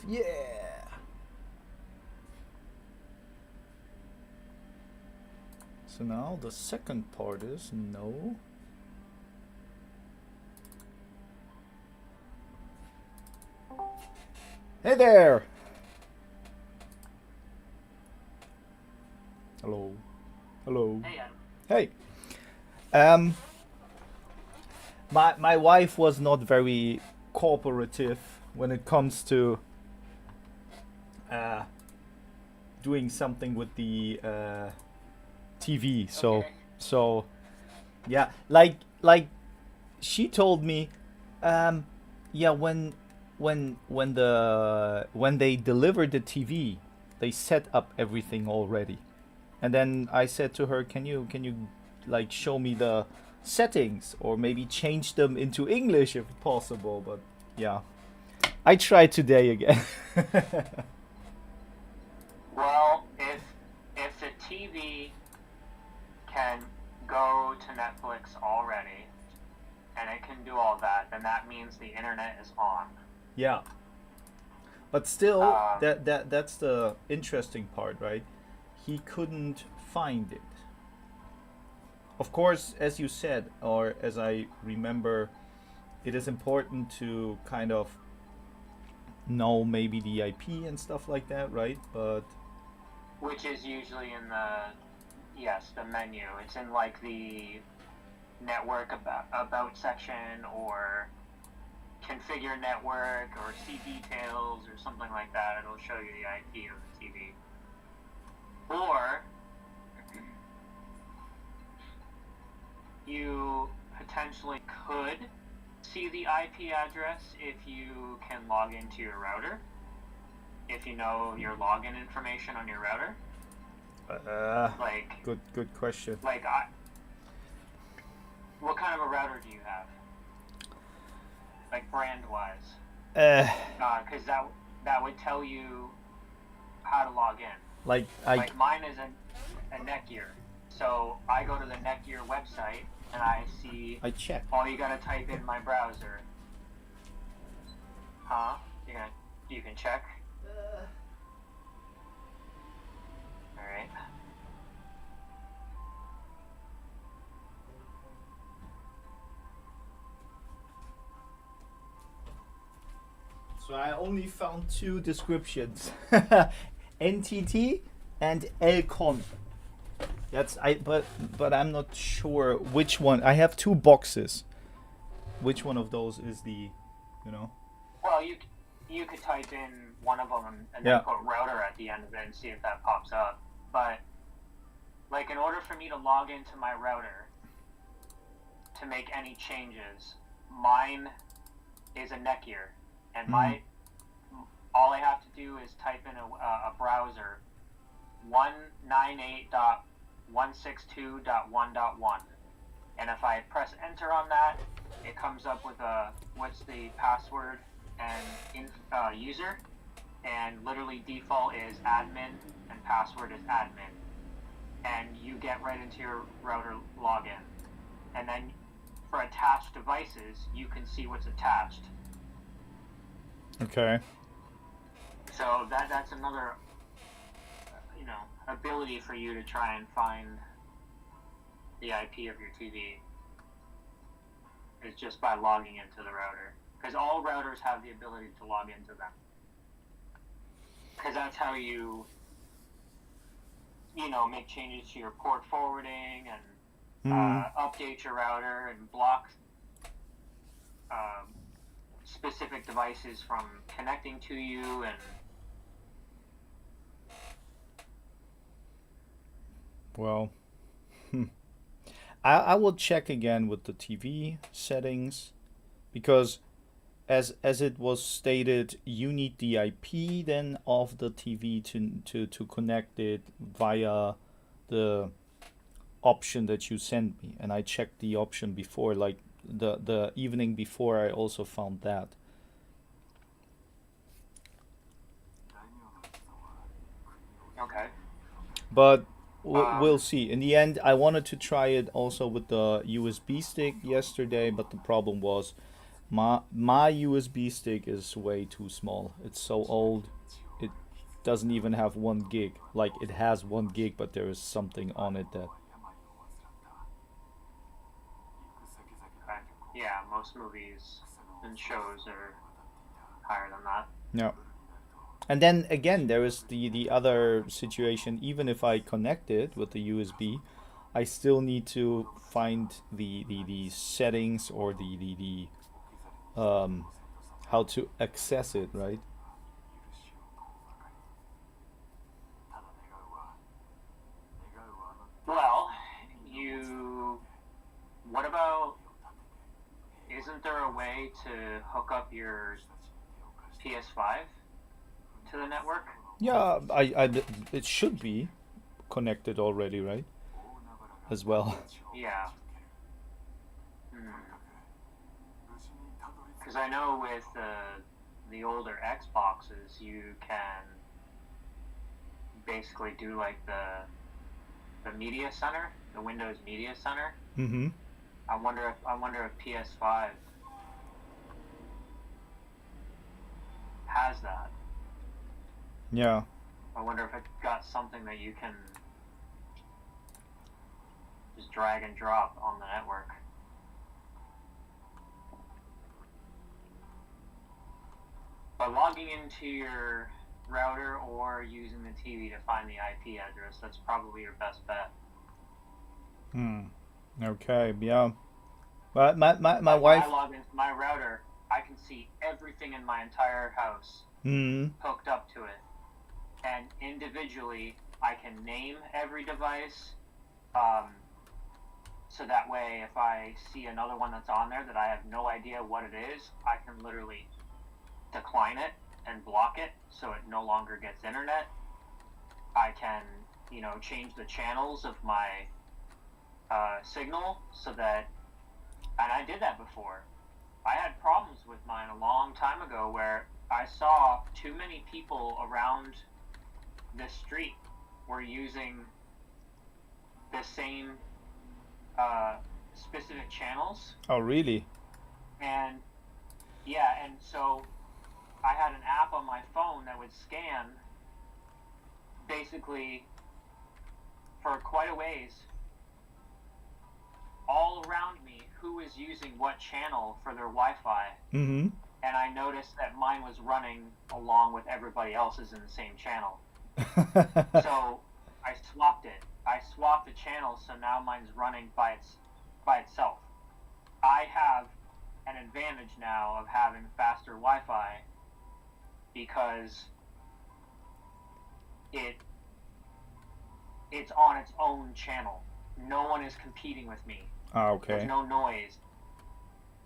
Yeah. So now the second part is no. Hey there. Hello. Hello. Hey, Adam. Hey. Um, my wife was not very cooperative when it comes to uh, doing something with the TV. So Okay. so yeah, like she told me, um, yeah, when they delivered the TV, they set up everything already, and then I said to her, can you like show me the settings or maybe change them into English if possible? But yeah, I tried today again. Well, if the TV can go to Netflix already and it can do all that, then that means the internet is on. Yeah, but still, Um, that's the interesting part, right? He couldn't find it. Of course, as you said, or as I remember, it is important to kind of know maybe the IP and stuff like that, right? But which is usually in the menu. It's in like the network about section or configure network or see details or something like that. It'll show you the IP of the TV. Or you potentially could see the IP address if you can log into your router, if you know your login information on your router. uh, Like, good question. like what kind of a router do you have? Like brand wise, Uh, because that would tell you how to log in. like I Like mine is a Netgear, so I go to the Netgear website and I see. I check. Oh, you gotta type in my browser. Huh? You can check. All right. So I only found two descriptions, NTT and Lcon. That's I but I'm not sure which one. I have two boxes. Which one of those is the, you know? Well, you could type in one of them and then Yeah. put router at the end of it and see if that pops up. But like in order for me to log into my router to make any changes, mine is a Netgear, and my all I have to do is type in a browser 198.162.1.1, and if I press enter on that, it comes up with what's the password and user, and literally default is admin and password is admin, and you get right into your router login, and then for attached devices you can see what's attached. Okay. So that's another ability for you to try and find the IP of your TV is just by logging into the router, because all routers have the ability to log into them, because that's how you make changes to your port forwarding and update your router and block specific devices from connecting to you. And Well, I will check again with the TV settings because as it was stated, you need the IP then of the TV to connect it via the option that you sent me, and I checked the option before, like the evening before. I also found that. okay, But um, we'll see. In the end, I wanted to try it also with the USB stick yesterday, but the problem was My USB stick is way too small. It's so old. It doesn't even have 1 gig. Like it has 1 gig, but there is something on it that. Yeah, most movies and shows are higher than that. Yeah. And then again, there is the other situation. Even if I connect it with the USB, I still need to find the settings or the how to access it, right? Well, you. What about? Isn't there a way to hook up your PS5 to the network? Yeah, it should be connected already, right? As well. Yeah. Because I know with the older Xboxes, you can basically do like the media center, the Windows Media Center. Mm-hmm. I wonder if PS5 has that. Yeah. I wonder if it got something that you can just drag and drop on the network. But logging into your router or using the TV to find the IP address, that's probably your best bet. Okay. Yeah. But my Like when wife. I log into my router, I can see everything in my entire house hooked up to it. And individually, I can name every device. So that way, if I see another one that's on there that I have no idea what it is, I can literally decline it and block it so it no longer gets internet. I can, change the channels of my signal so that, and I did that before. I had problems with mine a long time ago where I saw too many people around this street were using the same specific channels. Oh, really? And yeah, and so I had an app on my phone that would scan basically for quite a ways all around me who was using what channel for their Wi-Fi. Mm-hmm. And I noticed that mine was running along with everybody else's in the same channel. So I swapped it. I swapped the channel, so now mine's running by itself. I have an advantage now of having faster Wi-Fi because it's on its own channel. No one is competing with me. Ah, okay. There's no noise.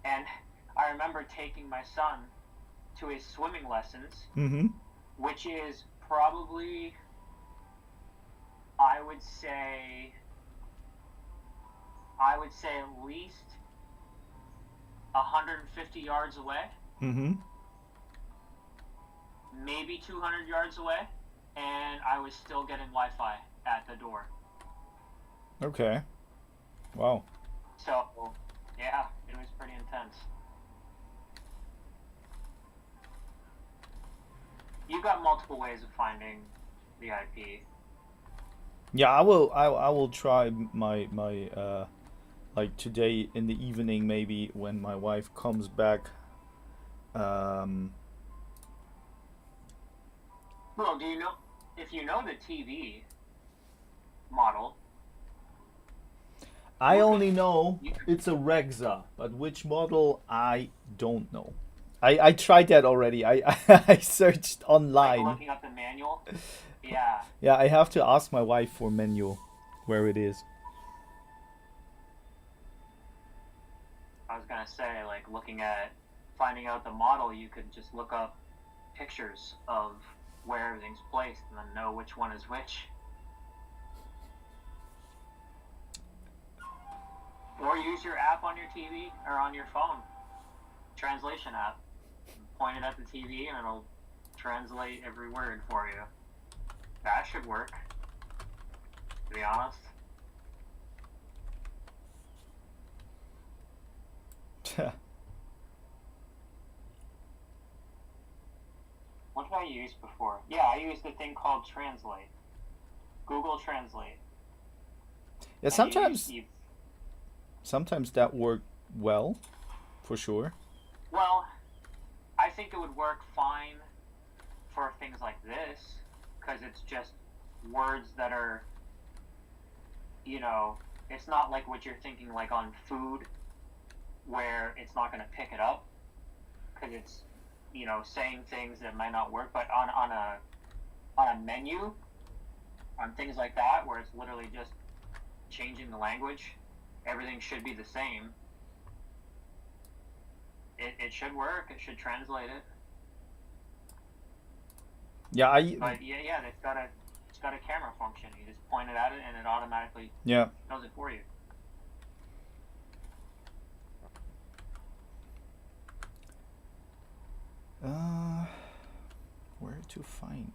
And I remember taking my son to his swimming lessons, which is probably, I would say at least 150 yards away. Maybe 200 yards away, and I was still getting Wi-Fi at the door. Okay. Wow. So, yeah, it was pretty intense. You've got multiple ways of finding the IP. Yeah, I will try my like today in the evening maybe when my wife comes back. Well, if you know the TV model? I only know it's a Rexa, but which model I don't know. I tried that already. I searched Like online. looking up the manual? Yeah. Yeah, I have to ask my wife for manual where it is. I was gonna say, like, finding out the model, you could just look up pictures of where everything's placed and then know which one is which. Or use your app on your TV or on your phone. Translation app. Point it at the TV and it'll translate every word for you. That should work, to be honest. I use before? Yeah, I used a thing called Translate. Google Translate. Yeah, sometimes that worked well, for sure. Well, I think it would work fine for things like this, because it's just words that are, it's not like what you're thinking like on food, where it's not going to pick it up, because it's, saying things that might not work. But on a menu, on things like that, where it's literally just changing the language, everything should be the same. It should work. It should translate it. Yeah, But yeah, it's got a camera function. You just point it at it, and it automatically yeah. does it for you. Where to find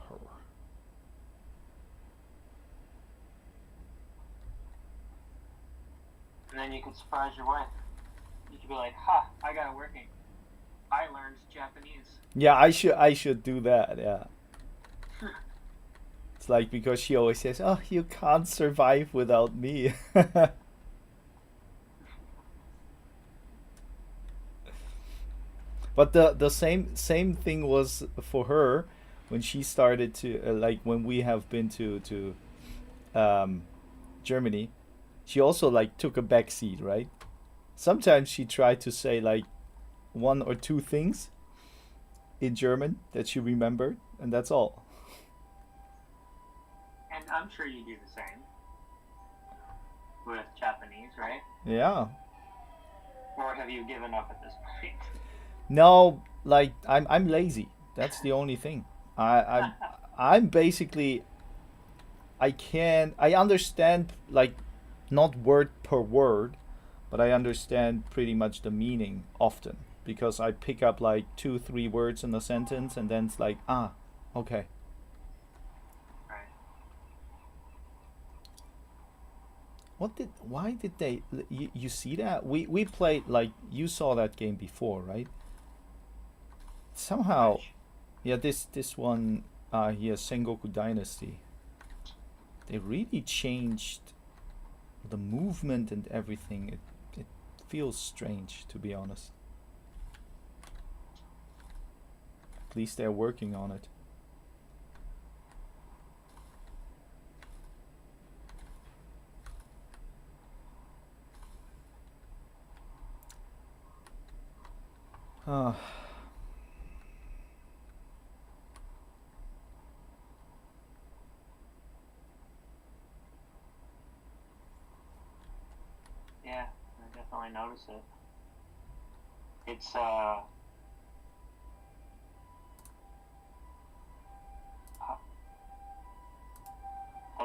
her? And then you could surprise your wife. You could be like, "Ha! I got it working. I learned Japanese." Yeah, I should do that. Yeah. It's like, because she always says, "Oh, you can't survive without me." But the same thing was for her when she started to like, when we have been to um, Germany. She also like took a back seat, right? Sometimes she tried to say like one or two things in German that she remembered, and that's all. And I'm sure you do the same with Japanese, right? Yeah. Or have you given up at this point? No, like I'm lazy. That's the only thing. I'm basically, I understand like not word per word, but I understand pretty much the meaning often, because I pick up like two, three words in a sentence, and then it's like, okay. Right. Why did they, you see that? We played, like, you saw that game before, right? Somehow, Which, yeah, this one here, Sengoku Dynasty. They really changed the movement and everything. It feels strange, to be honest. At least they're working on it. Ah. yeah, I definitely notice it. It's does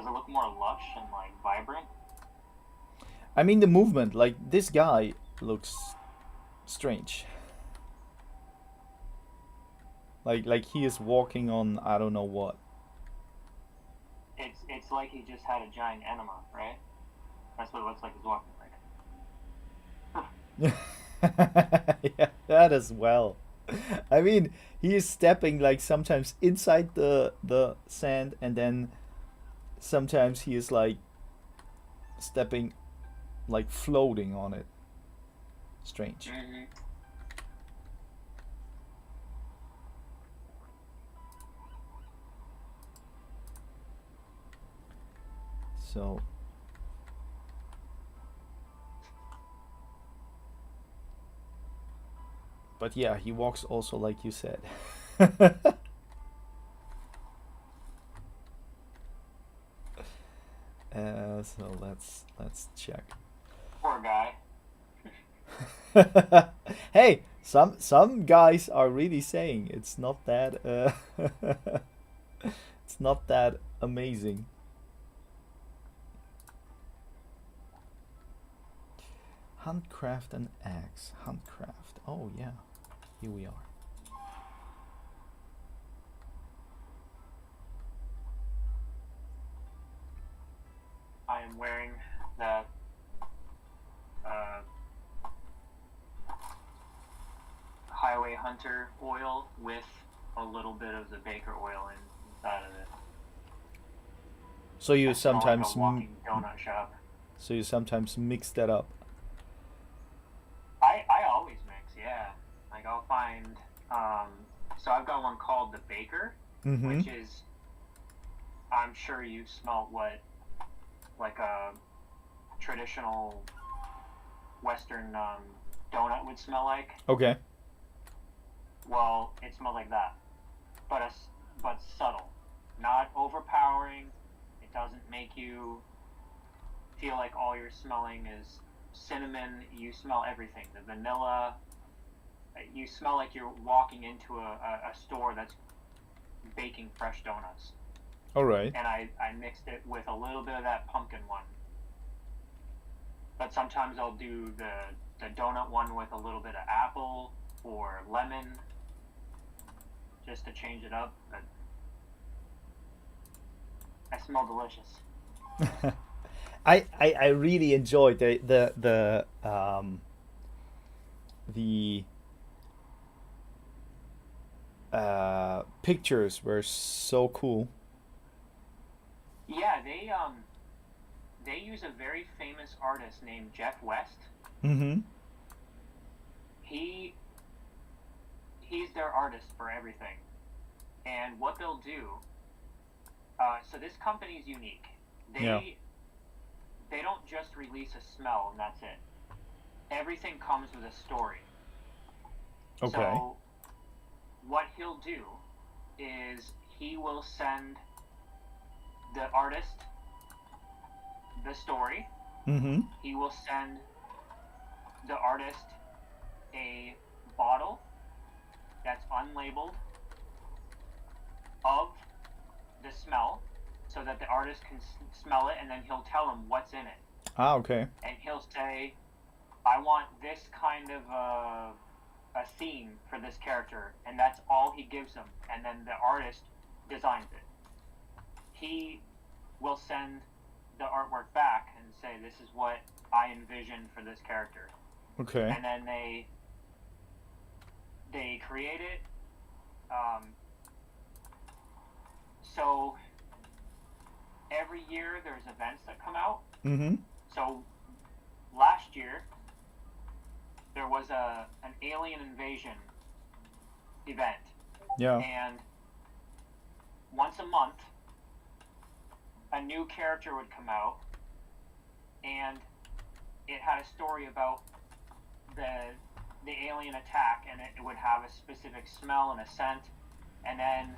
it look more lush and like vibrant? I mean, the movement, like, this guy looks strange. Like he is walking on, I don't know what. It's like he just had a giant enema, right? That's what it looks like he's walking like. Yeah, that as well. I mean, he is stepping like sometimes inside the sand, and then sometimes he is like stepping, like floating on it. Strange. Mm-hmm. So, but yeah, he walks also like you said. So let's check. Poor guy. Hey, some guys are really saying it's not that it's not that amazing. Handcraft and axe. Handcraft. Oh yeah, here we are. I am wearing that Highway Hunter oil with a little bit of the baker oil inside of it. So you I smell like sometimes a walking donut shop. so you sometimes mix that up. I always mix, yeah. Like I'll find so I've got one called the Baker, Mm-hmm. which is I'm sure you've smelled what like a traditional Western donut would smell like. Okay. Well, it smells like that, but but subtle, not overpowering. It doesn't make you feel like all you're smelling is cinnamon. You smell everything. The vanilla. You smell like you're walking into a store that's baking fresh donuts. All right. And I mixed it with a little bit of that pumpkin one. But sometimes I'll do the donut one with a little bit of apple or lemon just to change it up. But I smell delicious. I really enjoyed the pictures were so cool. Yeah, they use a very famous artist named Jeff West. Mm-hmm. He's their artist for everything. And what they'll do, so this company's unique. Yeah. They don't just release a smell and that's it. Everything comes with a story. Okay. So what he'll do is he will send the artist the story. Mm-hmm. He will send the artist a bottle that's unlabeled of the smell so that the artist can smell it, and then he'll tell him what's in it. Ah, okay. And he'll say, I want this kind of a theme for this character, and that's all he gives him, and then the artist designs it. He will send the artwork back and say, this is what I envision for this character. Okay. And then they create it. So every year there's events that come out. Mm-hmm. So last year there was an alien invasion event, Yeah. and once a month a new character would come out, and it had a story about the alien attack, and it would have a specific smell and a scent, and then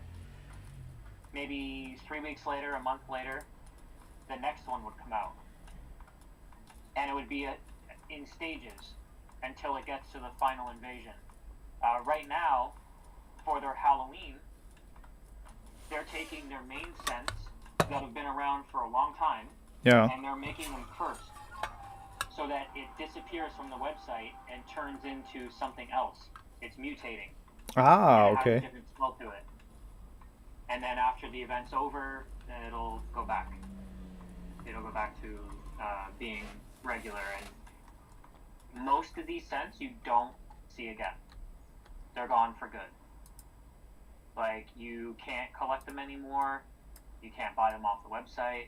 maybe 3 weeks later, a month later, the next one would come out, and it would be in stages until it gets to the final invasion. Right now, for their Halloween, they're taking their main scents that have been around for a long time, Yeah. and they're making them cursed so that it disappears from the website and turns into something else. It's mutating. Ah, And it has a okay. different smell to it. And then after the event's over, then it'll go back. It'll go back to being regular. And most of these scents you don't see again. They're gone for good. Like, you can't collect them anymore. You can't buy them off the website.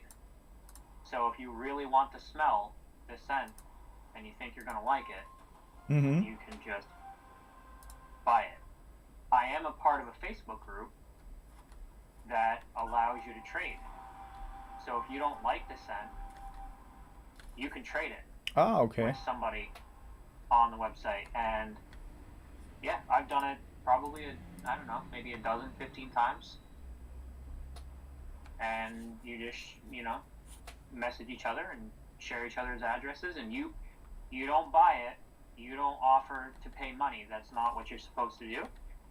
So if you really want to smell the scent and you think you're going to like it, Mm-hmm. you can just buy it. I am a part of a Facebook group that allows you to trade. So if you don't like the scent, you can trade it Ah, okay. with somebody on the website. And yeah, I've done it probably, I don't know, maybe a dozen, 15 times. And you just, message each other and share each other's addresses, and you don't buy it. You don't offer to pay money. That's not what you're supposed to do.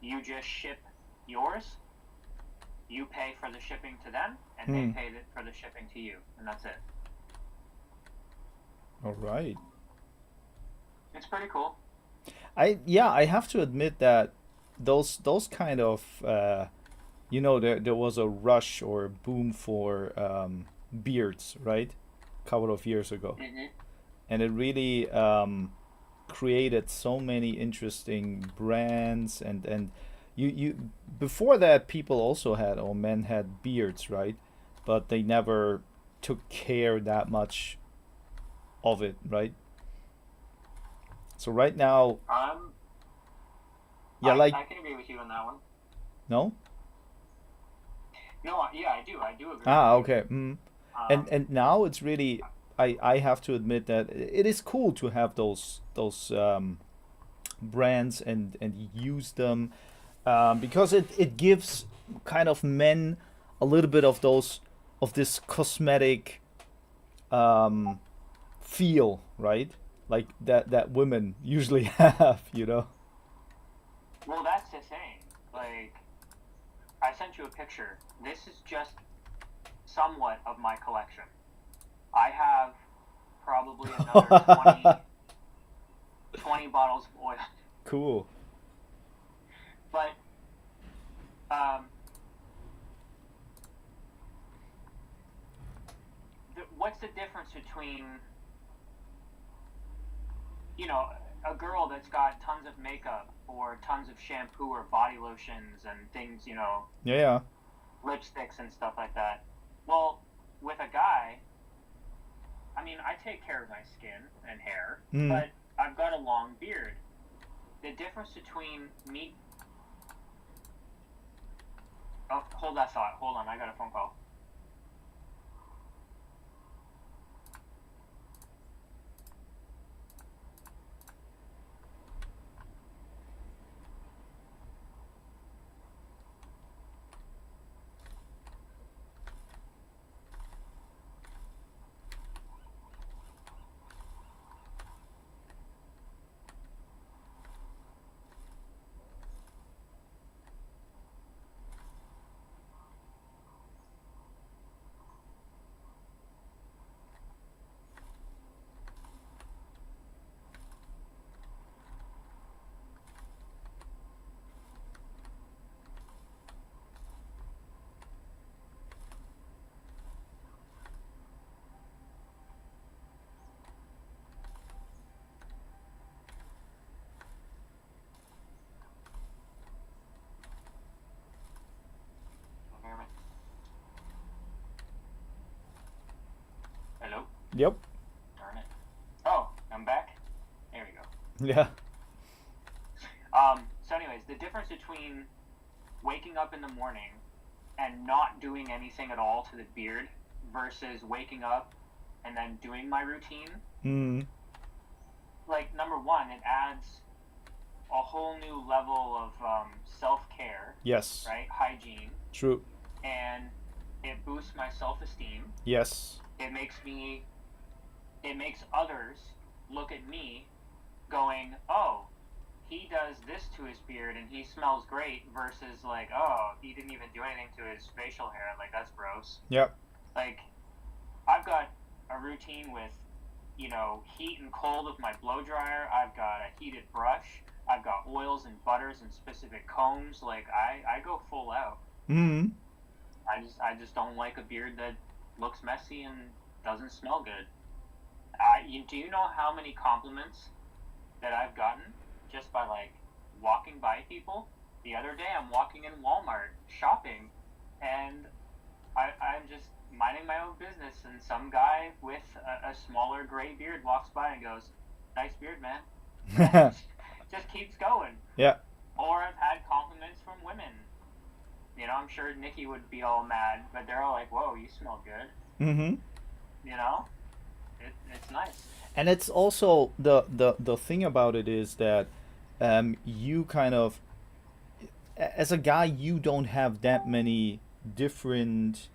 You just ship yours. You pay for the shipping to them, and they pay for the shipping to you, and that's it. All right. It's pretty cool. I have to admit that those kind of there was a rush or boom for beards, right? A couple of years ago, Mm-hmm. and it really created so many interesting brands, and you before that people also had, or men had beards, right? But they never took care that much of it, right? So right now, Um, yeah, like I can agree with you on that one. no. No, yeah, I do agree with Ah, you. okay. And now it's really, I have to admit that it is cool to have those brands and use them, because it gives kind of men a little bit of those of this cosmetic um, feel, right? Like that women usually have, you know. Well, that's the thing. Like, I sent you a picture. This is just somewhat of my collection. I have probably another 20 bottles of oil. Cool. But um, what's the difference between, you know, a girl that's got tons of makeup or tons of shampoo or body lotions and things, you know, Yeah, yeah. lipsticks and stuff like that? Well, with a guy, I mean, I take care of my skin and hair, Mm. but I've got a long beard. The difference between me. Oh, hold that thought. Hold on, I got a phone call. Can you hear me? Hello? Yep. Darn it. Oh, I'm back. There we go. Yeah. So, anyways, the difference between waking up in the morning and not doing anything at all to the beard versus waking up and then doing my routine, Mm. like, number one, it adds a whole new level of self care, Yes. right? Hygiene, True. and it boosts my self esteem. Yes. It makes me, it makes others look at me going, oh, he does this to his beard and he smells great, versus like, oh, he didn't even do anything to his facial hair. Like, that's gross. Yep. Like, I've got a routine with, you know, heat and cold with my blow dryer. I've got a heated brush. I've got oils and butters and specific combs. Like, I go full out. Mm. I just don't like a beard that looks messy and doesn't smell good. Do you know how many compliments that I've gotten just by like walking by people? The other day I'm walking in Walmart shopping, and I'm just minding my own business, and some guy with a smaller gray beard walks by and goes, "Nice beard, man." And just keeps going. Yeah. Or I've had compliments from women. You know, I'm sure Nikki would be all mad, but they're all like, "Whoa, you smell good." Mm-hmm. You know, it's nice. And it's also the thing about it is that you kind of, as a guy, you don't have that many different,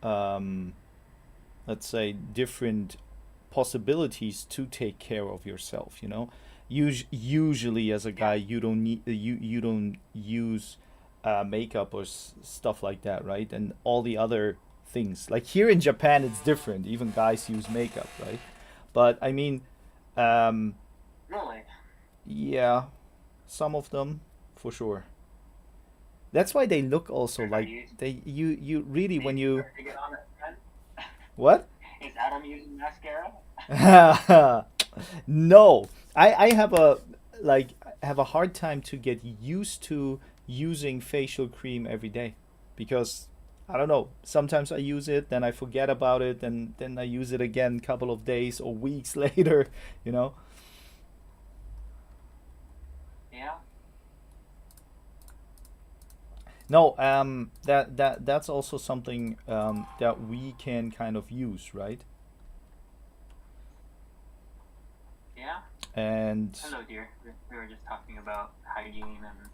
um, let's say, different possibilities to take care of yourself. You know, usually as a Yeah. guy, you don't need you don't use makeup or stuff like that, right? And all the other things. Like here in Japan, it's different. Even guys use makeup, right? But I mean, um, Really? yeah, some of them for sure. That's why they look also Are like you? they you really Are you when you starting to get on it, man? what? Is Adam using mascara? No, I have a like have a hard time to get used to using facial cream every day because I don't know. Sometimes I use it, then I forget about it, and then I use it again a couple of days or weeks later. You know. Yeah. No, that's also something that we can kind of use, right? Yeah. And Hello, dear. We were just talking about hygiene and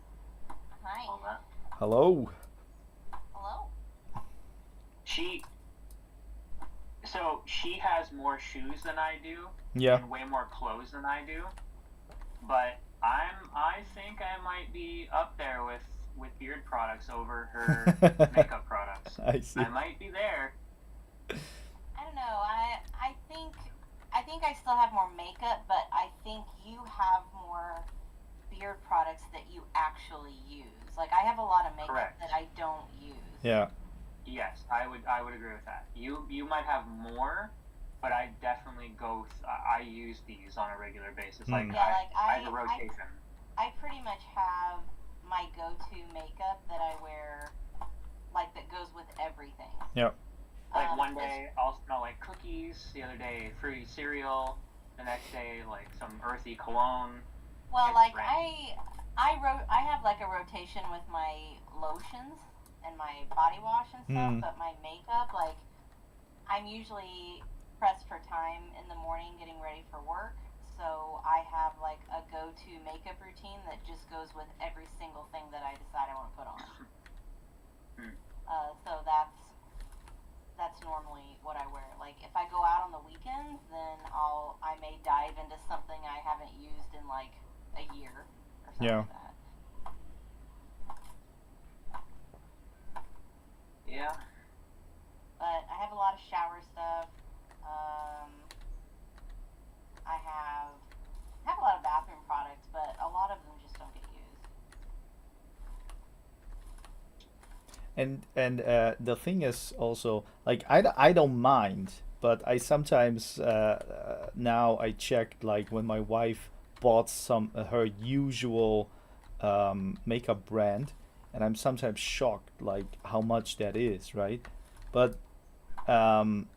Hi. all that. hello. Hello. She she has more shoes than I do Yeah. and way more clothes than I do, but I think I might be up there with beard products over her makeup products. I see. I might be there. I don't know. I think I still have more makeup, but I think you have more beard products that you actually use. Like I have a lot of makeup Correct. that I don't use. Yeah. Yes, I would agree with that. You might have more, but I definitely I use these on a regular basis. Like Hmm. Yeah, like I have a rotation. I pretty much have my go-to makeup that I wear, like that goes with everything. Yeah. Like one this- day I'll smell like cookies, the other day fruity cereal, the next day like some earthy cologne. Well, It's like random. I have like a rotation with my lotions and my body wash and stuff, Hmm. but my makeup, like I'm usually pressed for time in the morning getting ready for work. So I have like a go-to makeup routine that just goes with every single thing that I decide I want to put on. Hmm. So that's normally what I wear. Like if I go out on the weekends, then I may dive into something I haven't used in like a year or something Yeah. like that. Yeah. But I have a lot of shower stuff. I have a lot of bathroom products, but a lot of them just don't get used. And the thing is also like I don't mind, but I sometimes now I check like when my wife bought some her usual makeup brand, and I'm sometimes shocked like how much that is, right? But um,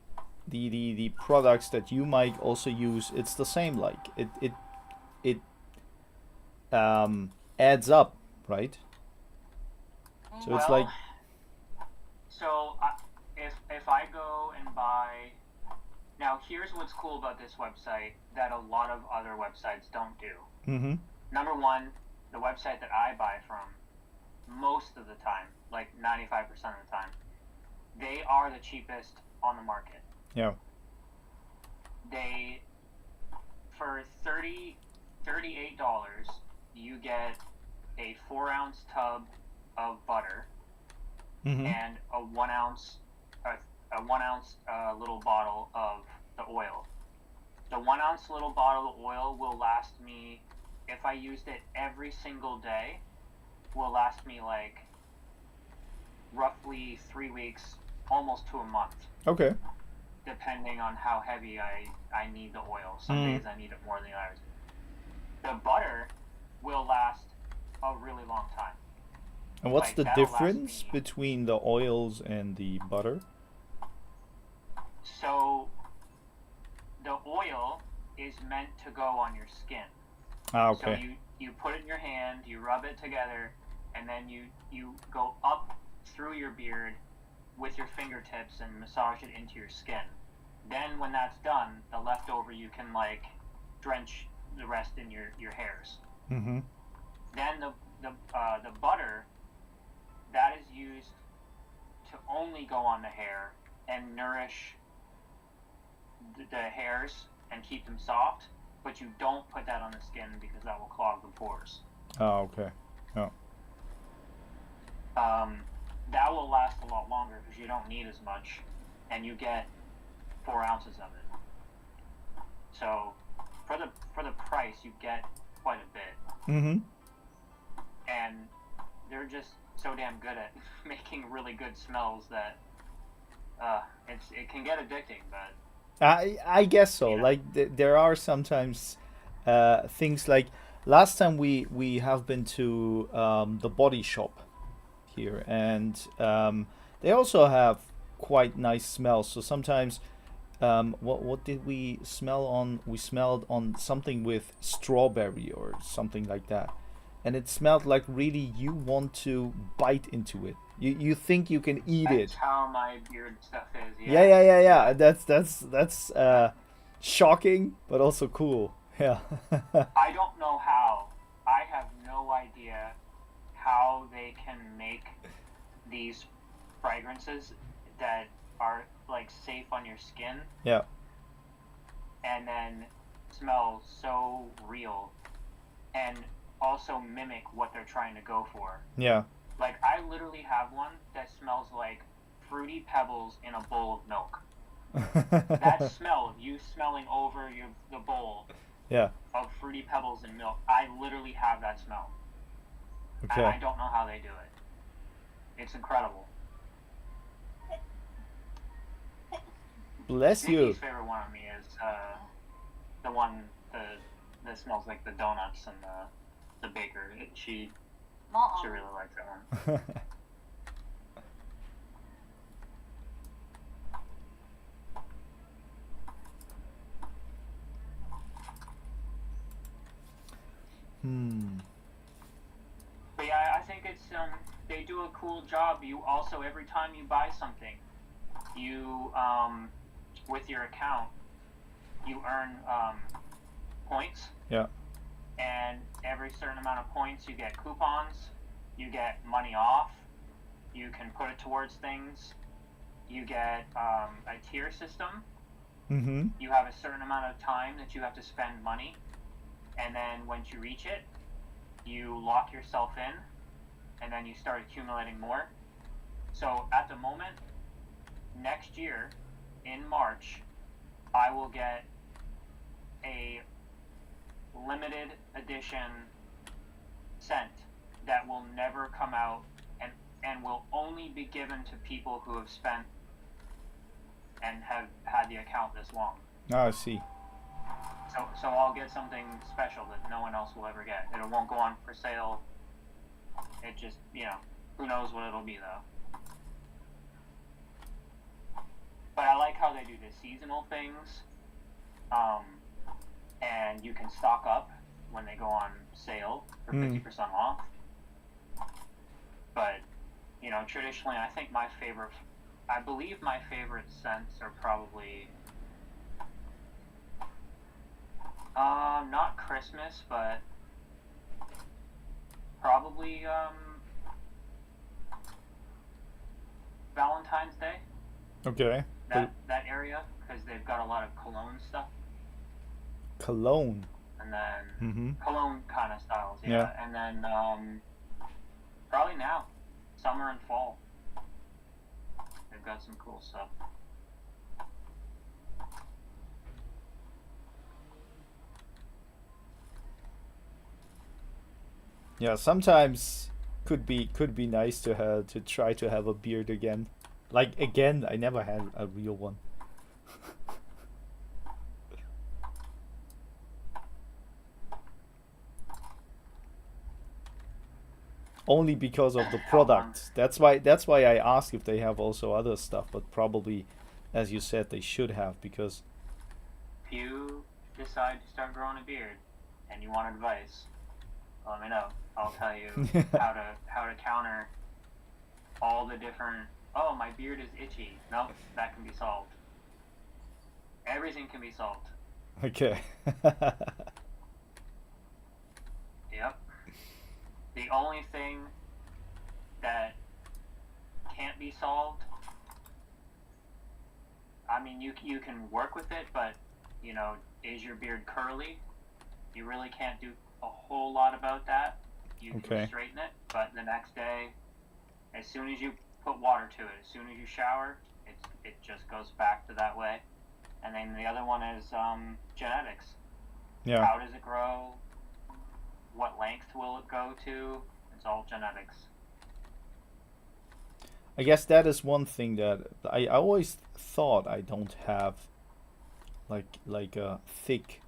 the products that you might also use, it's the same. Like it adds up, right? So it's Well, like so if I go and buy now, here's what's cool about this website that a lot of other websites don't do. mm-hmm. Number one, the website that I buy from, most of the time, like 95% of the time, they are the cheapest on the market. Yeah. They, for $38, you get a 4-ounce tub of butter Mm-hmm. and a 1 ounce little bottle of the oil. The 1 ounce little bottle of oil will last me, if I used it every single day, will last me like roughly 3 weeks, almost to a month, Okay. depending on how heavy I need the oil. Some Mm. days I need it more than others. The butter will last a really long time. And what's Like, the that'll last difference me- between the oils and the butter? So the oil is meant to go on your skin. Ah, So okay. you put it in your hand, you rub it together, and then you go up through your beard with your fingertips and massage it into your skin. Then when that's done, the leftover you can like drench the rest in your hairs. Mm-hmm. Then the butter that is used to only go on the hair and nourish the hairs and keep them soft, but you don't put that on the skin because that will clog the pores. Ah, okay. Yeah. That will last a lot longer because you don't need as much, and you get 4 ounces of it. So for the price, you get quite a bit, Mm-hmm. and they're just so damn good at making really good smells that it can get addicting. But I guess so. Yeah. Like there are sometimes things like last time we have been to the body shop here, and they also have quite nice smells. So sometimes, what did we smell on? We smelled on something with strawberry or something like that, and it smelled like really you want to bite into it. You think you can eat That's it. how my beard stuff is. Yeah. That's shocking, but also cool. Yeah. I don't know how. I have no idea how they can make these fragrances that are like safe on your skin Yeah. and then smell so real and also mimic what they're trying to go for. Yeah. Like, I literally have one that smells like fruity pebbles in a bowl of milk. That smell of you smelling over the bowl Yeah. of fruity pebbles and milk, I literally have that smell. And I Okay. don't know how they do it. It's incredible. Bless you. Nikki's favorite one of me is the one that smells like the donuts and the baker. She really likes that one. But yeah, I think it's they do a cool job. You also, every time you buy something, you with your account, you earn points, Yeah. and every certain amount of points you get coupons, you get money off, you can put it towards things, you get a tier system. Mm-hmm. You have a certain amount of time that you have to spend money, and then once you reach it, you lock yourself in, and then you start accumulating more. So at the moment, next year, in March, I will get a limited edition scent that will never come out and will only be given to people who have spent and have had the account this long. Ah, I see. So I'll get something special that no one else will ever get. It won't go on for sale. It just, who knows what it'll be though. But I like how they do the seasonal things, and you can stock up when they go on sale for 50% off. But, traditionally, I believe my favorite scents are probably not Christmas, but probably Valentine's Day. Okay. That area, because they've got a lot of cologne stuff, Cologne. and then cologne kind of styles, Yeah. and then probably now, summer and fall, they've got some cool stuff. Yeah, sometimes could be nice to try to have a beard again. Like again, I never had a real one. Only because of the product. That's why I ask if they have also other stuff, but probably, as you said, they should have because If you decide to start growing a beard and you want advice, let me know. I'll tell you how to counter all the different. Oh, my beard is itchy. Nope, that can be solved. Everything can be solved. okay. Yep. The only thing that can't be solved, I mean, you can work with it, but, is your beard curly? You really can't do a whole lot about that. You can Okay. straighten it, but the next day, as soon as you put water to it, as soon as you shower, it just goes back to that way. And then the other one is genetics. Yeah. How does it grow? What length will it go to? It's all genetics. I guess that is one thing that I always thought I don't have like a thick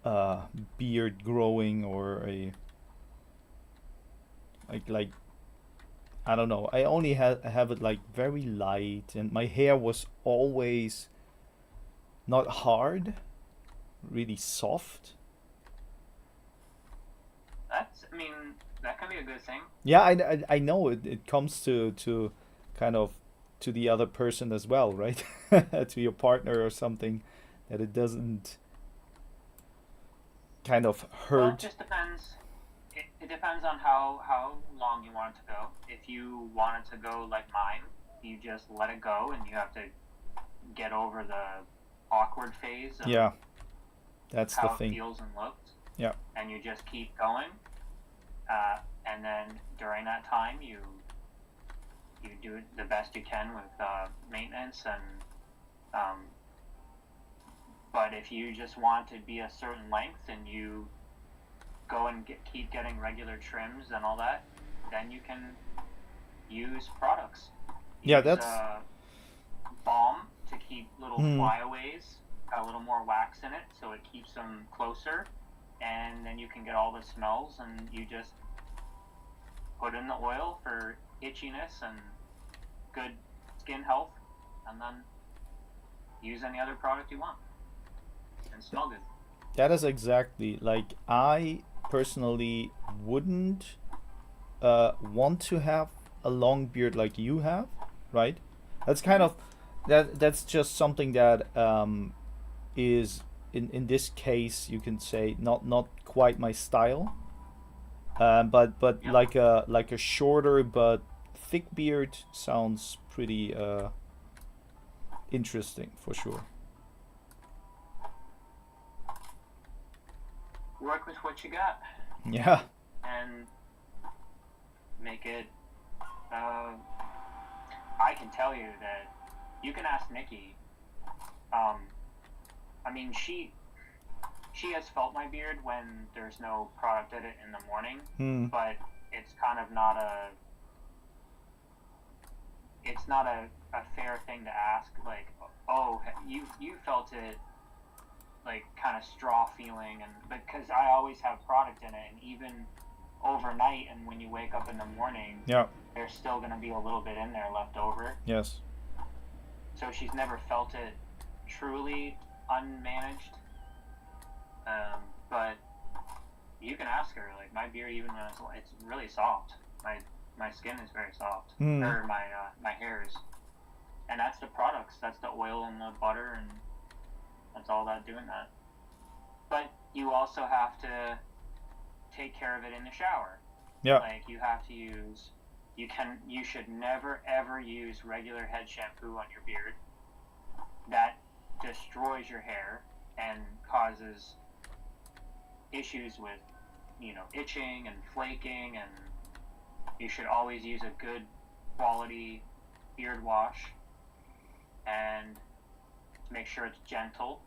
uh, beard growing or a like I don't know. I only have it like very light, and my hair was always not hard, really soft. I mean, that can be a good thing. Yeah, I know it comes to kind of to the other person as well, right? To your partner or something, that it doesn't kind of Well, it hurt. just depends. It depends on how long you want it to go. If you want it to go like mine, you just let it go, and you have to get over the awkward phase of Yeah, that's the how it thing. feels and looks, Yeah. and you just keep going. And then during that time, you do it the best you can with maintenance and um, but if you just want to be a certain length and you go and keep getting regular trims and all that, then you can use products. Yeah, Use that's balm to keep little hmm. flyaways, got a little more wax in it, so it keeps them closer, and then you can get all the smells, and you just put in the oil for itchiness and good skin health, and then use any other product you want and smell good. That is exactly like I personally wouldn't want to have a long beard like you have, right? That's kind Mm-hmm. of that's just something that is in this case you can say not quite my style. But Yep. like a shorter but thick beard sounds pretty interesting for sure. Work with what you got Yeah. and make it. Uh, I can tell you that you can ask Nikki. Um, I mean, she has felt my beard when there's no product in it in the morning, Hmm. but it's kind of not a it's not a fair thing to ask. Like, oh, you felt it like kind of straw feeling, and because I always have product in it, and even overnight, and when you wake up in the morning, Yeah. there's still gonna be a little bit in there left over. Yes. So she's never felt it truly unmanaged. But you can ask her. Like my beard, even when it's really soft. My skin is very soft, Hmm. or my hair is, and that's the products. That's the oil and the butter, and that's all that doing that. But you also have to take care of it in the shower. Yeah. Like you have to use. You should never ever use regular head shampoo on your beard. That destroys your hair and causes issues with itching and flaking, and you should always use a good quality beard wash and make sure it's gentle.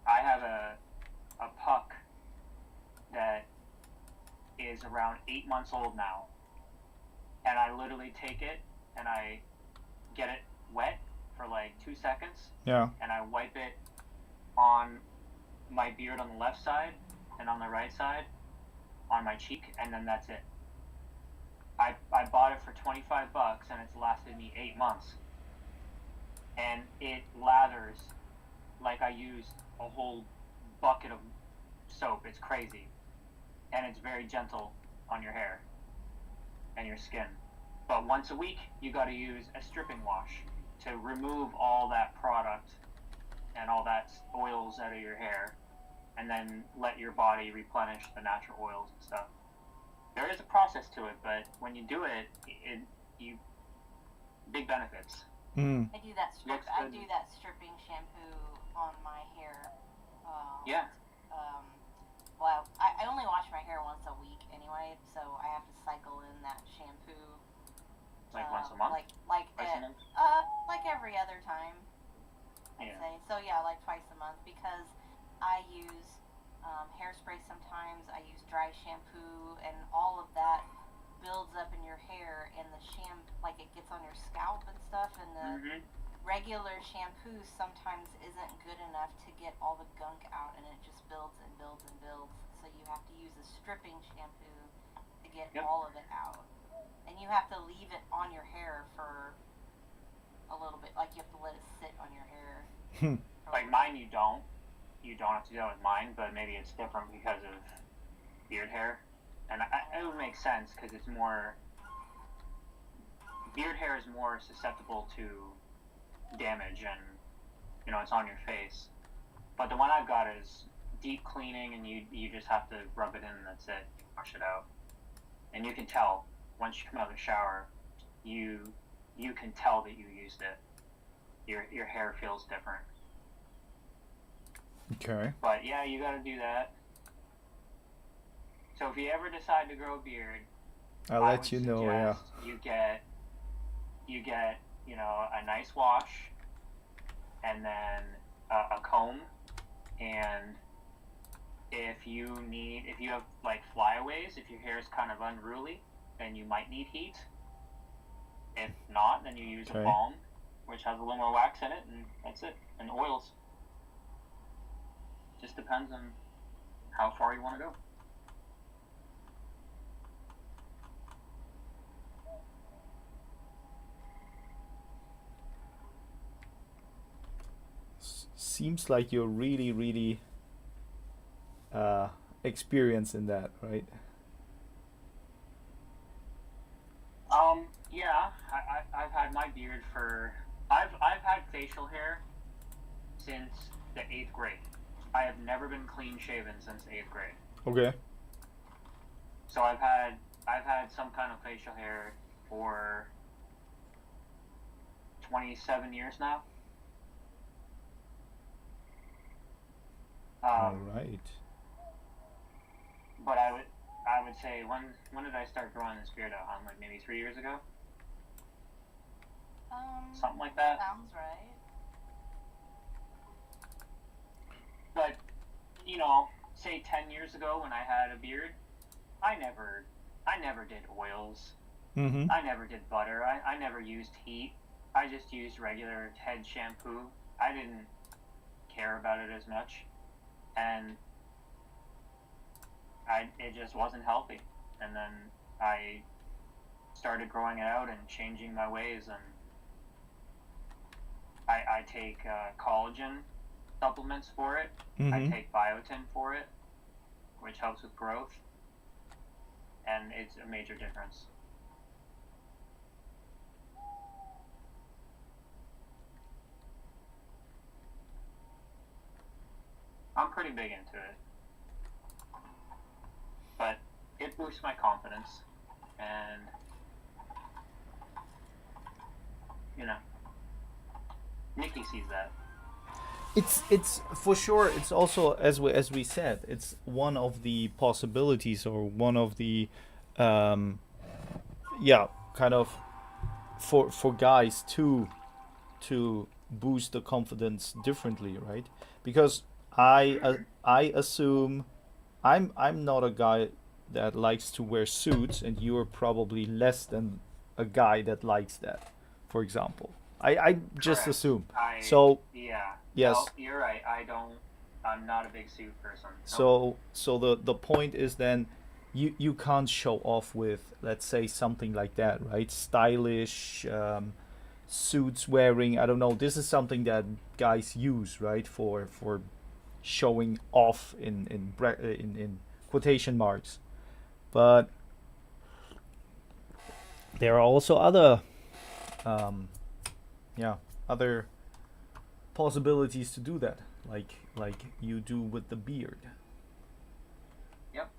I have a puck that is around 8 months old now, and I literally take it and I get it wet for like 2 seconds, Yeah. and I wipe it on my beard on the left side and on the right side on my cheek, and then that's it. I bought it for $25 and it's lasted me 8 months, and it lathers like I used a whole bucket of soap. It's crazy, and it's very gentle on your hair and your skin. But once a week, you got to use a stripping wash to remove all that product and all that oils out of your hair, and then let your body replenish the natural oils and stuff. There is a process to it, but when you do it, you big benefits. Hmm. I do that Looks I good. do that stripping shampoo on my hair. Yeah. Um, well, I only wash my hair once a week anyway, so I have to cycle in that shampoo. Like once a month? Twice a month? Like every other time, I'd Yeah. say. So yeah, like twice a month, because I use hairspray sometimes. I use dry shampoo, and all of that builds up in your hair, and the like it gets on your scalp and stuff, and Mhm. regular shampoo sometimes isn't good enough to get all the gunk out, and it just builds and builds and builds. So you have to use a stripping shampoo to get all of it out. And you have to leave it on your hair for a little bit, like you have to let it sit on your hair. Like mine, you don't have to do that with mine, but maybe it's different because of beard hair. And it would make sense because it's more, beard hair is more susceptible to damage, and it's on your face. But the one I've got is deep cleaning, and you just have to rub it in and that's it. Wash it out, and you can tell once you come out of the shower, you can tell that you used it. Your hair feels different. Okay. But yeah, you got to do that. So if you ever decide to grow a beard, I'll let you know. Yeah. You get a nice wash, and then a comb, and if you have like flyaways, if your hair is kind of unruly, then you might need heat. If not, then you use a balm, which has a little more wax in it, and that's it. And oils. Just depends on how far you want to go. Seems like you're really, really experienced in that, right? Yeah, I've had my beard for I've had facial hair since the 8th grade. I have never been clean shaven since 8th grade. Okay. So I've had some kind of facial hair for 27 years now. All right. But I would say when did I start growing this beard out? Like maybe 3 years ago. Something like that. Sounds right. But say 10 years ago when I had a beard, I never did oils. Mm-hmm. I never did butter. I never used heat. I just used regular head shampoo. I didn't care about it as much, and it just wasn't healthy. And then I started growing it out and changing my ways, and I take collagen supplements for it. Mm-hmm. I take biotin for it, which helps with growth, and it's a major difference. I'm pretty big into it, but it boosts my confidence, and Nikki sees that. It's for sure. It's also, as we said, it's one of the possibilities, or one of the kind of for guys to boost the confidence differently, right? Because I assume I'm not a guy that likes to wear suits, and you're probably less than a guy that likes that, for example. I just Correct. assume. So yes. No, you're right. I'm not a big suit person. So the point is then you can't show off with, let's say, something like that, right? Stylish suits wearing. I don't know. This is something that guys use, right, for showing off in quotation marks. But there are also other other possibilities to do that, like you do with the beard. Yep.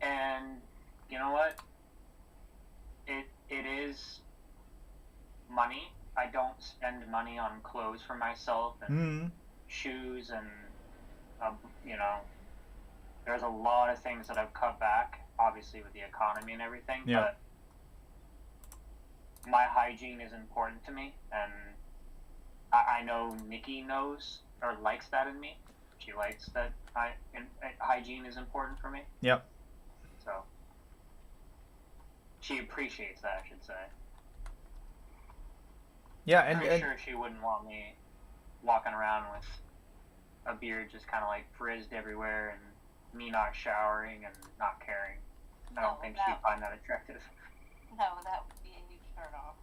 And you know what? It is money. I don't spend money on clothes for myself and shoes, and there's a lot of things that I've cut back, obviously with the economy and everything. Yeah. But my hygiene is important to me, and I know Nikki knows or likes that in me. She likes that hygiene is important for me. Yep. So she appreciates that, I should say. Yeah, Pretty sure she wouldn't want me walking around with a beard just kind of like frizzed everywhere and me not showering and not caring. I don't think she'd find that attractive. No, that would be a huge turn off.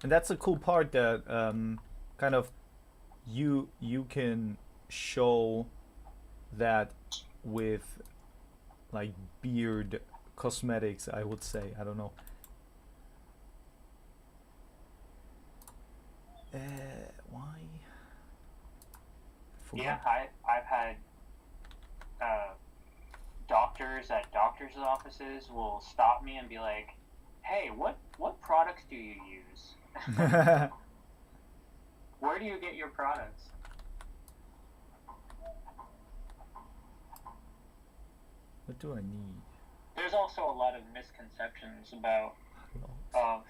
and that's a cool part that kind of you can show that with like beard cosmetics, I would say. I don't know. Why? Yeah, I've had doctors at doctors' offices will stop me and be like, "Hey, what products do you use? Where do you get your products?" What do I need? There's also a lot of misconceptions about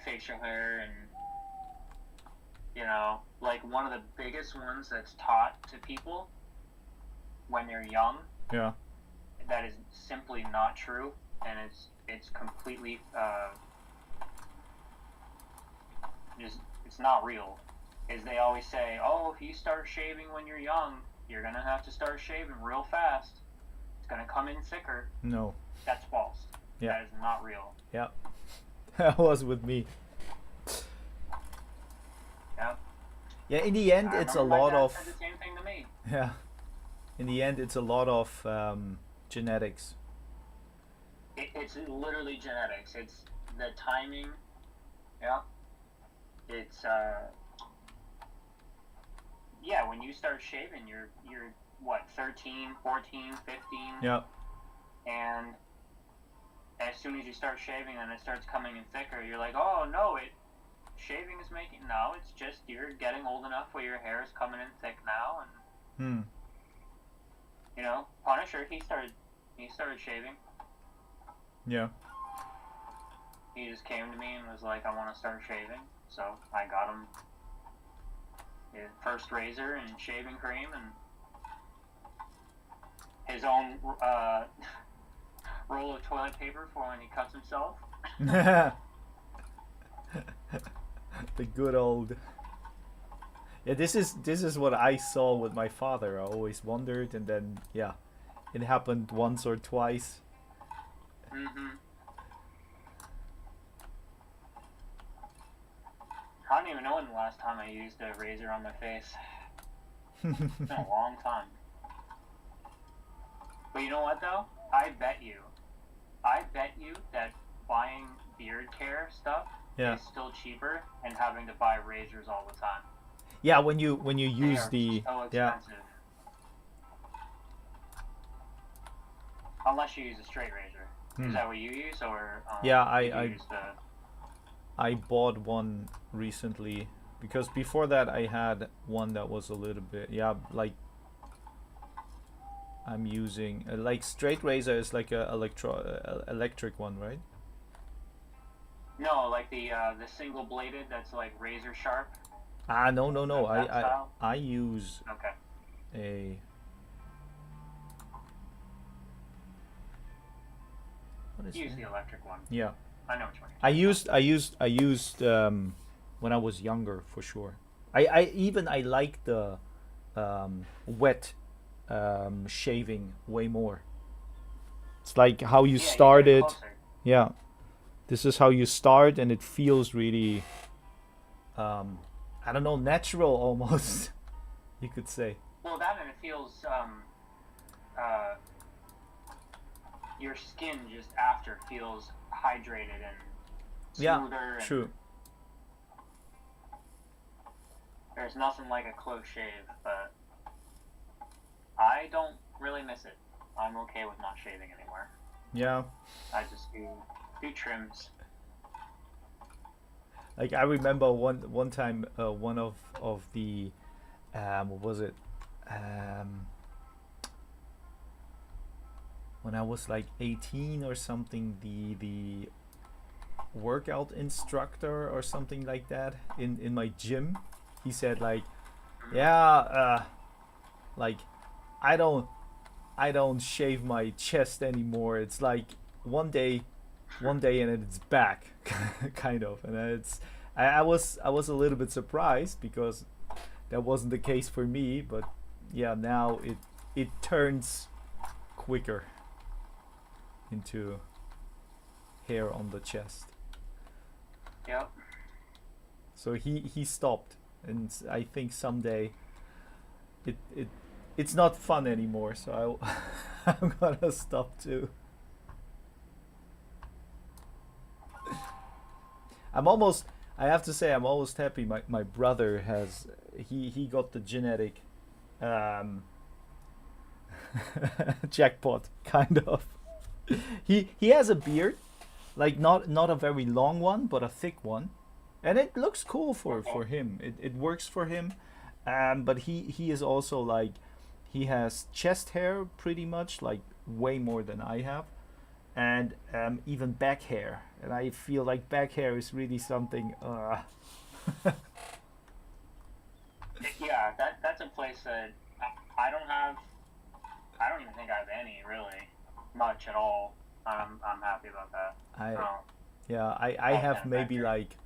facial hair, and like one of the biggest ones that's taught to people when they're young. Yeah. That is simply not true, and it's completely it's not real. Is they always say, "Oh, if you start shaving when you're young, you're gonna have to start shaving real fast. It's gonna come in thicker." No. That's false. Yeah. That is not real. Yeah. That was with me. Yeah. Yeah, in the end, it's a lot of. Said the same thing to me. Yeah. In the end, it's a lot of genetics. It's literally genetics. It's the timing. Yeah. It's yeah, when you start shaving, you're what, 13, 14, 15? Yeah. And as soon as you start shaving and it starts coming in thicker, you're like, "Oh no, shaving is making..." No, it's just you're getting old enough where your hair is coming in thick now, and Punisher, he started shaving. Yeah. He just came to me and was like, "I want to start shaving," so I got him his first razor and shaving cream and his own roll of toilet paper for when he cuts himself. The good old. Yeah, this is what I saw with my father. I always wondered, and then yeah, it happened once or twice. Mm-hmm. I don't even know when the last time I used a razor on my face. It's been a long time. But you know what though? I bet you that buying beard care stuff is still cheaper than having to buy razors all the time. Yeah, when you use so expensive. Unless you use a straight razor. Is that what you use, or yeah, I bought one recently because before that I had one that was a little bit like I'm using like straight razor is like a electric one, right? No, like the single bladed that's like razor sharp. No. I use a. What is use the electric one. Yeah. I know which one. I used when I was younger for sure. I like the wet shaving way more. It's like how you started. Yeah. This is how you start, and it feels really I don't know, natural almost. You could say. Well, that, and it feels your skin just after feels hydrated and smoother. Yeah, true. There's nothing like a close shave, but I don't really miss it. I'm okay with not shaving anymore. Yeah. I just do trims. Like I remember one time one of the what was it? When I was like 18 or something, the workout instructor or something like that in my gym, he said like, yeah, like I don't I don't shave my chest anymore. It's like one day, one day, and then it's back, kind of. And it's I was a little bit surprised because that wasn't the case for me. But yeah, now it turns quicker into hair on the chest. Yep. So he stopped, and I think someday it's not fun anymore. So I'm gonna stop too. I have to say I'm almost happy my brother has he got the genetic um, jackpot, kind of. He has a beard, like not a very long one, but a thick one, and it looks cool for him. It works for him, but he is also like he has chest hair pretty much, like way more than I have, and even back hair. And I feel like back hair is really something. Yeah, that's a place that I don't have. I don't even think I have any really, much at all. I'm happy about that. I have maybe like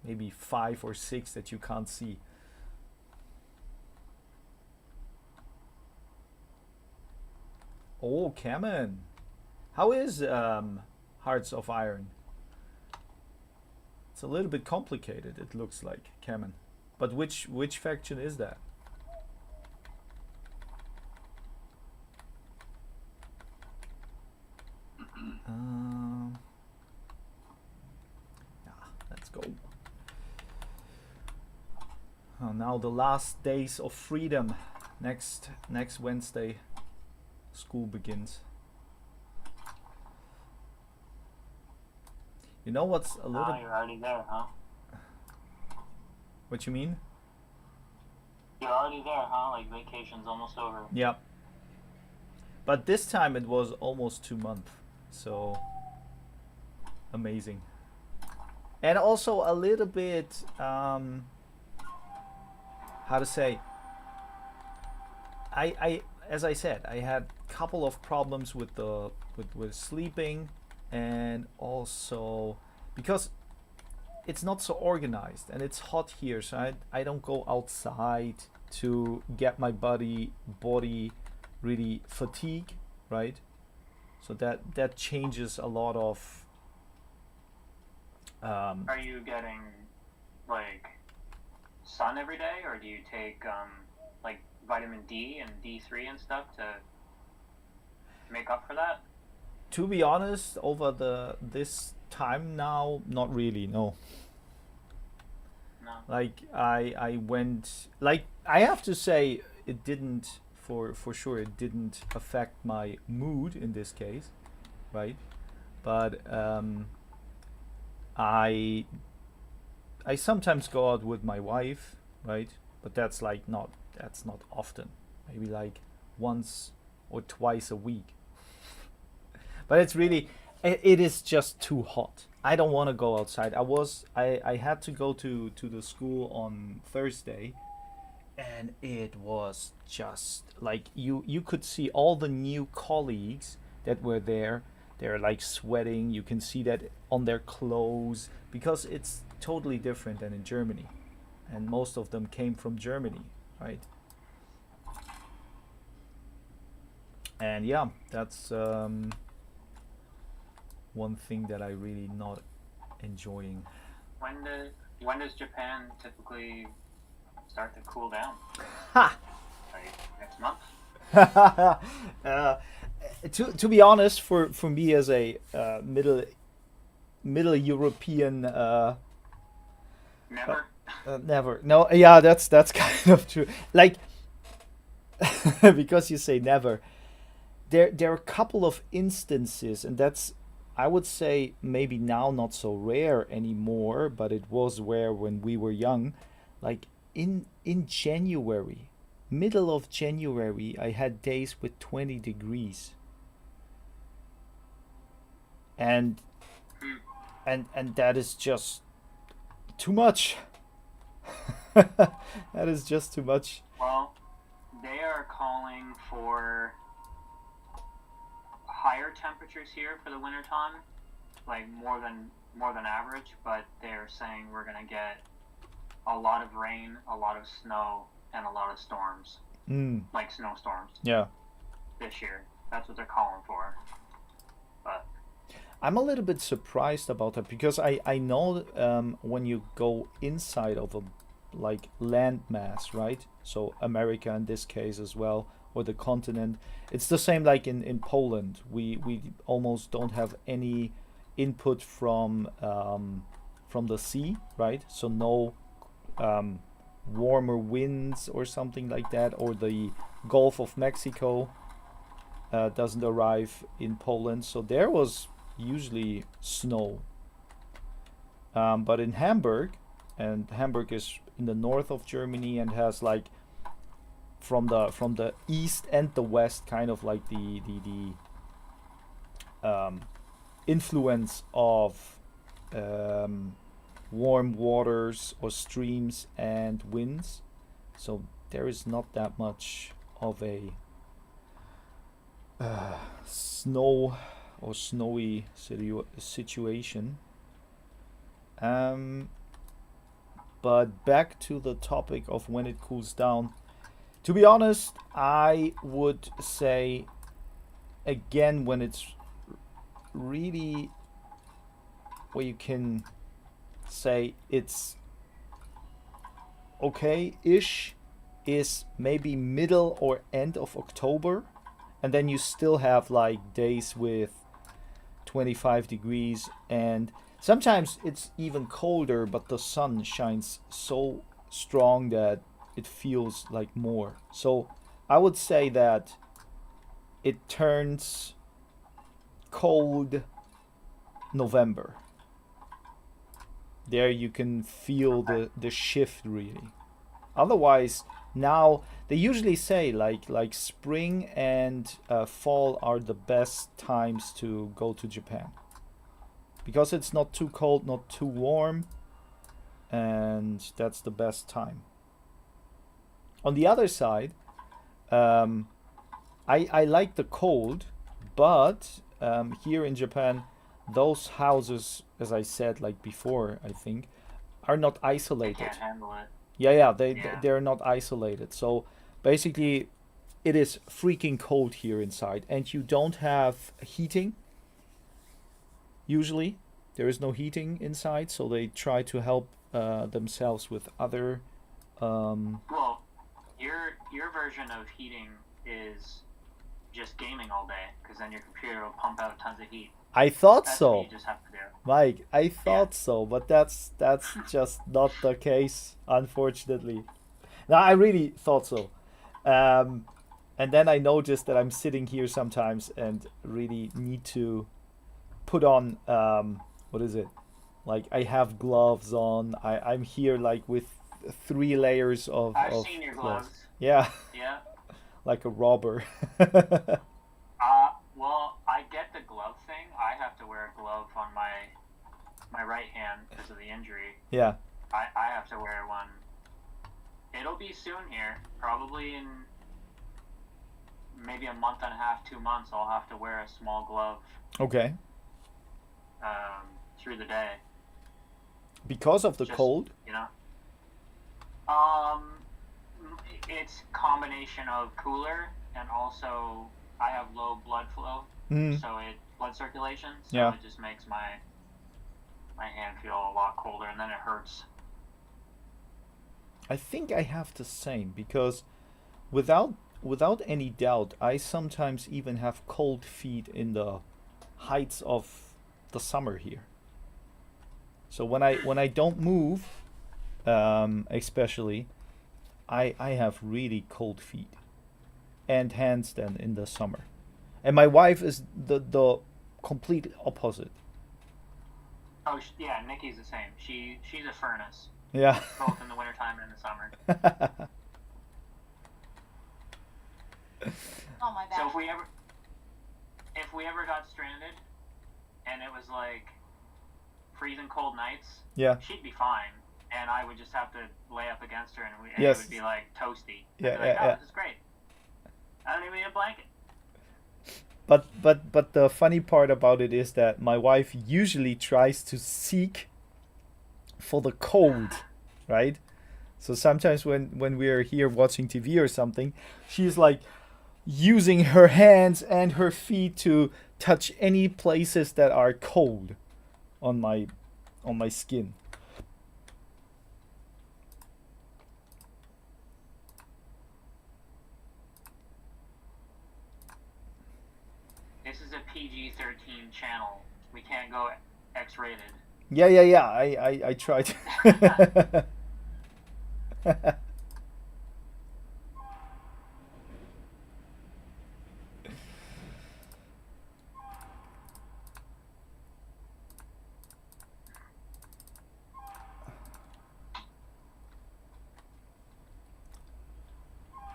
maybe 5 or 6 that you can't see. Oh, Kamen. How is Hearts of Iron? It's a little bit complicated, it looks like, Kamen. But which faction is that? Yeah, let's go. Oh, now the last days of freedom. Next Wednesday, school begins. You know what's a little? Oh, you're already there, huh? What you mean? You're already there, huh? Like vacation's almost over. Yeah. But this time it was almost 2 months, so amazing. And also a little bit, how to say? I as I said, I had a couple of problems with sleeping, and also because it's not so organized and it's hot here, so I don't go outside to get my body really fatigued, right? So that changes a lot of Are you getting like sun every day, or do you take like vitamin D and D3 and stuff to make up for that? to be honest, over this time now, not really, no. No. Like I went, like I have to say it didn't, for sure it didn't affect my mood in this case, right? But I sometimes go out with my wife, right? But that's not often. Maybe like once or twice a week. But it's really, it is just too hot. I don't want to go outside. I had to go to the school on Thursday, and it was just like you could see all the new colleagues that were there. They're like sweating. You can see that on their clothes because it's totally different than in Germany, and most of them came from Germany, right? And yeah, that's one thing that I really not enjoying. When does Japan typically start to cool down? Ha! Like next month? To be honest, for me as a middle European, Never. never. No, yeah, that's kind of true. Like because you say never, there are a couple of instances, and that's, I would say, maybe now not so rare anymore, but it was rare when we were young. Like in January, middle of January, I had days with 20 degrees. And that is just too much. That is just too much. Well, they are calling for higher temperatures here for the wintertime, like more than average, but they're saying we're gonna get a lot of rain, a lot of snow, and a lot of storms, like snowstorms. Yeah. This year, that's what they're calling for. But I'm a little bit surprised about that because I know when you go inside of a like landmass, right? So America in this case as well, or the continent, it's the same like in Poland. We almost don't have any input from the sea, right? So no warmer winds or something like that, or the Gulf of Mexico doesn't arrive in Poland. So there was usually snow. But in Hamburg, and Hamburg is in the north of Germany and has like from the east and the west kind of like the influence of warm waters or streams and winds. So there is not that much of a snow or snowy situation. But back to the topic of when it cools down. To be honest, I would say again when it's really where you can say it's okay-ish is maybe middle or end of October, and then you still have like days with 25 degrees, and sometimes it's even colder, but the sun shines so strong that it feels like more. So I would say that it turns cold November. There you can feel the shift really. Otherwise, now they usually say like spring and fall are the best times to go to Japan because it's not too cold, not too warm, and that's the best time. On the other side, I like the cold, but here in Japan, those houses, as I said like before, I think, are not they isolated. can't handle it. Yeah, Yeah. they're not isolated. So basically, it is freaking cold here inside, and you don't have heating. Usually, there is no heating inside, so they try to help themselves with other. Well, your version of heating is just gaming all day, because then your computer will pump out tons of heat. I thought That's what so, you just have to do. Mike. I Yeah. thought so, but that's just not the case, unfortunately. No, I really thought so. Um, and then I noticed that I'm sitting here sometimes and really need to put on what is it? Like I have gloves on. I'm here like with 3 layers I've of seen your gloves. gloves. Yeah, Yeah. like a robber. Well, I get the glove thing. I have to wear a glove on my right hand because of the injury. Yeah. I have to wear one. It'll be soon here, probably in maybe a month and a half, 2 months. I'll have to wear a small glove Okay. through the day. Because of the Just cold. you know. Um, it's combination of cooler and also I have low blood flow, Mm, so blood circulation, so yeah. it just makes my hand feel a lot colder, and then it hurts. I think I have the same because without any doubt, I sometimes even have cold feet in the heights of the summer here. So when I don't move, especially, I have really cold feet and hands then in the summer. And my wife is the complete opposite. Oh, yeah, Nikki's the same. She's a furnace, Yeah. both in the wintertime and in the summer. Oh my So bad. if we ever got stranded and it was like freezing cold nights, Yeah. she'd be fine, and I would just have to lay up against her, and it Yes. would be like toasty. I'd Yeah, be like, yeah, oh, yeah. this is great. I don't even need a blanket. but the funny part about it is that my wife usually tries to seek for the cold, right? So sometimes when we're here watching TV or something, she's like using her hands and her feet to touch any places that are cold on my skin. This is a PG-13 channel. We can't go X-rated. Yeah. I tried.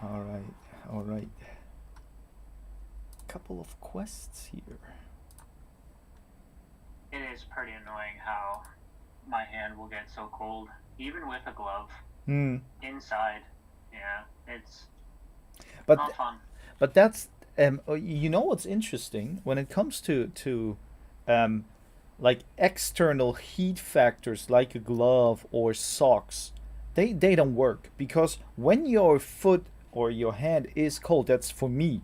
All right, all right. Couple of quests here. It is pretty annoying how my hand will get so cold, even with a glove. Hmm. Inside, yeah, it's But not fun. but that's you know what's interesting when it comes to um like external heat factors like a glove or socks, they don't work because when your foot or your hand is cold, that's for me.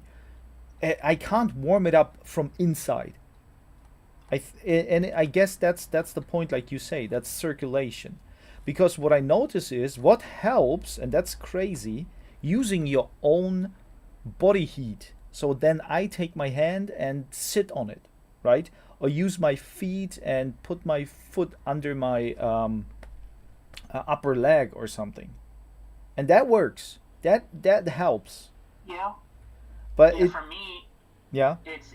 I can't warm it up from inside. And I guess that's the point, like you say, that's circulation. Because what I notice is what helps, and that's crazy, using your own body heat. So then I take my hand and sit on it, right? Or use my feet and put my foot under my upper leg or something, and that works. That helps. Yeah. But Yeah, it, for me, yeah, it's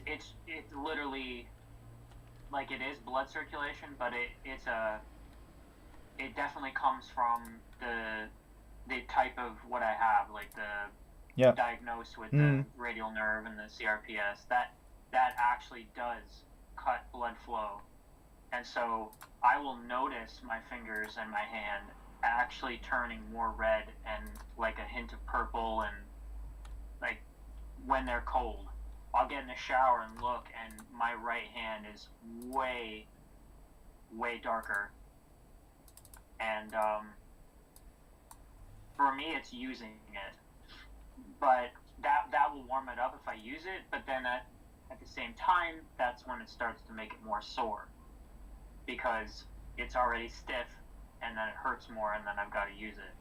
literally like it is blood circulation, but it definitely comes from the type of what I have, like the yeah, diagnosed with mm, the radial nerve and the CRPS. That actually does cut blood flow, and so I will notice my fingers and my hand actually turning more red and like a hint of purple, and like when they're cold. I'll get in the shower and look, and my right hand is way, way darker. And for me, it's using it, but that will warm it up if I use it. But then at the same time, that's when it starts to make it more sore because it's already stiff, and then it hurts more, and then I've got to use it.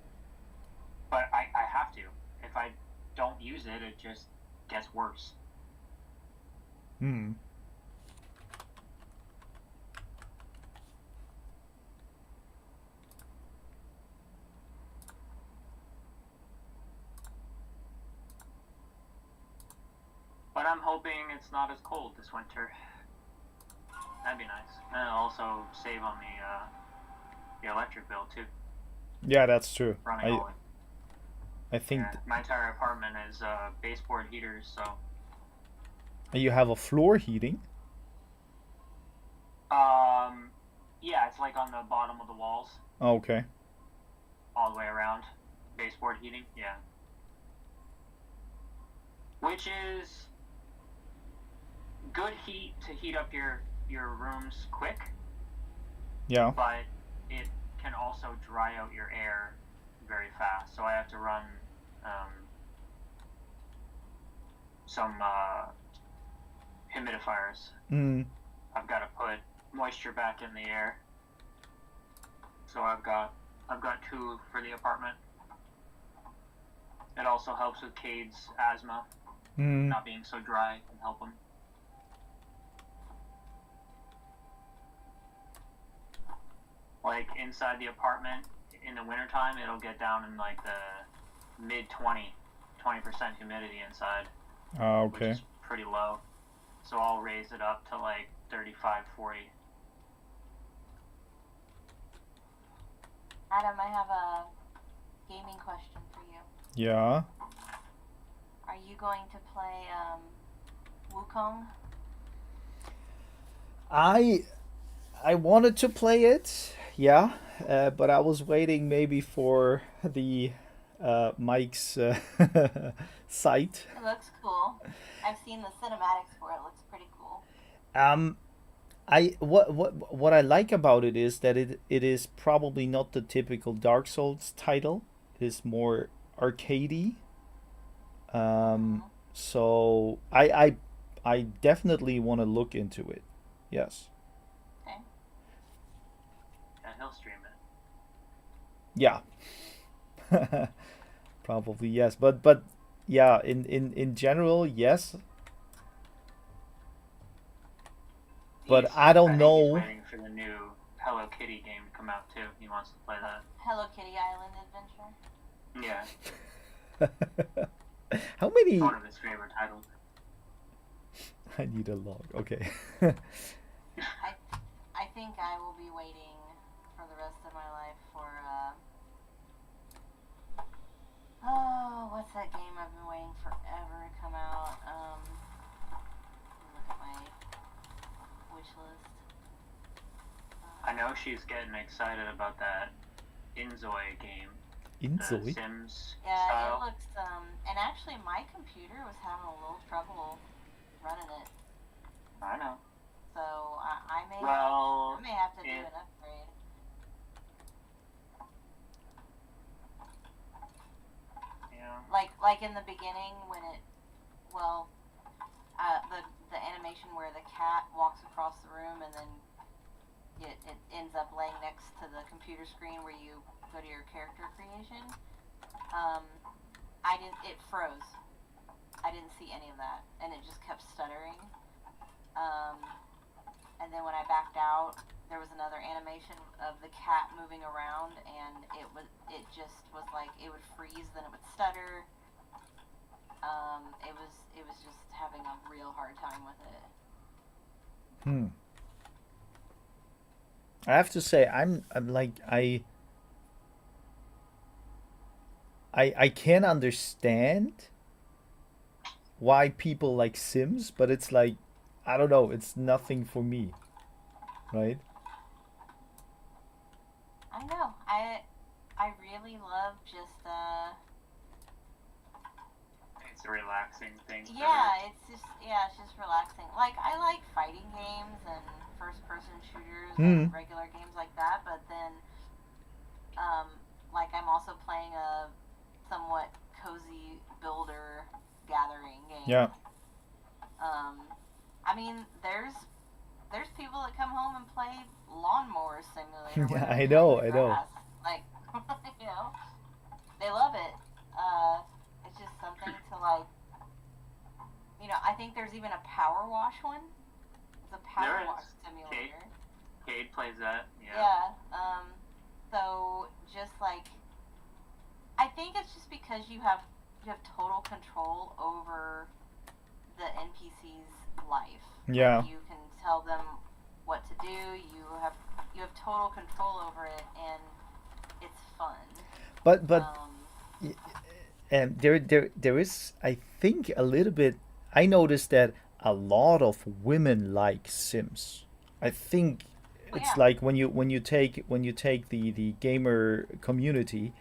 But I have to. If I don't use it, it just gets worse. mm. But I'm hoping it's not as cold this winter. That'd be nice. And it'll also save on the electric bill too. Yeah, that's true. Running all I think yeah, my entire apartment is baseboard heaters, so you have a floor heating. yeah, it's like on the bottom of the walls, Oh, okay. all the way around. Baseboard heating, yeah. Which is good heat to heat up your rooms quick, Yeah. but it can also dry out your air very fast. So I have to run some humidifiers. Mm. I've got to put moisture back in the air. So I've got two for the apartment. It also helps with Cade's asthma, Mm. not being so dry, can help him. Like inside the apartment in the wintertime, it'll get down in like the mid 20% humidity inside, which Okay. is pretty low. So I'll raise it up to like 35, 40. Adam, I have a gaming question for you. Yeah. Are you going to play Wukong? I wanted to play it, yeah, but I was waiting maybe for the Mike's site. It looks cool. I've seen the cinematics for it. It looks pretty cool. Um, what I like about it is that it is probably not the typical Dark Souls title. It is more arcadey. Mm-hmm. So I definitely want to look into it. Yes. Okay. And he'll stream it. Yeah. Probably yes. But yeah, in general, yes. But I I don't think he's know. waiting for the new Hello Kitty game to come out too. He wants to play that. Hello Kitty Island Adventure. Yeah, How many? it's one of his favorite titles. I need a log. Okay. I I think I will be waiting for the rest of my life for oh, what's that game I've been waiting forever to come out? Look at my wish list. I know she's getting excited about that Inzoi game, the Inzoi? Sims Yeah, style. it looks and actually my computer was having a little trouble running it. I know. So I may Well, I may have to do it, an upgrade. yeah. Like in the beginning when it well the animation where the cat walks across the room and then it ends up laying next to the computer screen where you go to your character creation. It froze. I didn't see any of that and it just kept stuttering. And then when I backed out, there was another animation of the cat moving around, and it just was like it would freeze, then it would stutter. It was just having a real hard time with it. Hmm. I have to say, I'm like I can understand why people like Sims, but it's like I don't know, it's nothing for me, right? I know. I really love just It's a relaxing thing. For her. it's just relaxing. Like I like fighting games and first person shooters Hmm. and regular games like that, but then like I'm also playing a somewhat cozy builder gathering game. Yeah. I mean, there's people that come home and play Lawnmower Simulator where Yeah, they're I cutting know, the I know. grass. Like, you know, they love it. It's just something to like. I think there's even a power wash one. It's a power There wash is. simulator. Cade plays that. Yeah. Yeah. So just like, I think it's just because you have total control over the NPC's life. Yeah. Like you can tell them what to do. You have total control over it, and it's fun. But Um, y- and there is I think a little bit I noticed that a lot of women like Sims. I think well, it's yeah. like when you take the gamer community,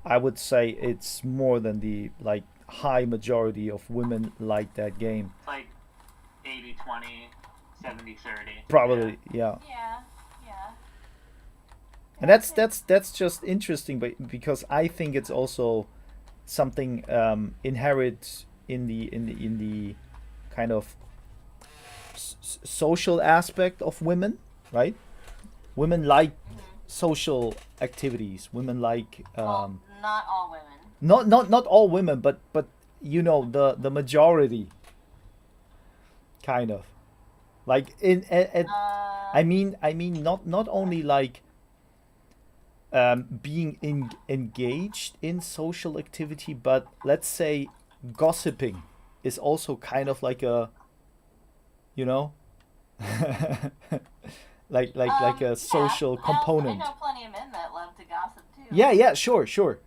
I would say it's more than the like high majority of women like that game. It's like 80-20, 70-30. Yeah. Probably, yeah. Yeah. Yeah. And that's just interesting, but because I think it's also something inherent in the kind of social aspect of women, right? Women like Mm-hmm. social activities. Women like Well, not all women. not all women, but the majority kind of like Uh, I mean not only like being engaged in social activity, but let's say gossiping is also kind of like a you know like a yeah. social I component. know plenty of men that love to gossip too. Yeah, sure.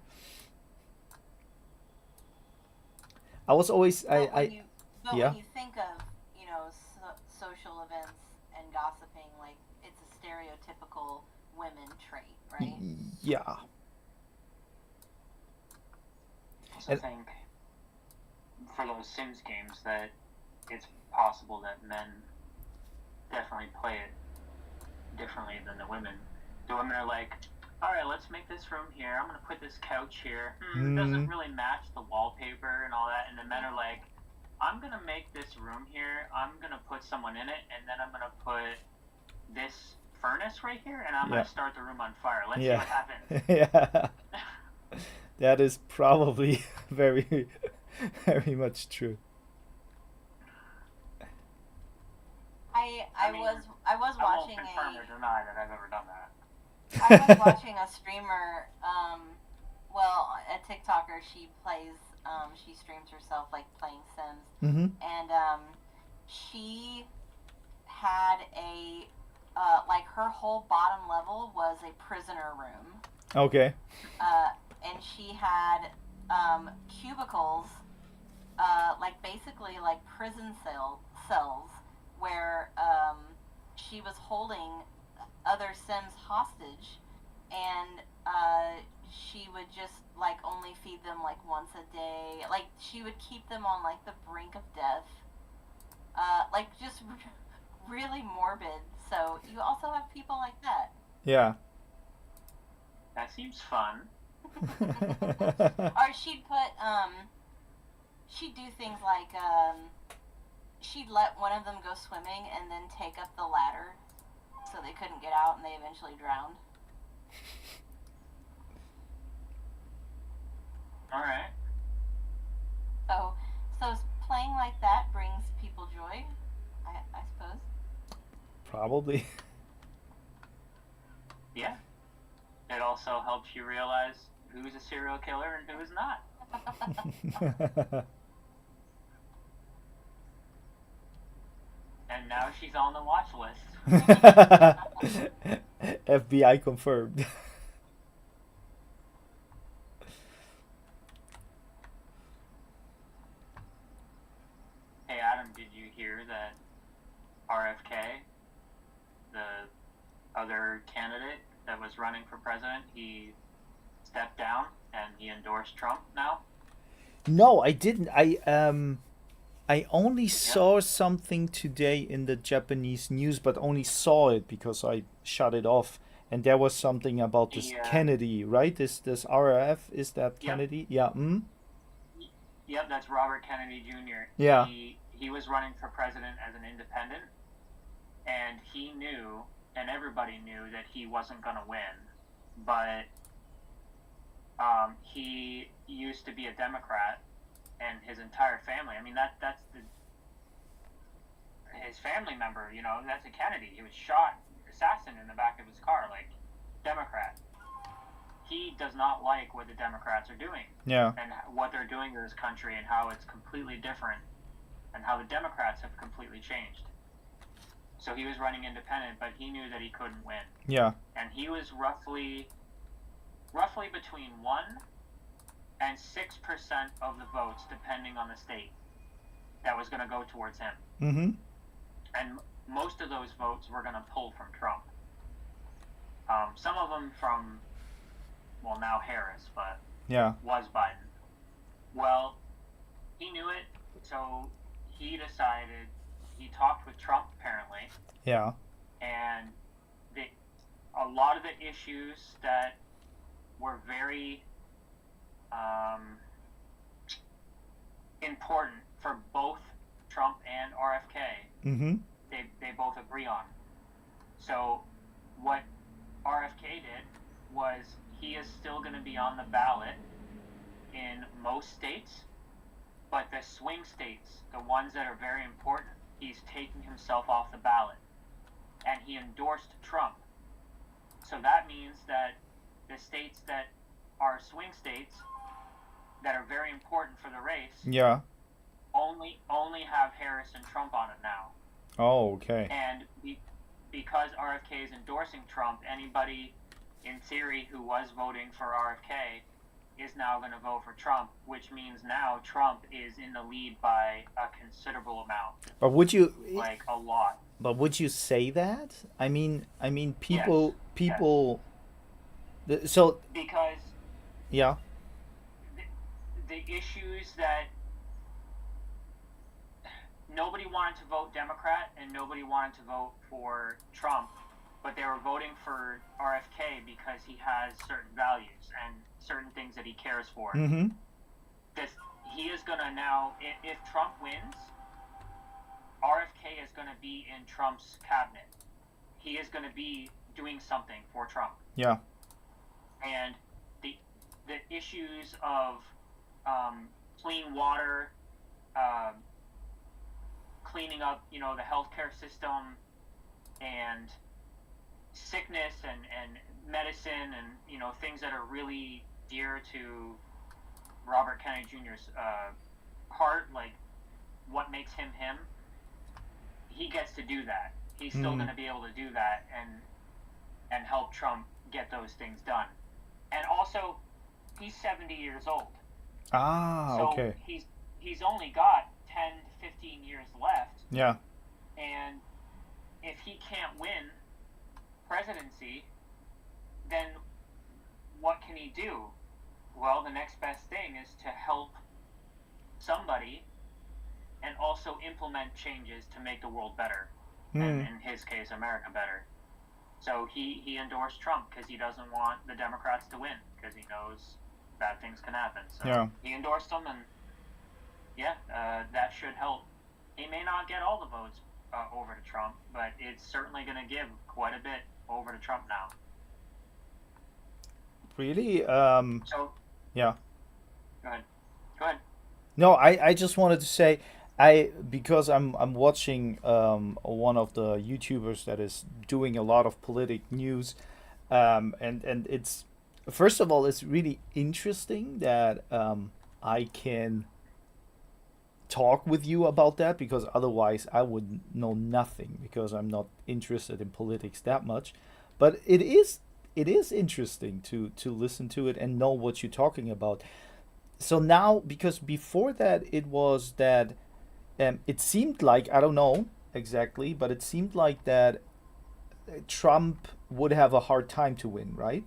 I was always But I when yeah. you think of social events and gossiping, like it's a stereotypical women trait, right? Yeah. also And think for those Sims games that it's possible that men definitely play it differently than the women. The women are like, all right, let's make this room here. I'm going to put this couch here. It doesn't really match the wallpaper and all that. And the men are like, I'm going to make this room here. I'm going to put someone in it. And then I'm going to put this furnace right here. And I'm going yeah, to start the room on fire. Let's see yeah, what happens. yeah. That is probably very, very much true. I I mean, was I won't watching confirm or deny that I've ever done that. I was watching a streamer, a TikToker. She streams herself like playing Sims, Mm-hmm. and she had like her whole bottom level was a prisoner room, Okay. and she had cubicles, like basically like prison cells where she was holding other Sims hostage, and she would just like only feed them like once a day. Like she would keep them on like the brink of death, like just really morbid. So you also have people like that. Yeah. That seems fun. Or she'd do things like she'd let one of them go swimming and then take up the ladder so they couldn't get out and they eventually drowned. All right. So playing like that brings people joy, I suppose. Probably. Yeah. It also helps you realize who's a serial killer and who is not. And now she's on the watch list. FBI confirmed. Hey Adam, did you hear that RFK, the other candidate that was running for president, he stepped down and he endorsed Trump now? No, I didn't. I only Yeah. saw something today in the Japanese news, but only saw it because I shut it off. And there was something about this The Kennedy, right? This RF, is that yep, Kennedy? Yeah. Mm? yep, that's Robert Kennedy Jr. Yeah. He was running for president as an independent, and he knew, and everybody knew that he wasn't going to win, but he used to be a Democrat, and his entire family. I mean, that's his family member. You know, that's a Kennedy. He was shot, assassin in the back of his car, like Democrat. He does not like what the Democrats are doing Yeah. and what they're doing to this country and how it's completely different and how the Democrats have completely changed. So he was running independent, but he knew that he couldn't win, Yeah. and he was roughly between 1 and 6% of the votes, depending on the state, that was going to go towards him. Mm-hmm. And most of those votes were going to pull from Trump. Some of them from, well, now Harris, but Yeah. was Biden. Well, he knew it, so he decided, he talked with Trump apparently, Yeah. and a lot of the issues that were very important for both Trump and RFK, Mm-hmm. they both agree on. So what RFK did was he is still going to be on the ballot in most states, but the swing states, the ones that are very important, he's taking himself off the ballot. And he endorsed Trump. So that means that the states that are swing states that are very important for the race Yeah. only have Harris and Trump on it now. Oh, okay. And because RFK is endorsing Trump, anybody in theory who was voting for RFK is now going to vote for Trump, which means now Trump is in the lead by a considerable amount, But would you like a lot. but would you say that? I mean Yes, people so because yeah. th- the issues that nobody wanted to vote Democrat and nobody wanted to vote for Trump, but they were voting for RFK because he has certain values and certain things that he cares for. Mm-hmm. He is going to now, if Trump wins, RFK is going to be in Trump's cabinet. He is going to be doing something for Trump. Yeah. And the issues of clean water, cleaning up, the healthcare system, and sickness and medicine, and things that are really dear to Robert Kennedy Jr.'s heart, like what makes him him. He gets to do that. He's still going to be able to do that and help Trump get those things done. And also, he's 70 years old. Ah, so okay. He's only got 10 to 15 years left. Yeah. And if he can't win presidency, then what can he do? Well, the next best thing is to help somebody and also implement changes to make the world better. And in his case, America better. So he endorsed Trump because he doesn't want the Democrats to win, because he knows bad things can happen. So he endorsed them, and that should help. He may not get all the votes over to Trump, but it's certainly going to give quite a bit over to Trump now. Really? So yeah. Go ahead. No, I just wanted to say, because I'm watching one of the YouTubers that is doing a lot of politic news, and it's, first of all, it's really interesting that I can talk with you about that, because otherwise I would know nothing, because I'm not interested in politics that much. But it is interesting to listen to it and know what you're talking about. So now, because before that it was that it seemed like, I don't know exactly, but it seemed like that Trump would have a hard time to win, right?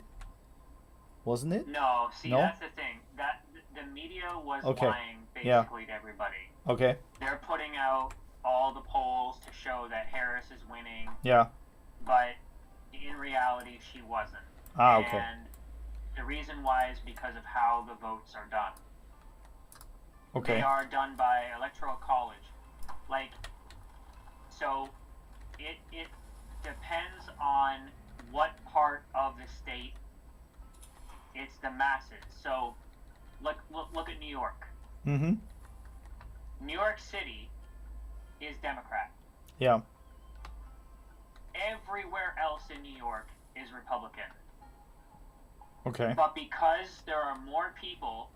Wasn't it? No, see, No? that's the thing. That the media was Okay. lying Yeah. basically to everybody. Okay. They're putting out all the polls to show that Harris is winning, Yeah. but in reality, she wasn't. Ah, okay. And the reason why is because of how the votes are done. Okay. They are done by electoral college. So it depends on what part of the state it's the masses. So look at New York. Mm-hmm. New York City is Democrat. Yeah. Everywhere else in New York is Republican. Okay. But because there are more people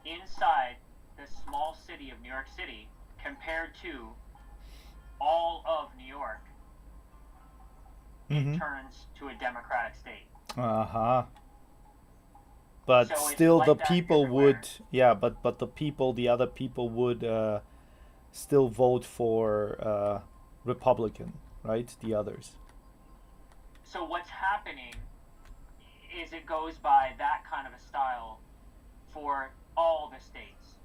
inside the small city of New York City compared to all of New York, Mm-hmm. it turns to a Democratic state. Uh-huh. But So it's still like the that people everywhere. would, yeah, but the other people would still vote for Republican, right? The others. So what's happening is it goes by that kind of a style for all the states.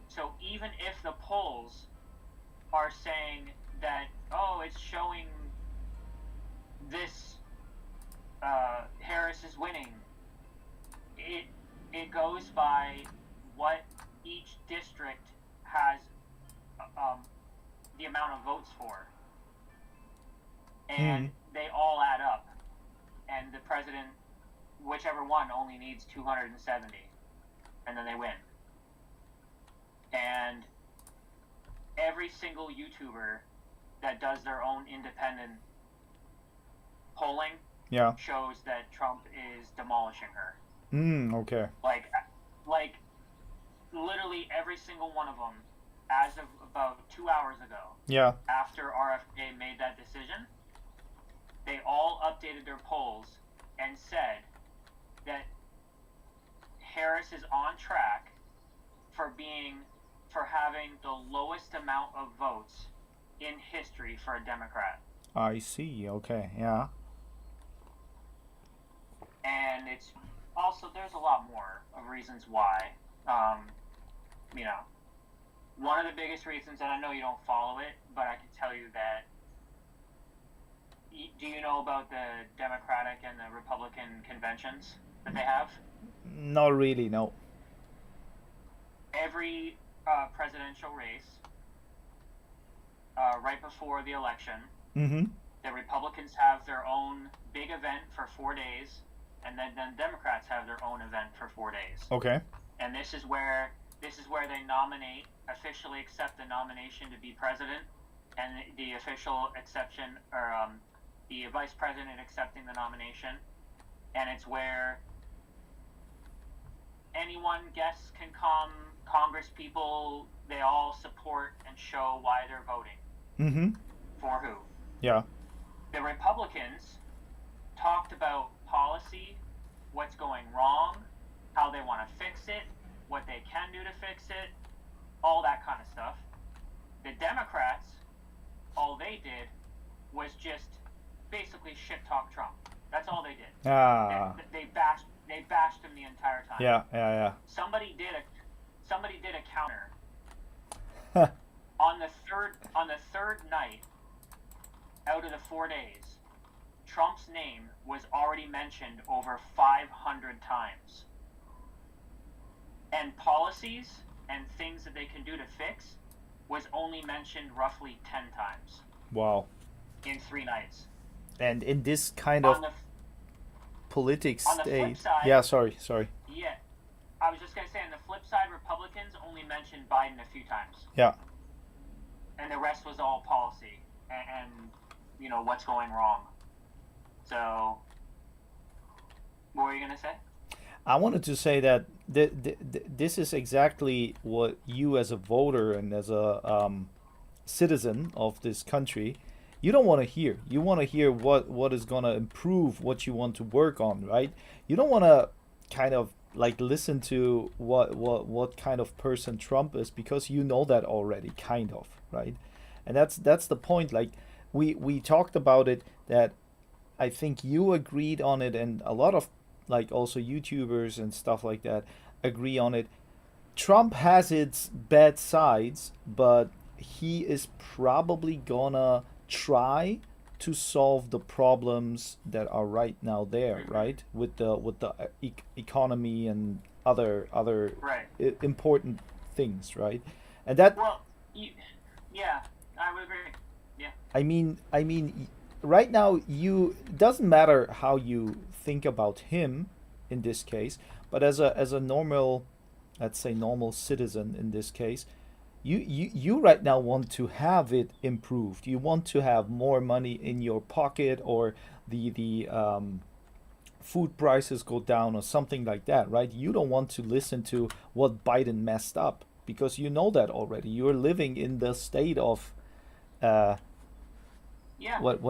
So even if the polls are saying that, oh, it's showing this Harris is winning, it goes by what each district has the amount of votes for, and they all add up, and the president, whichever one, only needs 270, and then they win. And every single YouTuber that does their own independent polling Yeah. shows that Trump is demolishing her. Okay. Like literally every single one of them, as of about 2 hours ago, Yeah. after RFK made that decision, they all updated their polls and said that Harris is on track for having the lowest amount of votes in history for a Democrat. I see. Okay. Yeah. And it's also, there's a lot more of reasons why. You know, one of the biggest reasons, and I know you don't follow it, but I can tell you that. Do you know about the Democratic and the Republican conventions that they have? Not really, no. Every presidential race, right before the election, Mm-hmm. the Republicans have their own big event for 4 days, and then Democrats have their own event for 4 days. Okay. And this is where they nominate, officially accept the nomination to be president, and the official exception, or the vice president accepting the nomination, and it's where anyone, guests can come, Congress people, they all support and show why they're voting. Mm-hmm. For who? Yeah. The Republicans talked about policy, what's going wrong, how they want to fix it, what they can do to fix it, all that kind of stuff. The Democrats, all they did was just basically shit talk Trump. That's all they did. Ah. They bashed him the entire time. Yeah. Somebody did a counter on the third night out of the 4 days. Trump's name was already mentioned over 500 times. And policies and things that they can do to fix was only mentioned roughly 10 times. Wow. In 3 nights. And in this kind of politics state. Side, yeah, sorry. Yeah. I was just going to say, on the flip side, Republicans only mentioned Biden a few times. Yeah. And the rest was all policy and you know, what's going wrong. So, what were you going to say? I wanted to say that this is exactly what you as a voter and as a citizen of this country, you don't want to hear. You want to hear what is going to improve, what you want to work on, right? You don't want to kind of like listen to what kind of person Trump is, because you know that already, kind of, right? And that's the point. Like we talked about it, that I think you agreed on it, and a lot of like also YouTubers and stuff like that agree on it. Trump has its bad sides, but he is probably gonna try to solve the problems that are right now there, right? With the economy and other right. Important things, right? And that. Well, yeah, I would agree. Yeah. I mean, right now it doesn't matter how you think about him in this case, but as a normal, let's say normal citizen in this case, you right now want to have it improved. You want to have more money in your pocket, or the food prices go down or something like that, right? You don't want to listen to what Biden messed up, because you know that already. You're living in the state of what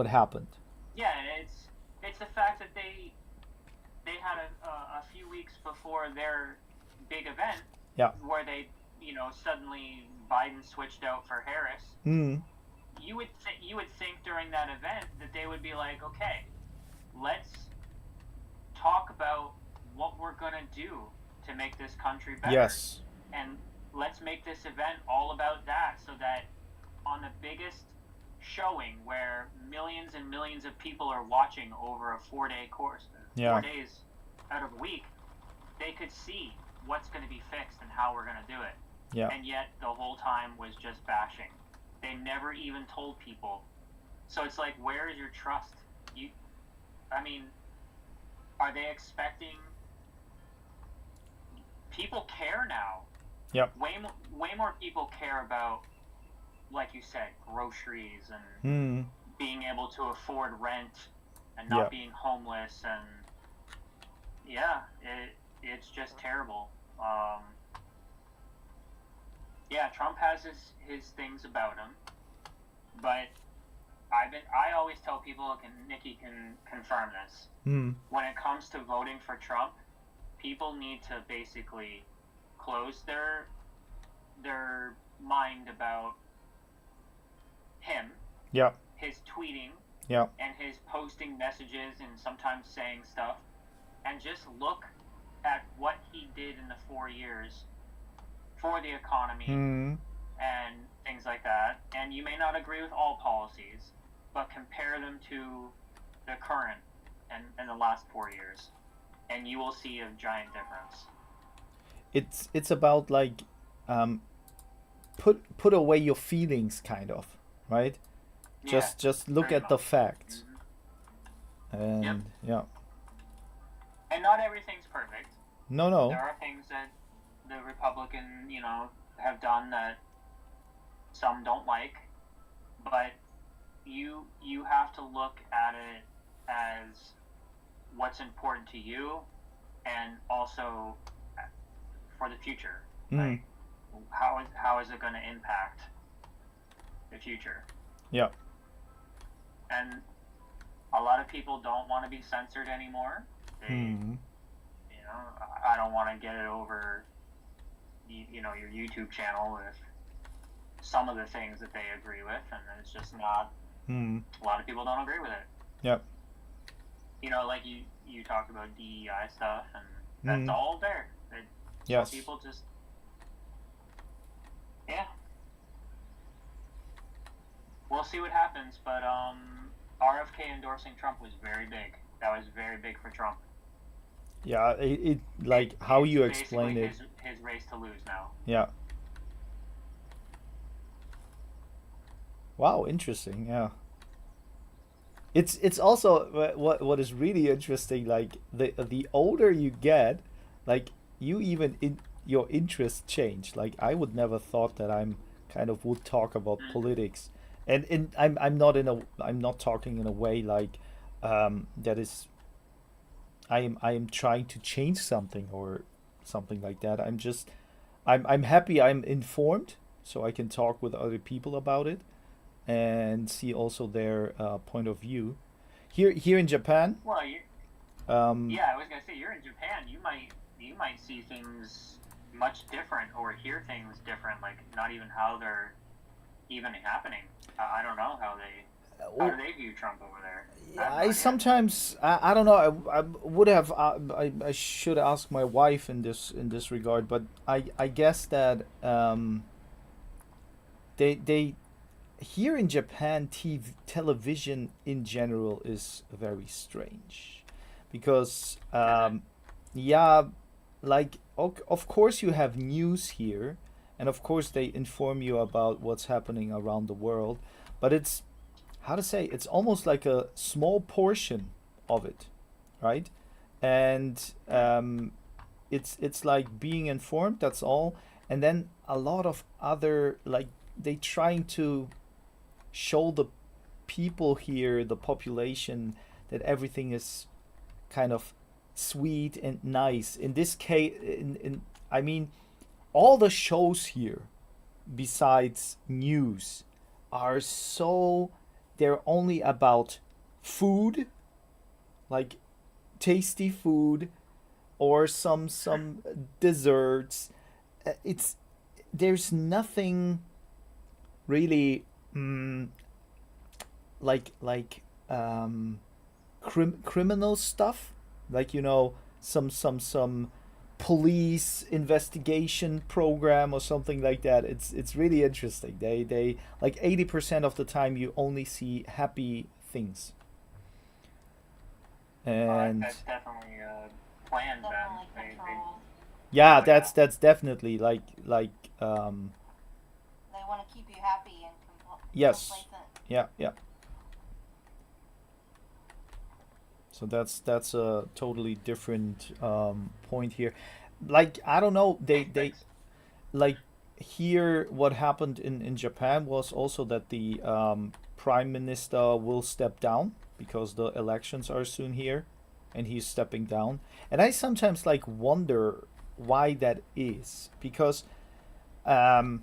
happened. Yeah, and it's the fact that they had a few weeks before their big event, where they, you know, suddenly Biden switched out for Harris. You would think during that event that they would be like, okay, let's talk about what we're gonna do to make this country better. Yes. And let's make this event all about that, so that on the biggest showing, where millions and millions of people are watching over a 4-day course, 4 days out of a week, they could see what's going to be fixed and how we're going to do it. Yeah. And yet the whole time was just bashing. They never even told people. So it's like, where is your trust? I mean, are they expecting? People care now. Yep. Way more people care about, like you said, groceries and being able to afford rent and not being homeless, and it's just terrible. Trump has his things about him, but I always tell people, and Nikki can confirm this, when it comes to voting for Trump, people need to basically close their mind about him, his tweeting, and his posting messages and sometimes saying stuff, and just look at what he did in the 4 years for the economy Mm. and things like that. And you may not agree with all policies, but compare them to the current and the last 4 years, and you will see a giant difference. It's about like um, put away your feelings, kind of, right? Yeah, Just look pretty at the much. facts, Hmm. Yep. and yeah, And not everything's perfect. no, There no, are things that the Republican, have done that some don't like, but you have to look at it as what's important to you, and also for the future. mm, Like, how is it going to impact the future? yeah, And a lot of people don't want to be censored anymore. They, mm, I don't want to get it over, your YouTube channel with some of the things that they agree with, and it's just not. mm, A lot of people don't agree with it. yeah, Like you talked about DEI stuff, and that's mm, all there. Some yes, people just, yeah. We'll see what happens, but RFK endorsing Trump was very big. That was very big for Trump. yeah. It like how It's you basically explain it. his race to lose now. Yeah. Wow, interesting. Yeah. It's also what is really interesting. Like the older you get, like you even in your interests change. Like I would never thought that I'm kind of would talk about Mm-hmm. politics, and I'm not talking in a way like that is I am trying to change something or something like that. I'm happy I'm informed, so I can talk with other people about it and see also their point of view. Here in Japan, Well, um, yeah, I was gonna say you're in Japan. You might see things much different or hear things different, like not even how they're even happening. I don't know how do they view Trump over there? I have no I idea. sometimes I don't know. I would have I should ask my wife in this regard, but I guess that they here in Japan, television in general is very strange because Is it? yeah, like of course you have news here, and of course they inform you about what's happening around the world, but it's how to say it's almost like a small portion of it, right? And it's like being informed. That's all, and then a lot of other like they trying to show the people here, the population, that everything is kind of sweet and nice. In this case, I mean, all the shows here, besides news, are so they're only about food, like tasty food, or some desserts. It's there's nothing really mm, like criminal stuff, like some police investigation program or something like that. It's really interesting. They like 80% of the time you only see happy things, and That's definitely planned then. Definitely controlled. yeah, Oh yeah. that's definitely like They want to keep you happy and yes, complacent. yeah, yeah. So that's a totally different point here. Like I don't know, they Thanks. like here what happened in Japan was also that the prime minister will step down because the elections are soon here, and he's stepping down. And I sometimes like wonder why that is because um,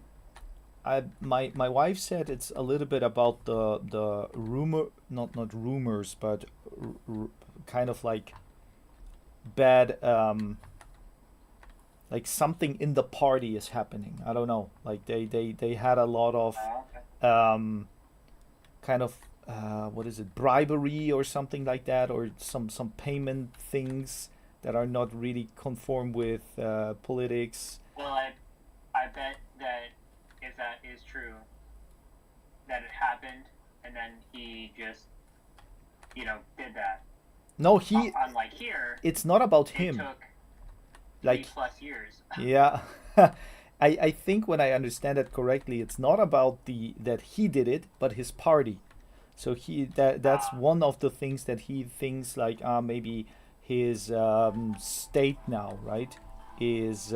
my wife said it's a little bit about the rumor, not rumors, but r- kind of like bad like something in the party is happening. I don't know. Like they had a lot of Oh, okay. um, kind of what is it, bribery or something like that, or some payment things that are not really conform with politics. Well, I bet bet that if that is true, that it happened, and then he just, did that. No, he. Unlike here, It's not about it him. took Like, 3+ years. yeah. I think when I understand it correctly, it's not about the that he did it, but his party. So that's Ah, one of the things that he thinks like maybe his state now, right, is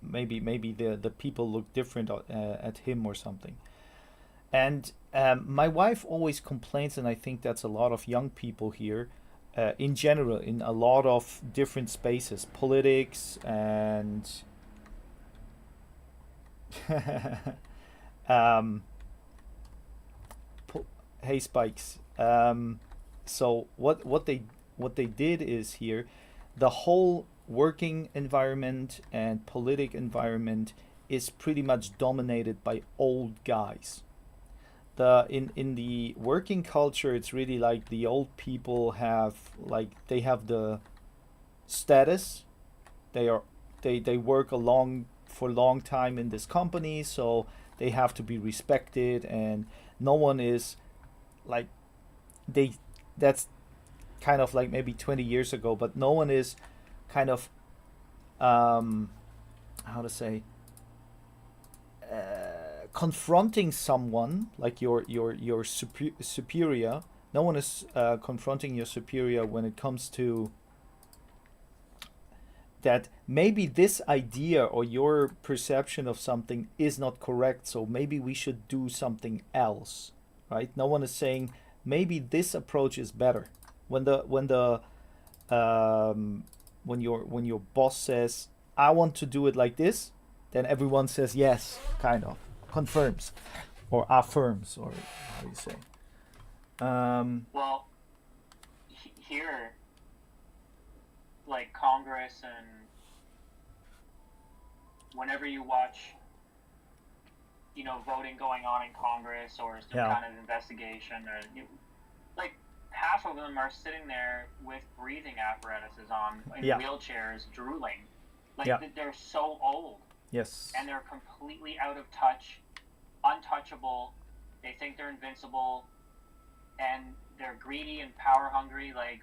maybe the people look different at him or something. And my wife always complains, and I think that's a lot of young people here, in general, in a lot of different spaces, politics and um, hey Spikes. So what they did is here, the whole working environment and politic environment is pretty much dominated by old guys. In the working culture, it's really like the old people have, like, they have the status. They work for a long time in this company, so they have to be respected, and no one is like, they that's kind of like maybe 20 years ago, but no one is kind of um how to say, confronting someone like your superior. No one is confronting your superior when it comes to that maybe this idea or your perception of something is not correct, so maybe we should do something else, right? No one is saying maybe this approach is better. When your boss says, I want to do it like this, then everyone says yes, kind of confirms or affirms, or how do you say. well, here, like Congress, and whenever you watch, voting going on in Congress or some Yeah. kind of investigation, or like half of them are sitting there with breathing apparatuses on, in Yeah. wheelchairs, drooling. Like Yeah. they're so old, Yes. and they're completely out of touch, untouchable. They think they're invincible, and they're greedy and power hungry. Like,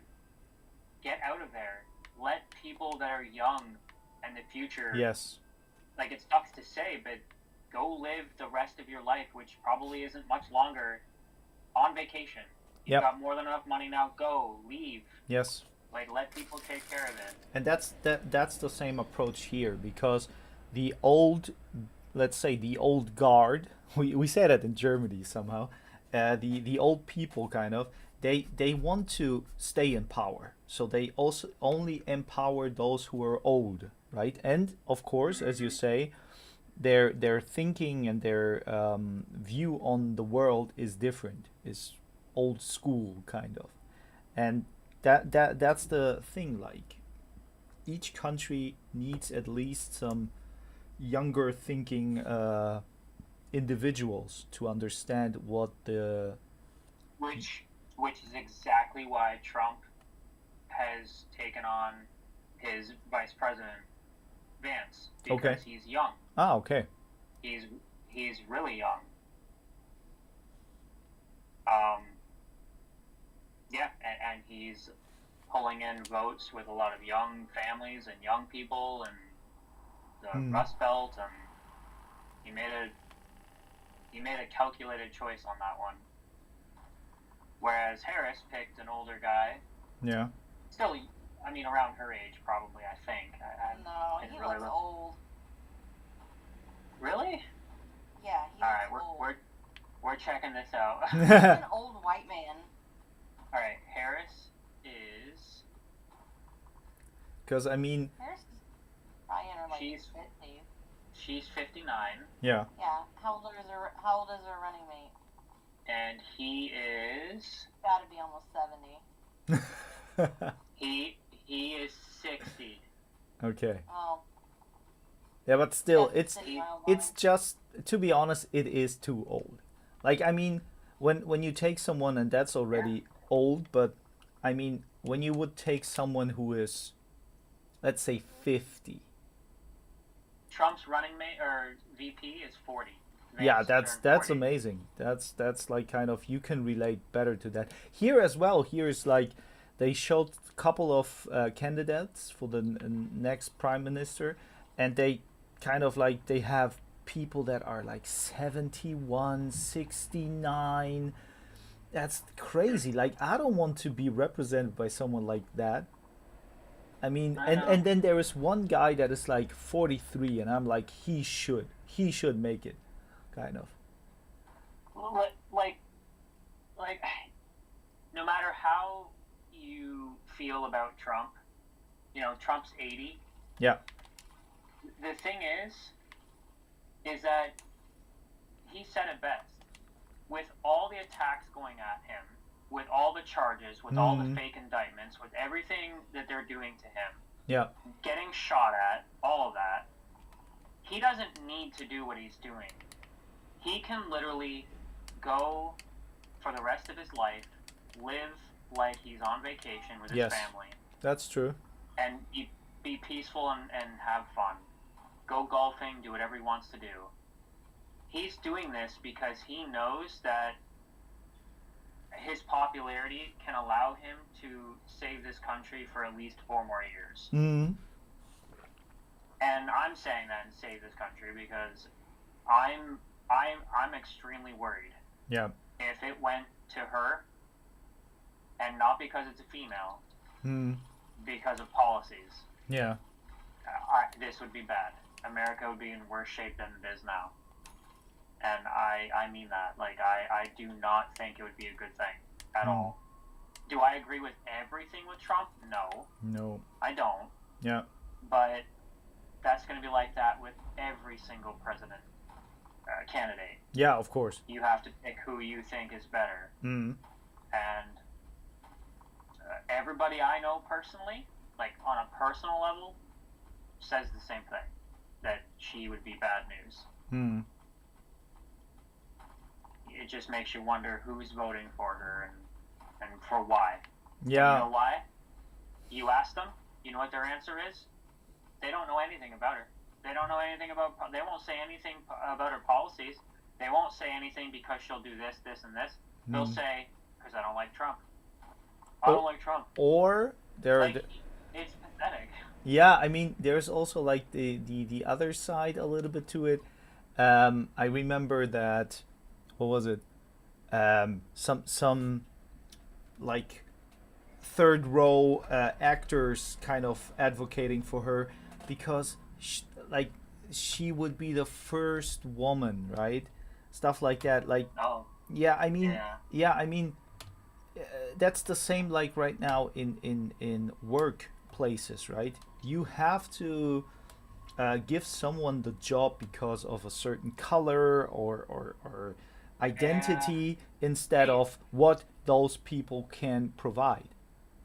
get out of there. Let people that are young and the future. Yes. Like, it sucks to say, but go live the rest of your life, which probably isn't much longer, on vacation. You've Yep. got more than enough money now. Go, leave. Yes. Like, let people take care of it. And that's the same approach here, because the old, let's say the old guard, we say that in Germany somehow, the old people kind of, they want to stay in power, so they also only empower those who are old, right? And of course, as you say, their thinking and their view on the world is different, is old school kind of. And that's the thing, like, each country needs at least some younger thinking individuals to understand what the. Which is exactly why Trump has taken on his vice president, Vance, because Okay. he's young. Okay. He's really young. Um, yeah, and he's pulling in votes with a lot of young families and young people and the Rust Belt, and he made a calculated choice on that one. Whereas Harris picked an older guy, Yeah. still, I mean, around her age, probably. I think. No, didn't he really looks look- old. Really? Yeah, he All right, looks old. we're checking this out. He's an old white man. All right, Harris is. Because I mean, Harris is probably in her like She's- 50s. She's 59, yeah. Yeah. How old is her running mate? and he is. Gotta be almost 70. He is 60. Okay. Oh. Yeah, but still, that's it's the city mile it's line. just, to be honest, it is too old. Like, I mean, when you take someone and that's already old, but I mean, when you would take someone who is, let's say, 50, Trump's running mate or VP is 40. Yeah, Vance that's turned that's 40. amazing. That's like kind of you can relate better to that. Here as well. Here is like they showed a couple of candidates for the next prime minister, and they kind of like they have people that are like 71, 69. That's crazy. Like I don't want to be represented by someone like that. I mean, I and know. then there is one guy that is like 43, and I'm like, he should make it, kind of. Like, like, no matter how you feel about Trump, Trump's 80. Yeah. The thing is that he said it best. With all the attacks going at him, with all the charges, with all the fake indictments, with everything that they're doing to him, Yeah. getting shot at, all of that, he doesn't need to do what he's doing. He can literally go for the rest of his life, live like he's on vacation with his Yes. family, That's true. and be peaceful and have fun. Go golfing, do whatever he wants to do. He's doing this because he knows that his popularity can allow him to save this country for at least 4 more years. Mm. And I'm saying that and save this country because I'm extremely worried Yeah. if it went to her, and not because it's a female, Mm. because of policies. Yeah. This would be bad. America would be in worse shape than it is now. And I mean that. Like, I do not think it would be a good thing at all. Do I agree with everything with Trump? No, No. I don't. Yeah. But that's going to be like that with every single president candidate. Yeah. Of course. You have to pick who you think is better. Mm. And everybody I know personally, like on a personal level, says the same thing, that she would be bad news. Mm. It just makes you wonder who's voting for her and for why. Yeah. You know why? You ask them, you know what their answer is? They don't know anything about her. They don't know anything about, they won't say anything about her policies. They won't say anything because she'll do this, this, and this. They'll say, because I don't like Trump. I don't like Trump. Or there are Like, it's pathetic. yeah, I mean, there's also like the other side a little bit to it. I remember that, what was it? Some like third row actors kind of advocating for her because she would be the first woman, right? Stuff like that. Like, Oh, yeah, I mean, yeah. yeah, I mean, that's the same like right now in workplaces, right? You have to give someone the job because of a certain color or identity instead of what those people can provide,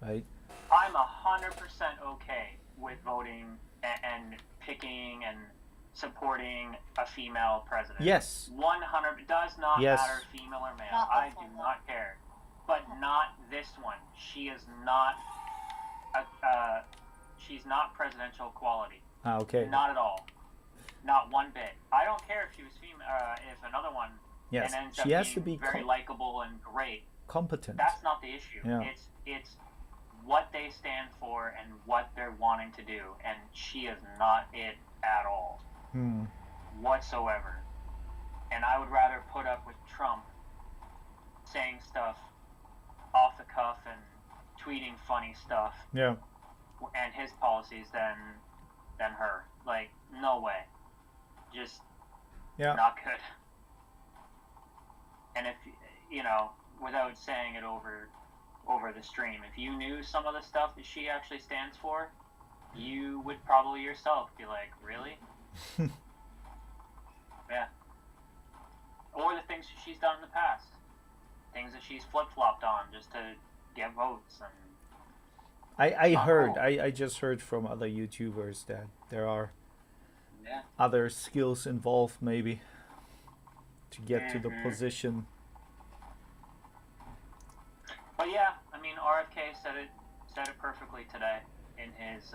right? I'm 100% okay with voting and picking and supporting a female president. Yes. 100 does not Yes. matter, female or male. Not I this do one. not care. But not this one. She is not. She's not presidential quality. Ah, okay. Not at all. Not one bit. I don't care if she was female. If another one Yes. and ends up She has being to be very likable and great. competent. That's not the issue. Yeah. It's what they stand for and what they're wanting to do, and she is not it at all Hmm. whatsoever. And I would rather put up with Trump saying stuff off the cuff and tweeting funny stuff Yeah. and his policies than her. Like, no way. Just Yeah. not good. And if without saying it over the stream, if you knew some of the stuff that she actually stands for, you would probably yourself be like, really? Yeah. Or the things she's done in the past. Things that she's flip-flopped on just to get votes. And I not heard, cool. I just heard from other YouTubers that there are yeah. other skills involved maybe to get to the Mhm. position. But yeah, I mean, RFK said it perfectly today in his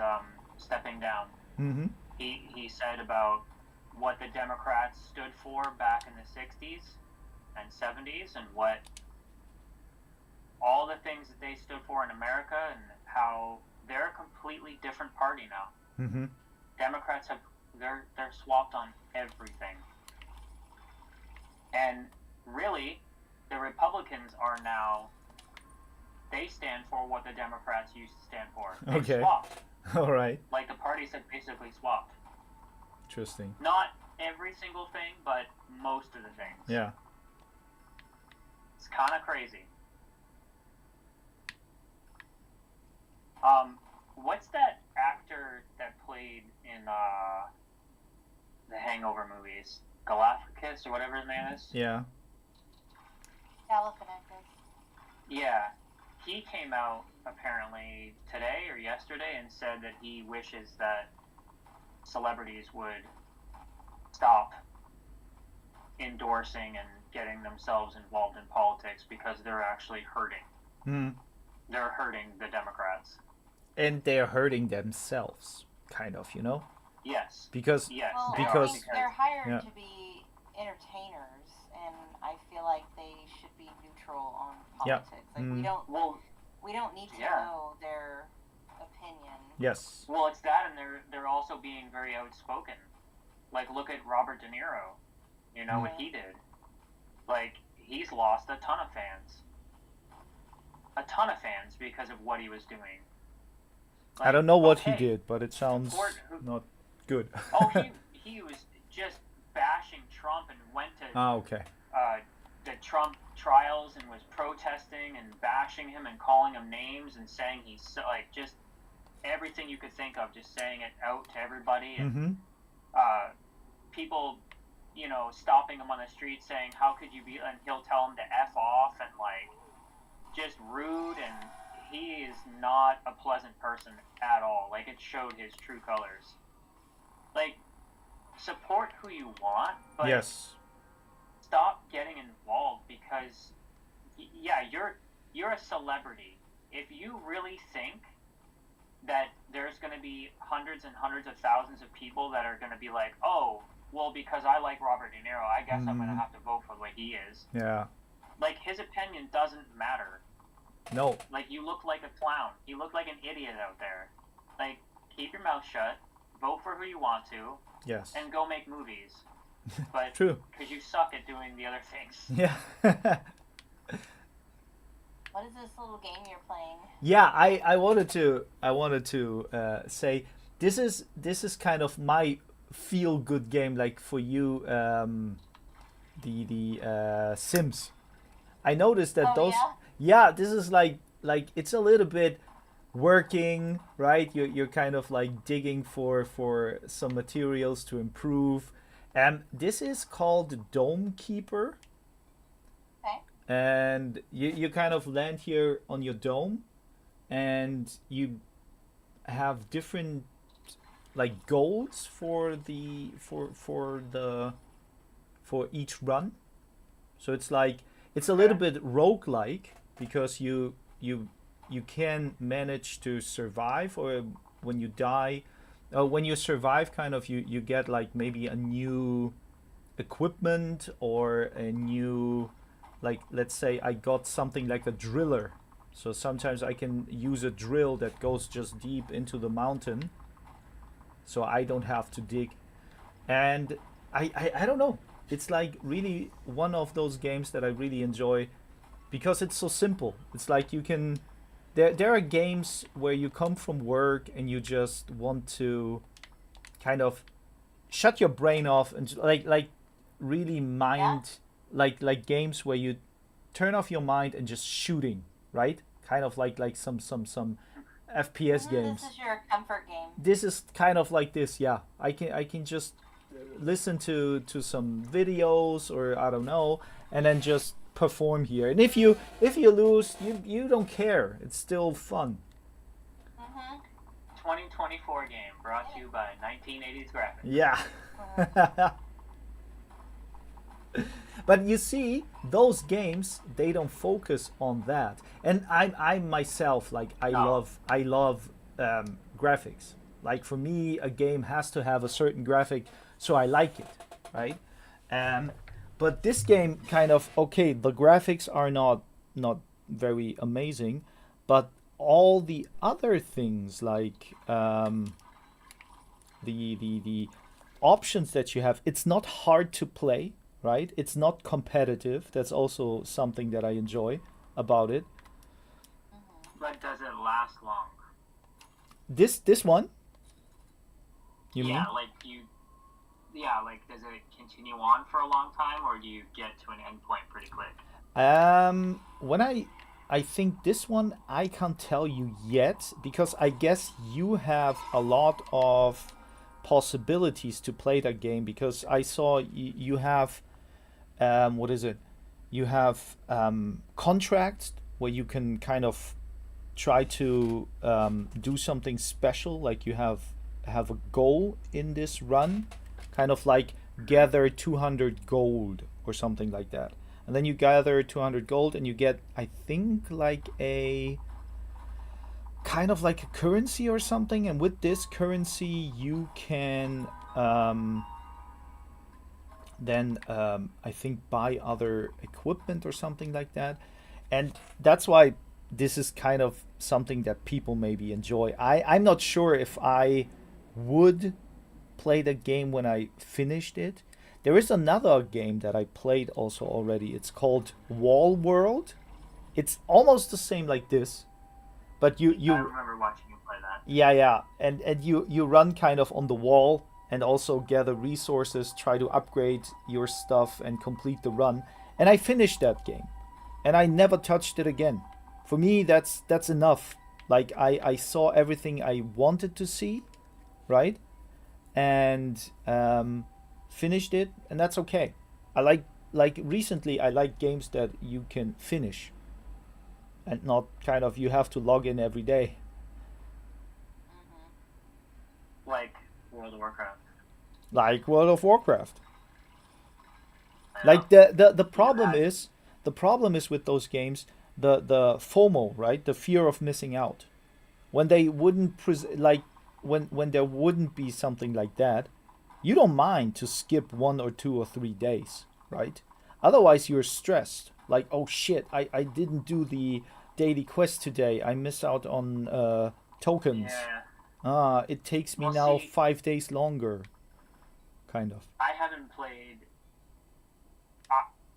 stepping down. Mm-hmm. he said about what the Democrats stood for back in the 60s and 70s and what all the things that they stood for in America and how they're a completely different party now. Mm-hmm. Democrats they're swapped on everything. And really, the Republicans are now, they stand for what the Democrats used to stand for. They Okay. swapped. All right. Like the parties have basically swapped. Interesting. Not every single thing, but most of the things. Yeah. It's kind of crazy. What's that actor that played in the Hangover movies? Galactus or whatever his name is? Yeah. Galifianakis. Yeah. He came out apparently today or yesterday and said that he wishes that celebrities would stop endorsing and getting themselves involved in politics because they're actually hurting. Mm. They're hurting the Democrats. And they're hurting themselves, kind of, Yes. because Yes. Well, they are, Because- I think they're hired yeah. to be entertainers, and I feel like they should be neutral on Yeah. politics. Like Mm. Well, we don't need to Yeah. know their opinion. yes, well, it's that, and they're also being very outspoken. Like, look at Robert De Niro. You know what he did? Like, he's lost a ton of fans. A ton of fans because of what he was doing. I don't know what he okay, did, but it sounds Ford, who- not good. Oh, he was just bashing Trump and went to Okay. the Trump trials and was protesting and bashing him and calling him names and saying he's so, like, just everything you could think of, just saying it out to everybody, and Mm-hmm. people, stopping him on the street saying, how could you be, and he'll tell him to F off, and like just rude, and he is not a pleasant person at all. Like, it showed his true colors. Like, support who you want, but Yes. stop getting involved because, yeah, you're a celebrity. If you really think that there's going to be hundreds and hundreds of thousands of people that are going to be like, oh, well, because I like Robert De Niro, I guess I'm going to have to vote for the way he is. Yeah. Like, his opinion doesn't matter. No. Like, you look like a clown. You look like an idiot out there. Like, keep your mouth shut, vote for who you want to, Yes. and go make movies. But True. because you suck at doing the other things. Yeah. What is this little game you're playing? Yeah, I wanted to say this is kind of my feel good game, like for you, the Sims. I noticed that Oh, those yeah? this is like it's a little bit working, right? You're kind of like digging for some materials to improve. This is called Dome Keeper. Okay. And you kind of land here on your dome, and you have different like goals for each run. So it's like it's a little bit roguelike because you can manage to survive, or when you die, when you survive, kind of you get like maybe a new equipment or a new, like, let's say I got something like a driller, so sometimes I can use a drill that goes just deep into the mountain, so I don't have to dig. And I don't know, it's like really one of those games that I really enjoy because it's so simple. It's like you can, there are games where you come from work and you just want to kind of shut your brain off and like really mind, like games where you turn off your mind and just shooting, right? Kind of like some FPS games. This is your comfort game. This is kind of like this, yeah. I can just listen to some videos, or I don't know, and then just perform here. And if you lose, you don't care. It's still fun. 2024 game brought to you by 1980s graphics. Yeah. But you see, those games, they don't focus on that. And I myself, like, I No. love graphics. Like for me, a game has to have a certain graphic, so I like it, right? But this game kind of okay. The graphics are not very amazing, but all the other things like the options that you have, it's not hard to play, right? It's not competitive. That's also something that I enjoy about it. But does it last long? This one, you yeah, mean? like like does it continue on for a long time, or do you get to an endpoint pretty quick? When I think this one I can't tell you yet because I guess you have a lot of possibilities to play that game because I saw you have what is it? You have contracts where you can kind of try to do something special, like you have a goal in this run, kind of like gather 200 gold or something like that. And then you gather 200 gold and you get, I think, like a kind of like a currency or something. And with this currency, you can then I think buy other equipment or something like that. And that's why this is kind of something that people maybe enjoy. I'm not sure if I would play the game when I finished it. There is another game that I played also already. It's called Wall World. It's almost the same like this, but I you remember watching you play that. yeah, and you run kind of on the wall and also gather resources, try to upgrade your stuff and complete the run. And I finished that game, and I never touched it again. For me, that's enough. Like I saw everything I wanted to see, right? And finished it, and that's okay. I like recently I like games that you can finish and not kind of you have to log in every day. Like World of Warcraft. Like World of Warcraft. I know. Like the You problem had- is the problem is with those games the FOMO, right? The fear of missing out. When they wouldn't like when there wouldn't be something like that, you don't mind to skip 1 or 2 or 3 days, right? Otherwise you're stressed. Like, oh shit, I didn't do the daily quest today. I miss out on tokens. Yeah. It takes me Well, now see- 5 days longer. Kind of. I haven't played.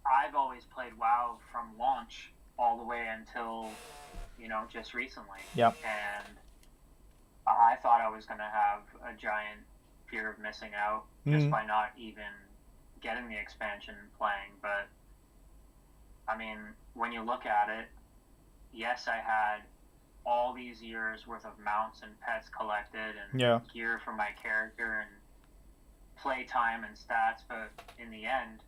I've always played WoW from launch all the way until, just recently. Yep. And I thought I was going to have a giant fear of missing out just by not even getting the expansion and playing. But, I mean, when you look at it, yes, I had all these years worth of mounts and pets collected and Yeah. gear for my character and play time and stats, but in the end,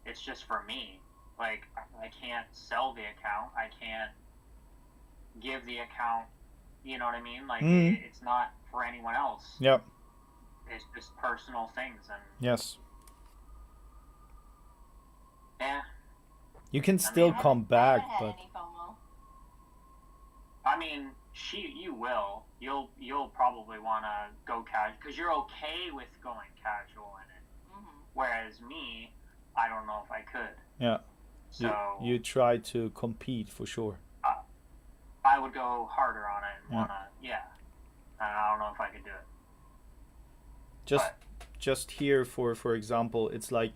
it's just for me. Like, I can't sell the account. I can't give the account, you know what I mean? Like, it's not for anyone else. Yep. It's just personal things. And Yes. yeah, You can still I come back, I haven't had but any FOMO. I mean, you will. You'll probably want to go casual because you're okay with going casual in it. Whereas me, I don't know if I could. yeah, So you try to compete for sure. I would go harder on it and Yeah. wanna, And I don't know if I could do it. Just here for example, it's like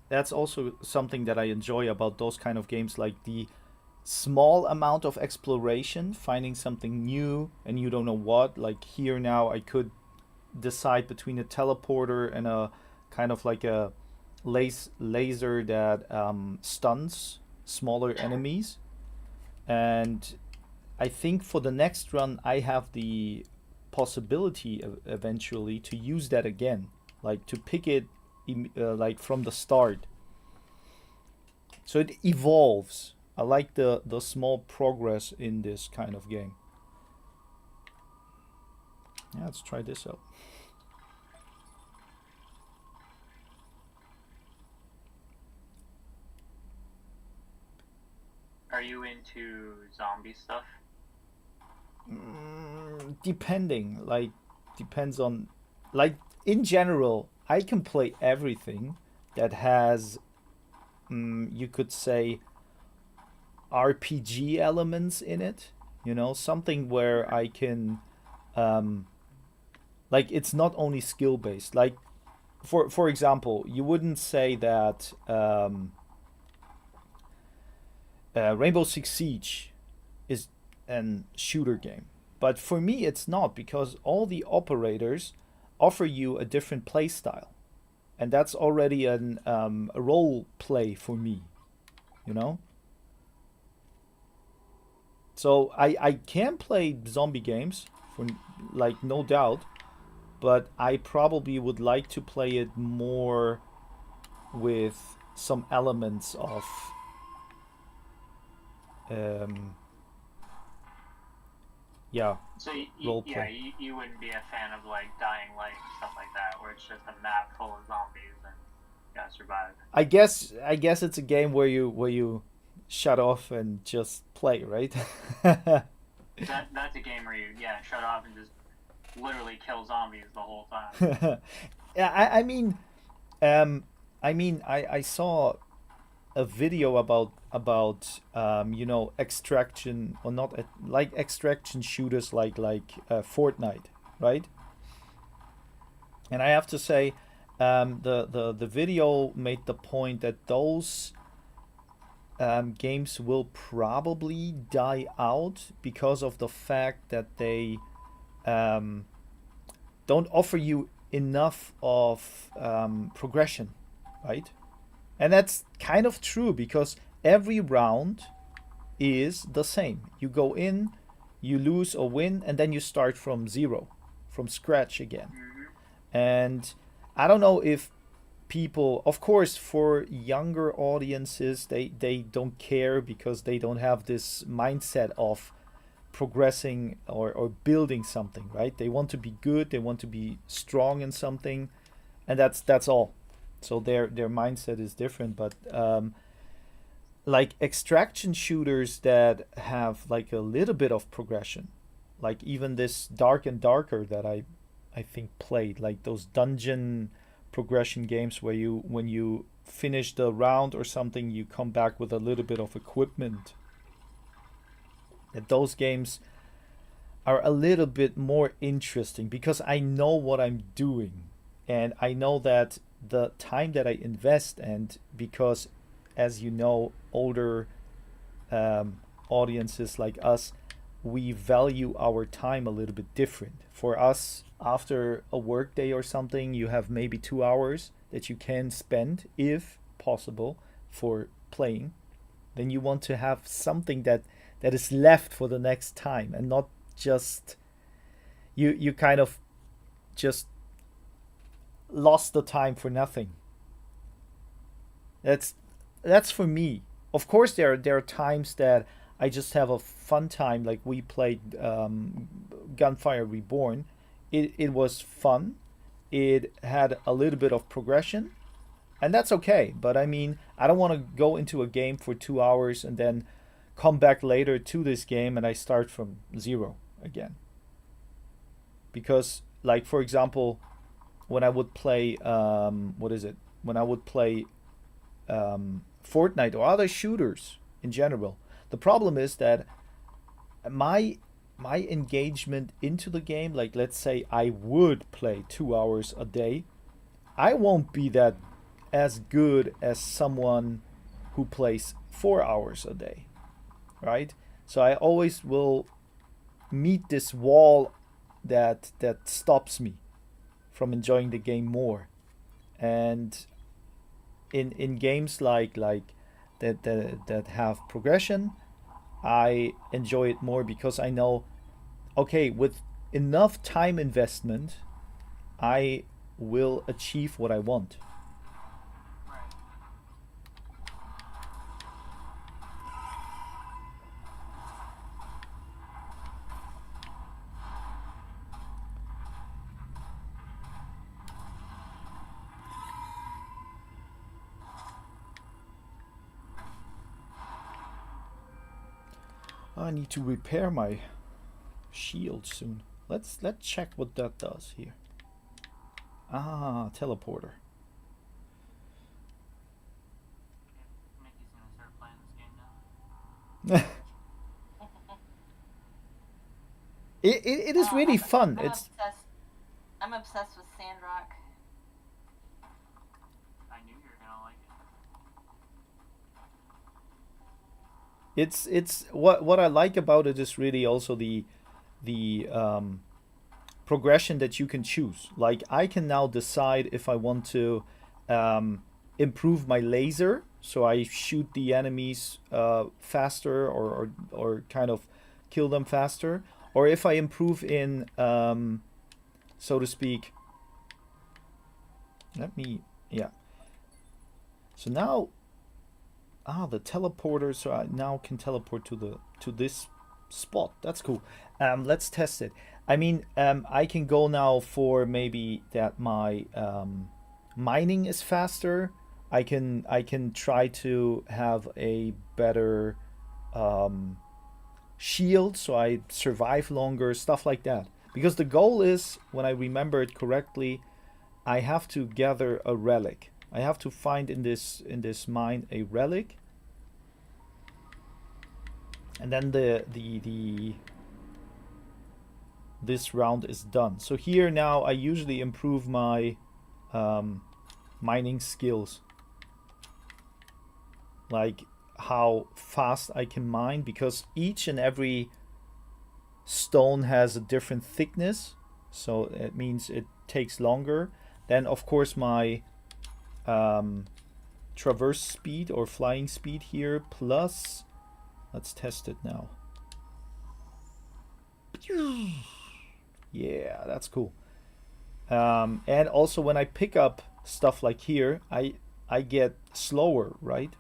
that's also something that I enjoy about those kind of games, like the small amount of exploration, finding something new and you don't know what. Like here now I could decide between a teleporter and a kind of like a laser that stuns smaller enemies. And I think for the next run I have the possibility eventually to use that again, like to pick it like from the start. So it evolves. I like the small progress in this kind of game. Yeah, let's try this out. Are you into zombie stuff? Depending, like, depends on, like, in general, I can play everything that has, you could say, RPG elements in it. You know, something where I can, um, like, it's not only skill based. Like, for example, you wouldn't say that Rainbow Six Siege is an shooter game. But for me, it's not because all the operators offer you a different play style, and that's already a role play for me. You know, so I can play zombie games for, like, no doubt, but I probably would like to play it more with some elements of um, yeah, So role yeah, play. you wouldn't be a fan of like Dying Light and stuff like that, where it's just a map full of zombies and you gotta survive. I guess it's a game where you shut off and just play, right? That's a game where you shut off and just literally kill zombies the whole time. Yeah, um, I saw a video about extraction, or not, like extraction shooters, like Fortnite, right? And I have to say, the video made the point that those games will probably die out because of the fact that they um, don't offer you enough of progression, right? And that's kind of true because every round is the same. You go in, you lose or win, and then you start from zero, from scratch again. Hmm. And I don't know if people, of course, for younger audiences, they don't care because they don't have this mindset of progressing or building something, right? They want to be good, they want to be strong in something, and that's all. So their mindset is different, but like extraction shooters that have like a little bit of progression, like even this Dark and Darker that I think played, like those dungeon progression games where you, when you finish the round or something, you come back with a little bit of equipment. That those games are a little bit more interesting because I know what I'm doing, and I know that the time that I invest, and because, as you know, older um, audiences like us, we value our time a little bit different. For us, after a work day or something, you have maybe 2 hours that you can spend, if possible, for playing. Then you want to have something that is left for the next time, and not just, you kind of just lost the time for nothing. That's that's for me. Of course, there are times that I just have a fun time. Like we played Gunfire Reborn. It was fun. It had a little bit of progression, and that's okay. But I mean, I don't want to go into a game for 2 hours and then come back later to this game and I start from zero again. Because, like, for example, when I would play what is it? When I would play Fortnite or other shooters in general, the problem is that my my engagement into the game, like let's say I would play 2 hours a day, I won't be that as good as someone who plays 4 hours a day, right? So I always will meet this wall that stops me from enjoying the game more. And in games like that have progression, I enjoy it more because I know, okay, with enough time investment, I will achieve what I want. Right. I need to repair my shield soon. Let's check what that does here. Ah, teleporter. Mickey's gonna start playing this game now. It is really fun. I'm obsessed with Sandrock. I knew you were gonna like it. It's what I like about it is really also the progression that you can choose. Like I can now decide if I want to improve my laser, so I shoot the enemies faster or kind of kill them faster, or if I improve in so to speak. Yeah. So now, the teleporter. So I now can teleport to this spot. That's cool. Let's test it. I mean, I can go now for maybe that my mining is faster. I can try to have a better shield, so I survive longer, stuff like that. Because the goal is, when I remember it correctly, I have to gather a relic. I have to find in this mine a relic, and then this round is done. So here now I usually improve my mining skills, like how fast I can mine, because each and every stone has a different thickness, so it means it takes longer. Then of course my traverse speed or flying speed here, plus let's test it now. Yeah, that's cool. And also when I pick up stuff like here, I get slower, right?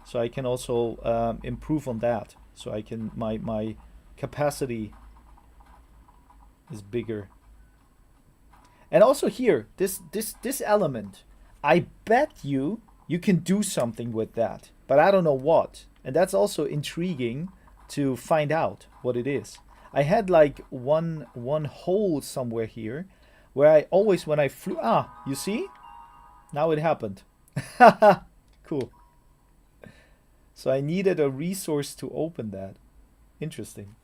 So I can also improve on that. So I can my capacity is bigger. And also here, this element, I bet you can do something with that, but I don't know what. And that's also intriguing to find out what it is. I had like one hole somewhere here where I always, when I flew, you see? Now it happened. Cool. So I needed a resource to open that. Interesting.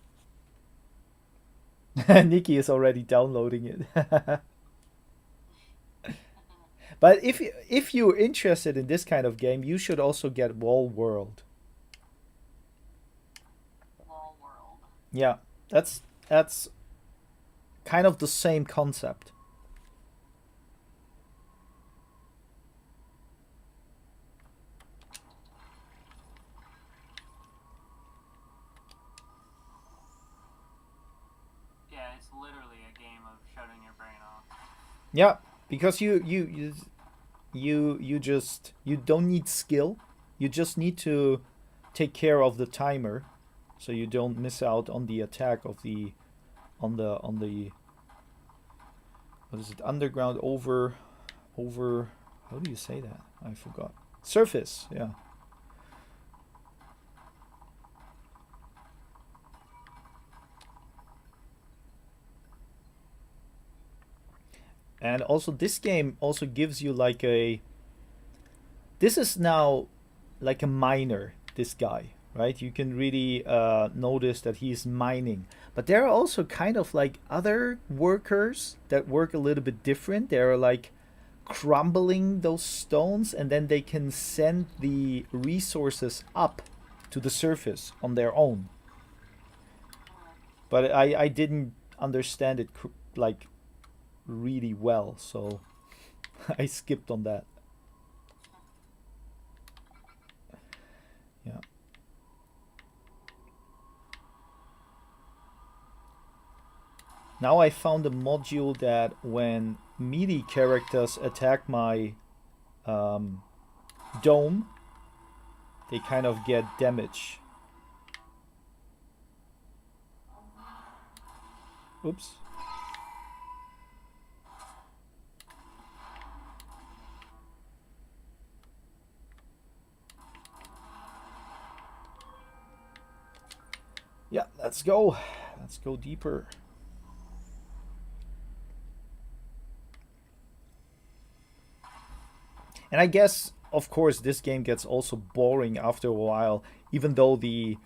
Nikki is already downloading it. But if you're interested in this kind of game, you should also get Wall World. Wall World. Yeah, that's kind of the same concept. Yeah, it's literally a game of shutting your brain off. Yeah, because you don't need skill. You just need to take care of the timer, so you don't miss out on the attack of the on the what is it, underground over how do you say that? I forgot. Surface, yeah. And also this game also gives you like this is now like a miner, this guy, right? You can really notice that he's mining. But there are also kind of like other workers that work a little bit different. They're like crumbling those stones, and then they can send the resources up to the surface on their own. But I didn't understand it like really well, so I skipped on that. Yeah. Now I found a module that when melee characters attack my dome, they kind of get damage. Oops. Yeah, let's go. Let's go deeper. And I guess, of course, this game gets also boring after a while, even though the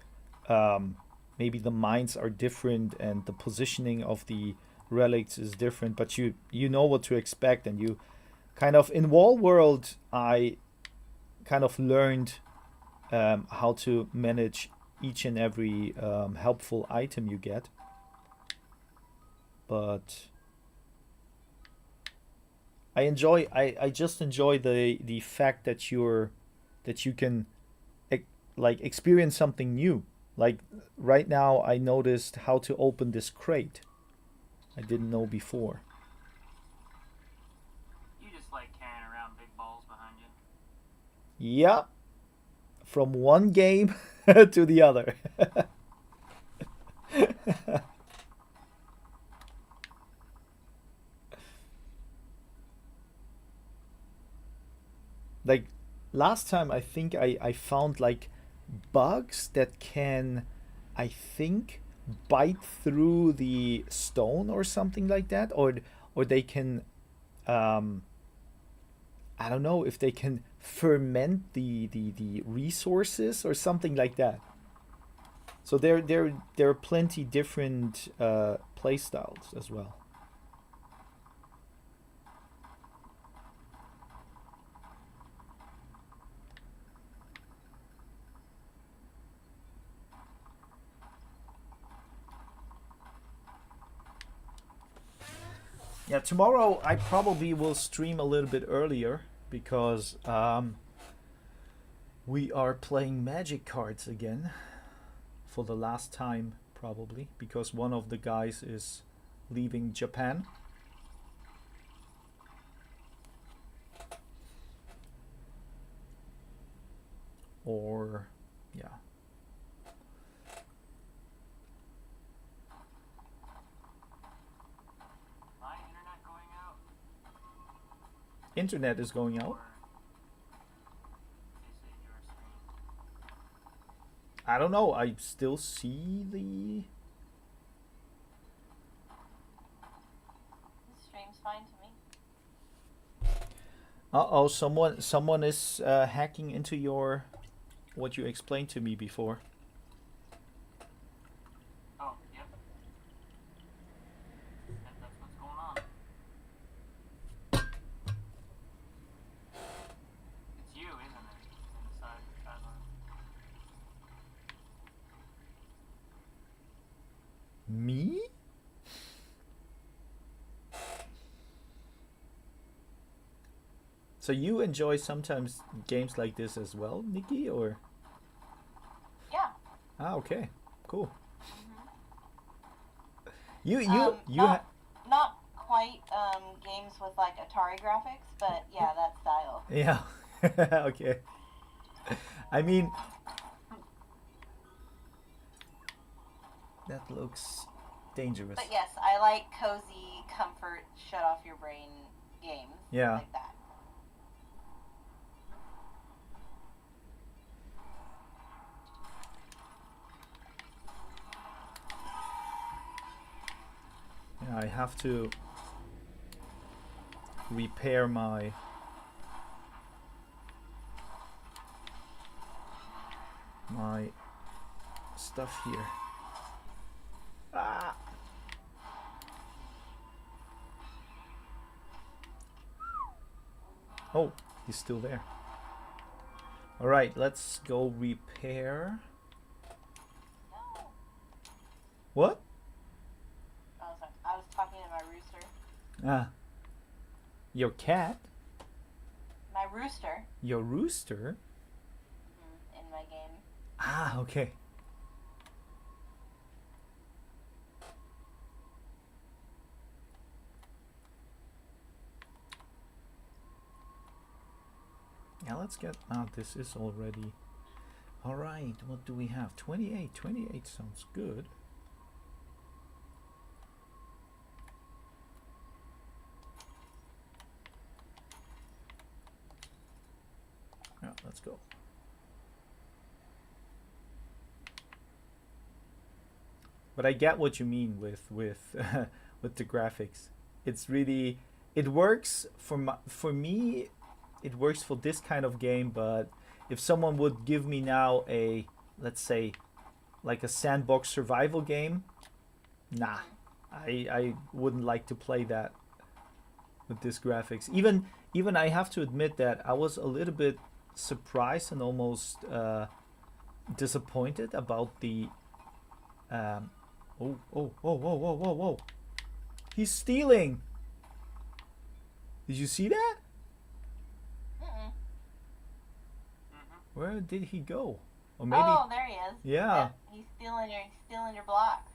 maybe the mines are different and the positioning of the relics is different, but you know what to expect, and you kind of in Wall World I kind of learned how to manage each and every helpful item you get, but I just enjoy the fact that you can like experience something new. Like right now I noticed how to open this crate. I didn't know before. You just like carrying around big balls behind you. Yeah. From one game to the other. Like last time I think I found like bugs that can, I think, bite through the stone or something like that, or they can I don't know if they can ferment the resources or something like that. So there are plenty different play styles as well. Yeah, tomorrow I probably will stream a little bit earlier because we are playing magic cards again for the last time, probably because one of the guys is leaving Japan. Or yeah. Internet is going out. I don't know. I still see the. The stream's fine to me. Uh-oh, someone is hacking into your what you explained to me before. Oh, yep. That's what's going on. It's you, isn't it? Inside the timeline. Me? So you enjoy sometimes games like this as well, Nikki, or? Yeah. Ah, okay, cool. Mm-hmm. You not quite games with like Atari graphics, but yeah, that style. Yeah. Okay. I mean, that looks dangerous. But yes, I like cozy, comfort, shut off your brain games. Yeah. Like that. Yeah, I have to repair my stuff here. Ah. Oh, he's still there. All right, let's go repair. No. What? I was talking to my rooster. Ah. Your cat? My rooster. Your rooster? In my game. Ah, okay. Yeah, let's get. Ah, this is already. All right, what do we have? 28. 28 sounds good. Yeah, let's go. But I get what you mean with with the graphics. It's really, it works for me. It works for this kind of game. But if someone would give me now a, let's say, like a sandbox survival game, nah, I wouldn't like to play that with this graphics. Even I have to admit that I was a little bit surprised and almost disappointed about the whoa. He's stealing. Did you see that? Mm-mm. Where did he go? Or maybe, Oh, there he is. yeah. Yep, he's stealing your blocks.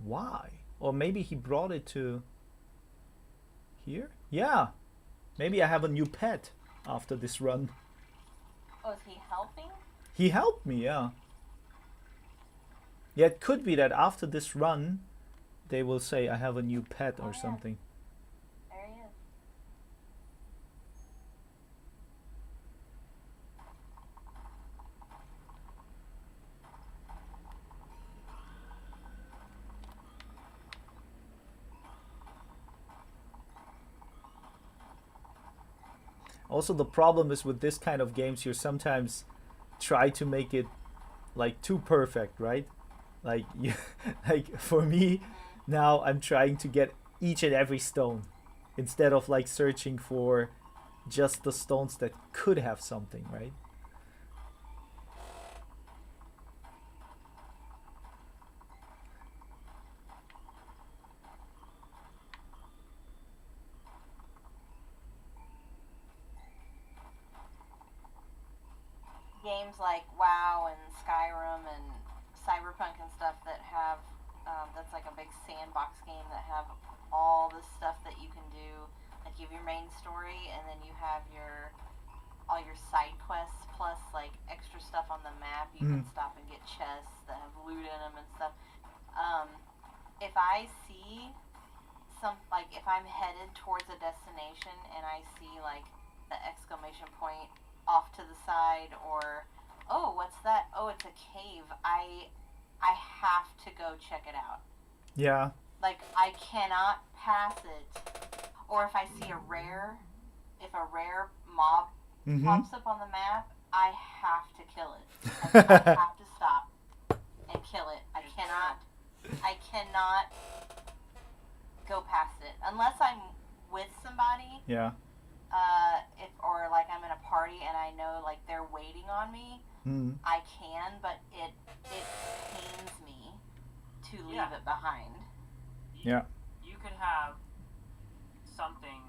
Why? Or maybe he brought it to here? Yeah. Maybe I have a new pet after this run. Oh, is he helping? He helped me, yeah. Yeah, it could be that after this run, they will say I have a new pet or yeah. something. There he is. Also, the problem is with this kind of games, you sometimes try to make it like too perfect, right? Like you, like for me, now I'm trying to get each and every stone instead of like searching for just the stones that could have something, right? Games like WoW and Skyrim and Cyberpunk and stuff that have that's like a big sandbox game that have all the stuff that you can do. Like you have your main story, and then you have all your side quests plus like extra stuff on the map. You can stop and get chests that have loot in them and stuff. If I see if I'm headed towards a destination and I see like the exclamation point off to the side, or oh, what's that? Oh, it's a cave. I have to go check it out. Yeah. Like I cannot pass it. Or if I see a rare mob pops up on the map, I have to kill it. I have to stop and kill it. I cannot go past it unless I'm with somebody. Yeah. Or like I'm in a party and I know like they're waiting on me, I can, but it pains me to leave it behind. Yeah. You could have something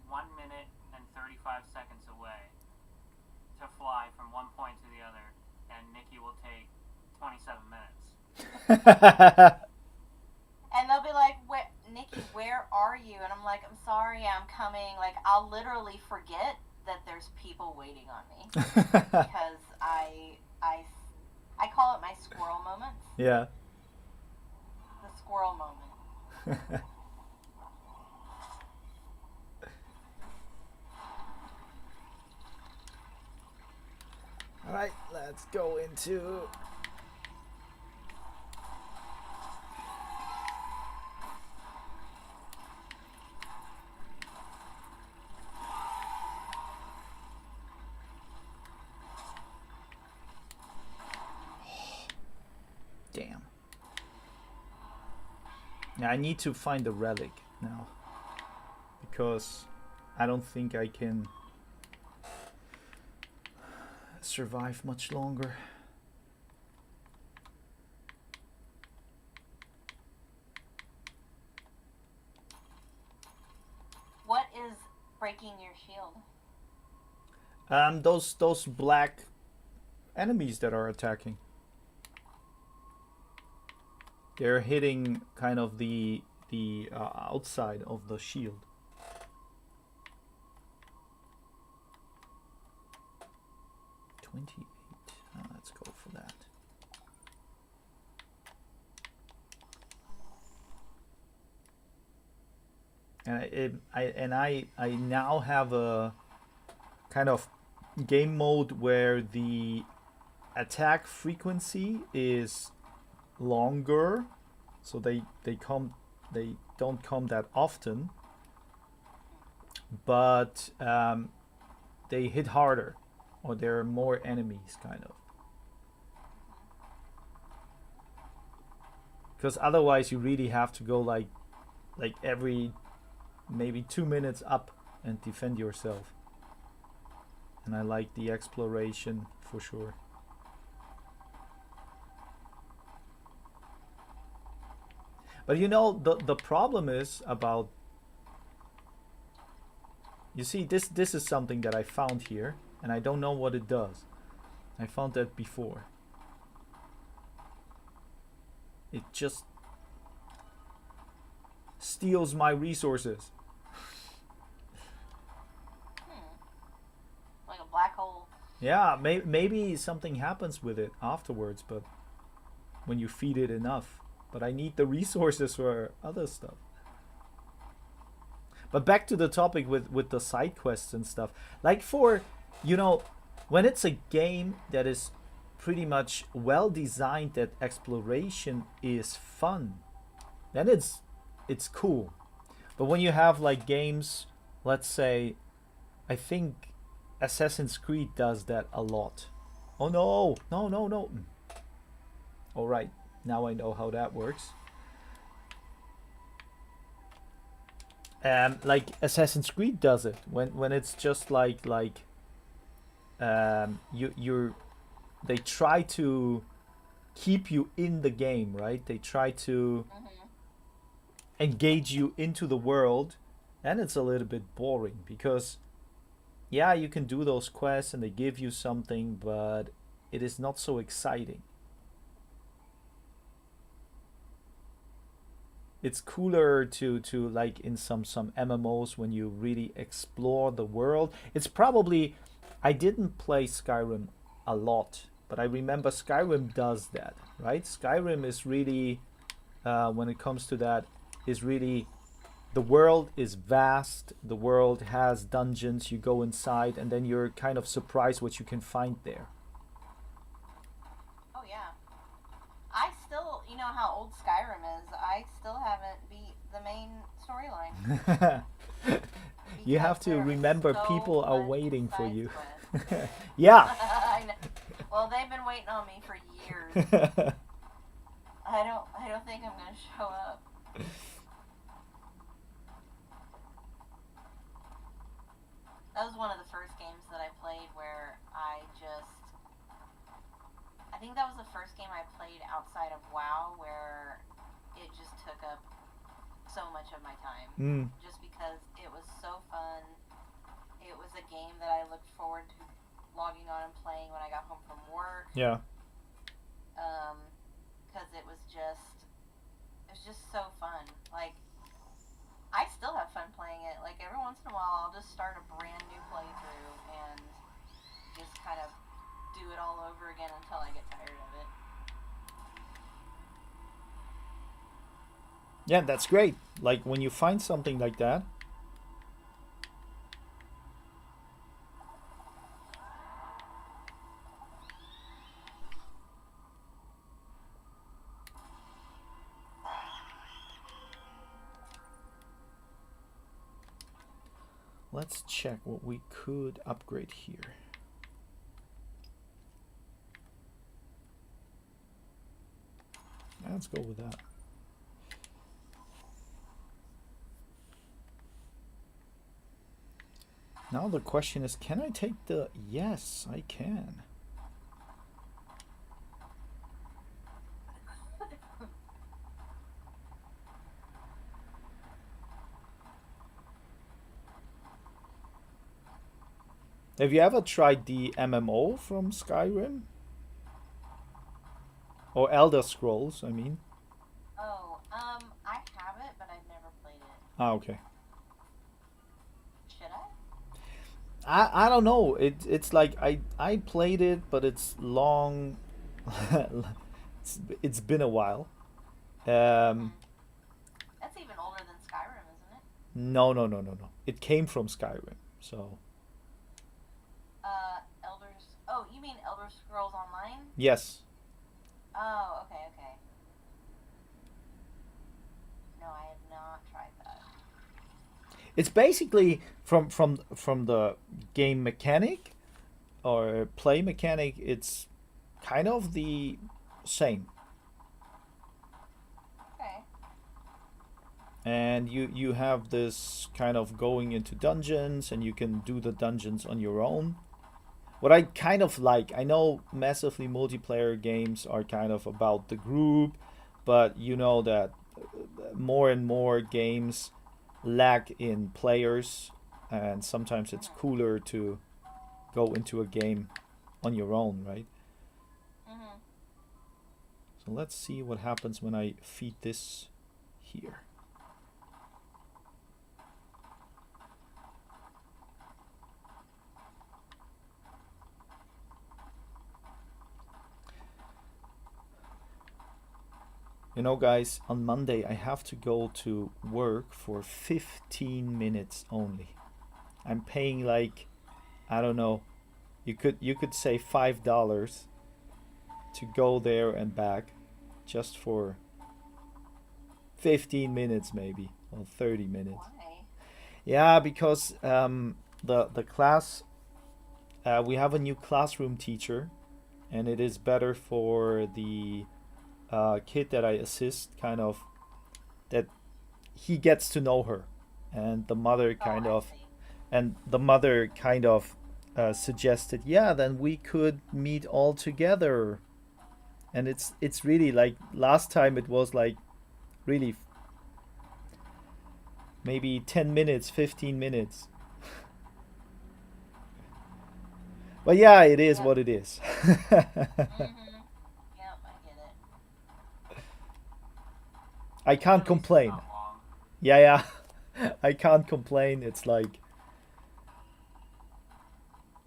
1 minute and 35 seconds away to fly from one point to the other, and Nikki will take 27 minutes. And they'll be like, Nikki, where are you? And I'm like, I'm sorry, I'm coming. Like, I'll literally forget that there's people waiting on me. Because I call it my squirrel moments. Yeah. The squirrel moment. All right, let's go into... Damn. Yeah, I need to find the relic now, because I don't think I can survive much longer. What is breaking your shield? Those black enemies that are attacking. They're hitting kind of the outside of the shield. Let's go for that. And I now have a kind of game mode where the attack frequency is longer, so they don't come that often, but they hit harder, or there are more enemies, kind of. Because otherwise, you really have to go like every maybe 2 minutes up and defend yourself. And I like the exploration for sure. But you know, the problem is about, you see, this is something that I found here, and I don't know what it does. I found that before. It just steals my resources. Like a black hole. Yeah, maybe something happens with it afterwards, but when you feed it enough. But I need the resources for other stuff. But back to the topic with the side quests and stuff. Like for, you know, when it's a game that is pretty much well designed, that exploration is fun, then it's cool. But when you have like games, let's say, I think Assassin's Creed does that a lot. Oh no, no. All right, now I know how that works. Like Assassin's Creed does it when it's just like they try to keep you in the game, right? They try to engage you into the world, and it's a little bit boring because, yeah, you can do those quests and they give you something, but it is not so exciting. It's cooler to like in some MMOs when you really explore the world. It's probably, I didn't play Skyrim a lot, but I remember Skyrim does that, right? Skyrim is really, when it comes to that, is really, the world is vast. The world has dungeons. You go inside, and then you're kind of surprised what you can find there. Oh yeah. I still, you know how old Skyrim is. I still haven't beat the main storyline. You have to There is remember so people are much waiting for side you. quest. Yeah. I know. Well, they've been waiting on me for years. I don't think I'm gonna show up. That was one of the first games that I played where I think that was the first game I played outside of WoW where it just took up so much of my time. Just because it was so fun. It was a game that I looked forward to logging on and playing when I got home from work. Yeah. Because it was just so fun. Like, I still have fun playing it. Like, every once in a while, I'll just start a brand new playthrough and just kind of do it all over again until I get tired of it. Yeah, that's great. Like when you find something like that. Let's check what we could upgrade here. Let's go with that. Now the question is, can I take the... Yes, I can. Have you ever tried the MMO from Skyrim? Or Elder Scrolls, I mean. Oh, I have it, but I've never played it. Ah, okay. Should I? I don't know. It's like I played it, but it's long. It's been a while. That's even older than Skyrim, isn't it? No. It came from Skyrim, so. Oh, you mean Elder Scrolls Online? Yes. Oh, okay. No, I have not tried that. It's basically from the game mechanic or play mechanic. It's kind of the same. Okay. And you have this kind of going into dungeons, and you can do the dungeons on your own. What I kind of like, I know massively multiplayer games are kind of about the group, but you know that more and more games lack in players, and sometimes it's cooler to go into a game on your own, right? Mhm. So let's see what happens when I feed this here. You know, guys, on Monday I have to go to work for 15 minutes only. I'm paying like, I don't know, you could say $5 to go there and back just for 15 minutes maybe, or 30 minutes. Why? Yeah, because the class, we have a new classroom teacher, and it is better for the kid that I assist, kind of, that he gets to know her, and the mother Oh, kind I of see. and the mother kind of suggested, yeah, then we could meet all together. And it's really like last time it was like really maybe 10 minutes, 15 minutes. But yeah, it is Yep. what it is. Mhm. Yep, I get it. I can't At least it's complain. not long. Yeah, yeah. I can't complain. It's like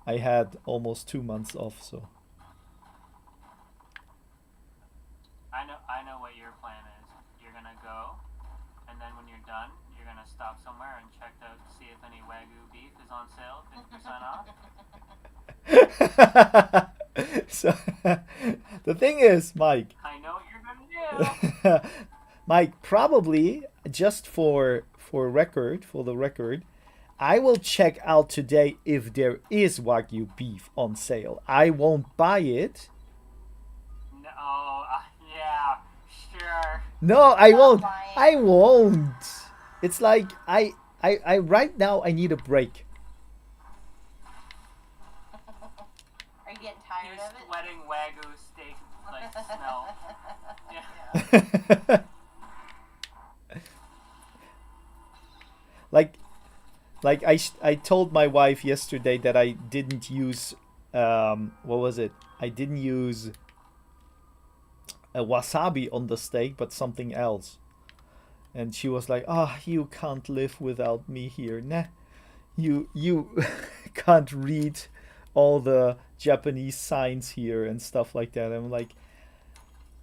I had almost 2 months off, so. I know what your plan is. You're gonna go, and then when you're done, you're gonna stop somewhere and check to see if any Wagyu beef is on sale, 50% off. So the thing is, Mike, I know what you're gonna do. Mike, probably just for the record, I will check out today if there is Wagyu beef on sale. I won't buy it. No, yeah, sure. No, I Stop won't. lying. I won't. It's like I right now I need a break. Are you getting tired You're of it? sweating Wagyu steak like smell. Yeah. like I told my wife yesterday that I didn't use what was it? I didn't use a wasabi on the steak, but something else. And she was like, "Ah, oh, you can't live without me here. Nah, you can't read all the Japanese signs here and stuff like that." I'm like,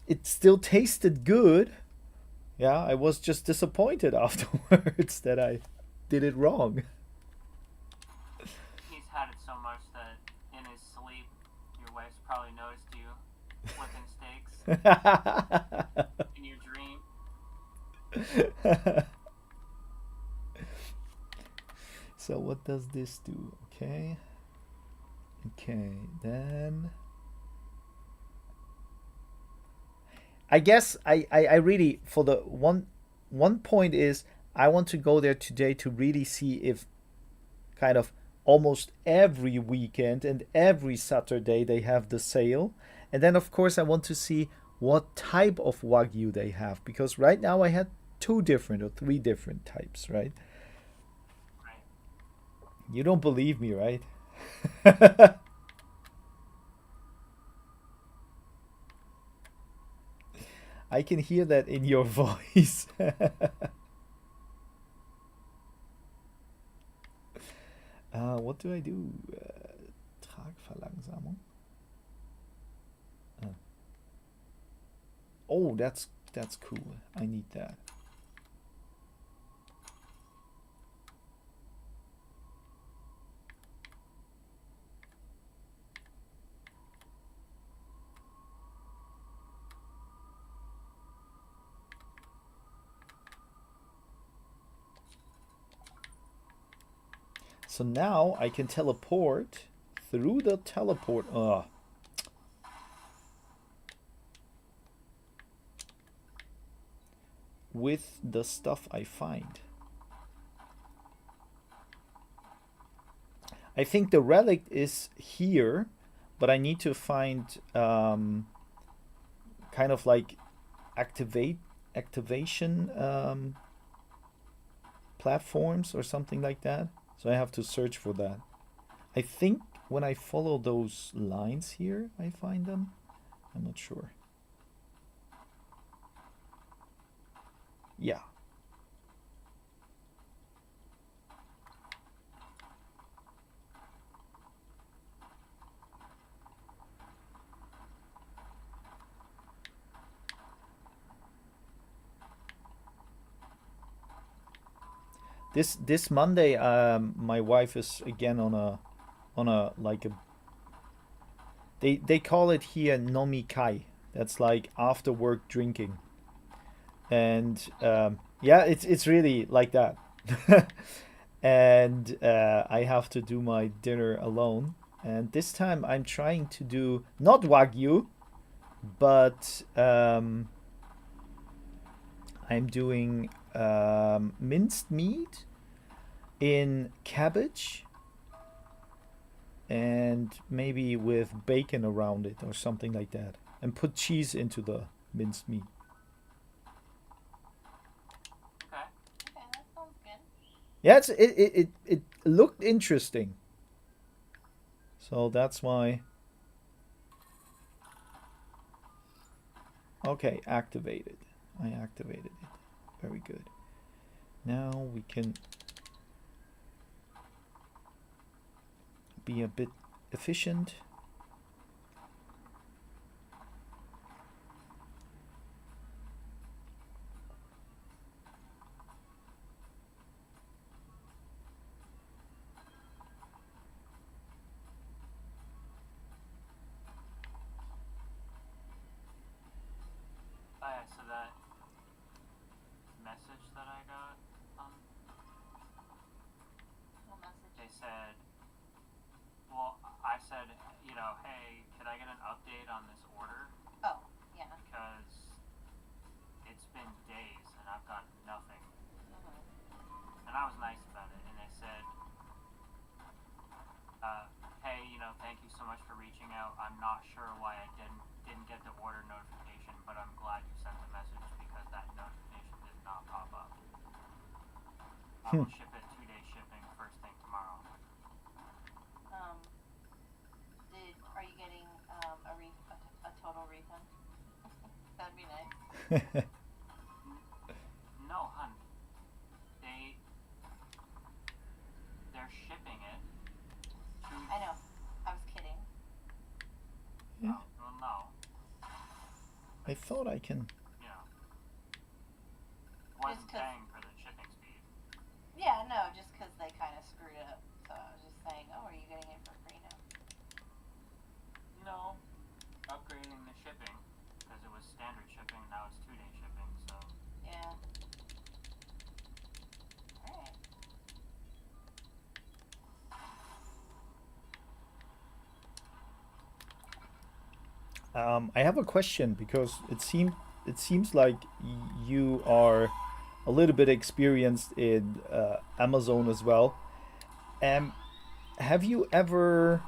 it still tasted good. Yeah, I was just disappointed afterwards that I did it wrong. He's had it so much that in his sleep, your wife's probably noticed you flipping steaks in your dream. So what does this do? Okay. Okay, then I guess I really for the one point is I want to go there today to really see if kind of almost every weekend and every Saturday they have the sale. And then of course I want to see what type of Wagyu they have, because right now I had two different or three different types, right? Right. You don't believe me, right? I can hear that in your voice. What do I do? Tragverlangsamung. Uh, oh, that's cool. I need that. So now I can teleport through the teleport. With the stuff I find. I think the relic is here, but I need to find kind of like activation platforms or something like that. So I have to search for that. I think when I follow those lines here, I find them. I'm not sure. Yeah. This Monday, my wife is again on a like a they call it here nomikai. That's like after work drinking, and yeah, it's really like that. And I have to do my dinner alone. And this time I'm trying to do not wagyu, but I'm doing minced meat in cabbage and maybe with bacon around it or something like that, and put cheese into the minced meat. Okay. Okay, that sounds good. Yeah, it looked interesting, so that's why. Okay, activated. I activated it. Very good. Now we can be a bit efficient. Oh yeah, so that message that I got, What message? they said, well, I said, you know, hey, could I get an update on this order? Oh, yeah. Because it's been days and I've got nothing. And I was nice about it, and they said, hey, you know, thank you so much for reaching out. I'm not sure why I didn't get the order notification, but I'm glad you sent the message because that notification did not pop up. I will ship it 2-day shipping first thing tomorrow. Are you getting a total refund? That'd be nice. No, hun. They're shipping it to. I know. I was kidding. Yeah. Oh, well, no. I thought I can. You know. Wasn't Just 'cause- paying for the shipping speed. Yeah, no, just because they kind of screwed it up. So I was just saying, oh, are you getting it for free now? No. Upgrading the shipping because it was standard shipping. Now it's 2-day shipping. So. Yeah. Alright. I have a question because it seems like you are a little bit experienced in Amazon as well. Have you ever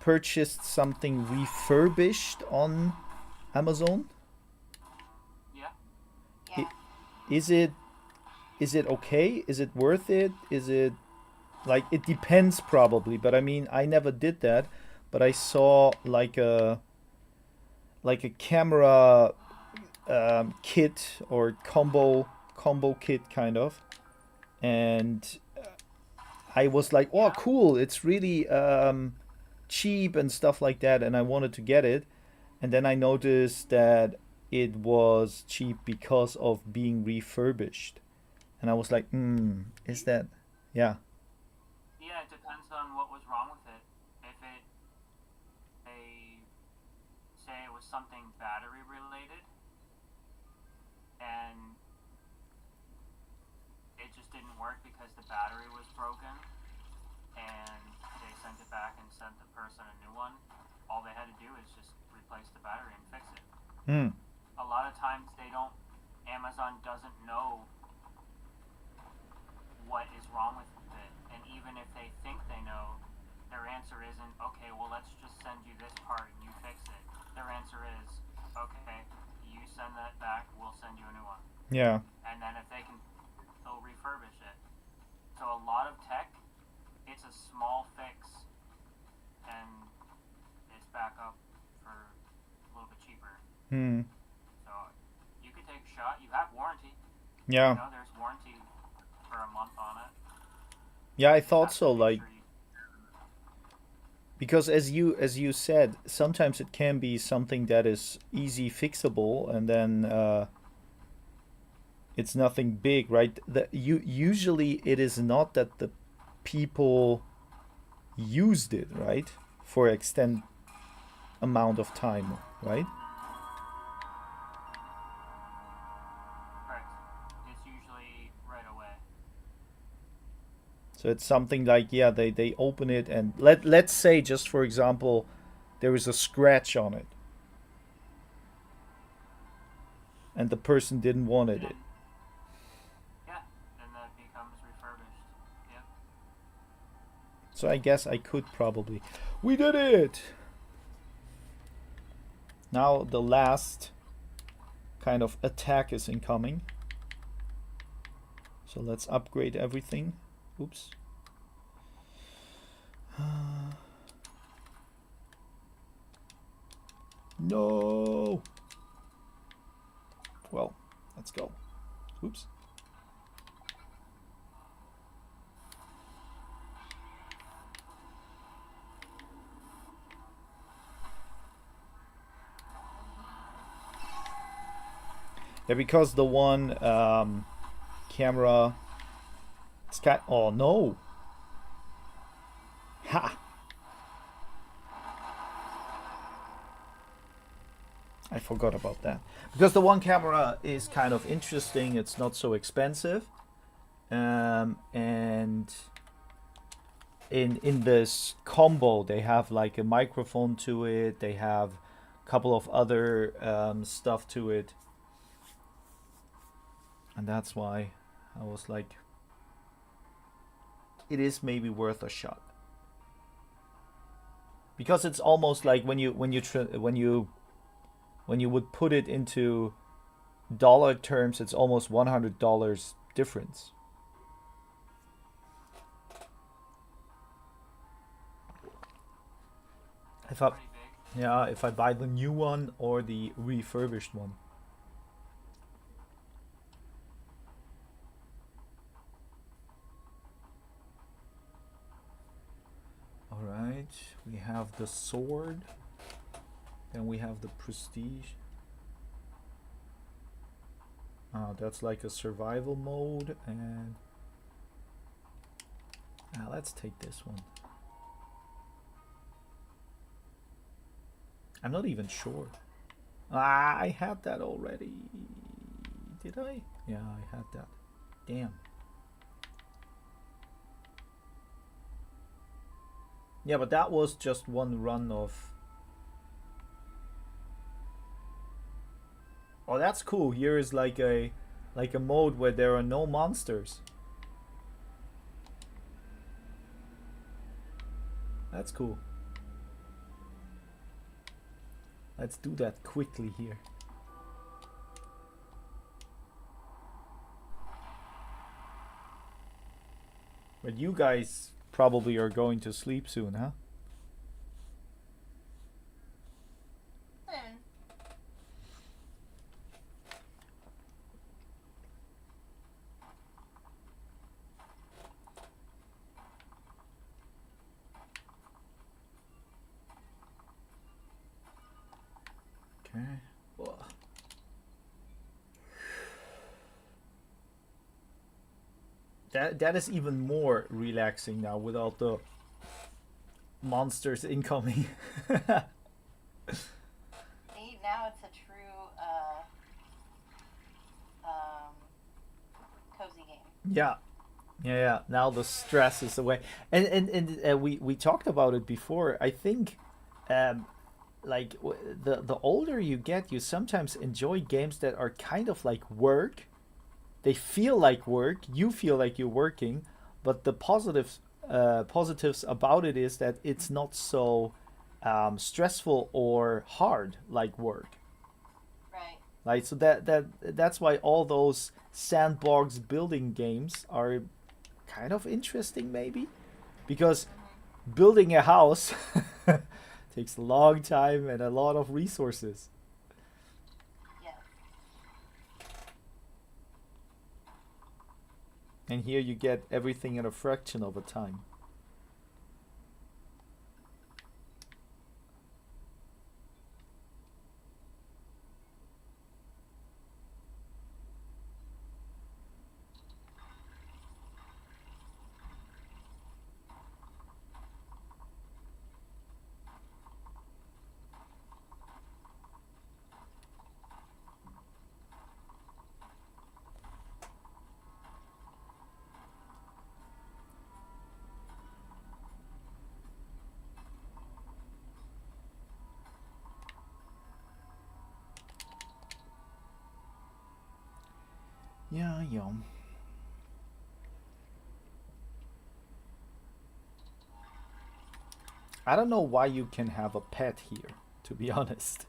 purchased something refurbished on Amazon? Yeah. Yeah. Is it okay? Is it worth it? Is it like it depends probably, but I mean I never did that, but I saw like a camera kit or combo kit kind of, and I was like, oh, Yeah. cool! It's really cheap and stuff like that, and I wanted to get it, and then I noticed that it was cheap because of being refurbished, and I was like, is that, yeah, Yeah, it depends on what was wrong with it. If they say it was something battery related, and it just didn't work because the battery was broken, Hmm. A lot of times Amazon doesn't know what is wrong with it, and even if they think they know, their answer isn't, okay, well, let's just send you this part and you fix it. Their answer is, okay, you send that back, we'll send you a new one. Yeah. And then if they can, they'll refurbish it. So a lot of tech, it's a small fix, and it's back up for a little bit cheaper. Hmm. So you could take a shot. You have warranty. Yeah. You know, there's warranty for a month on it. Yeah, I You thought have so. to make Like, sure because as you said, sometimes it can be something that is easy fixable, and then it's nothing big, right? Usually it is not that the people used it, right, for extended amount of time, right? correct. It's usually right away. So it's something like, yeah, they open it, and let's say, just for example, there is a scratch on it and the person didn't wanted it. Yeah, and that becomes refurbished. Yep. So I guess I could probably. We did it! Now the last kind of attack is incoming. So let's upgrade everything. Oops. No! Well, let's go. Oops. Yeah, because the one camera. It's got. Oh no! Ha! I forgot about that. Because the one camera is kind of interesting. It's not so expensive, and in this combo they have like a microphone to it. They have a couple of other stuff to it, and that's why I was like, it is maybe worth a shot. Because it's almost like when you would put it into dollar terms, it's almost $100 difference. If I, Pretty big. yeah, if I buy the new one or the refurbished one. All right, we have the sword, then we have the prestige. That's like a survival mode, and let's take this one. I'm not even sure. I had that already. Did I? Yeah, I had that. Damn. Yeah, but that was just one run of. Oh, that's cool. Here is like a mode where there are no monsters. That's cool. Let's do that quickly here. But you guys probably are going to sleep soon, huh? Soon. Okay. Ugh. That is even more relaxing now without the monsters incoming. See, now it's a true cozy game. Yeah. Yeah. Now the stress is away, and we talked about it before. I think like the older you get, you sometimes enjoy games that are kind of like work. They feel like work. You feel like you're working, but the positives about it is that it's not so stressful or hard like work. Right. Like so that's why all those sandbox building games are kind of interesting, maybe, because building a house takes a long time and a lot of resources. Yes. And here you get everything in a fraction of a time. Yeah, yeah. I don't know why you can have a pet here, to be honest.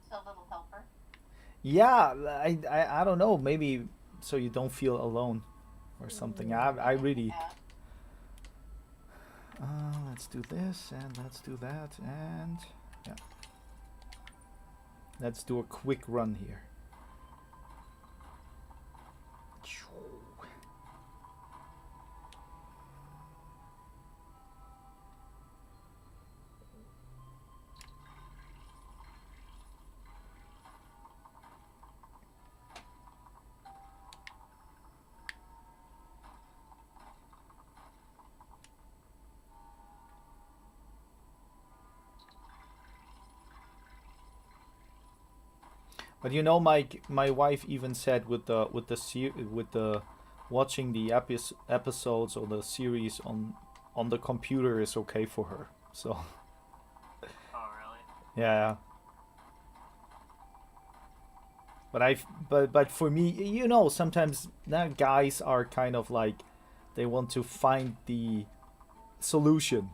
So little helper. Yeah, I don't know. Maybe so you don't feel alone or something. I really. Yeah. Let's do this and let's do that and yeah. Let's do a quick run here. But you know, my wife even said with the watching the episodes or the series on the computer is okay for her. So Oh, really? yeah. But for me, you know, sometimes that guys are kind of like they want to find the solution.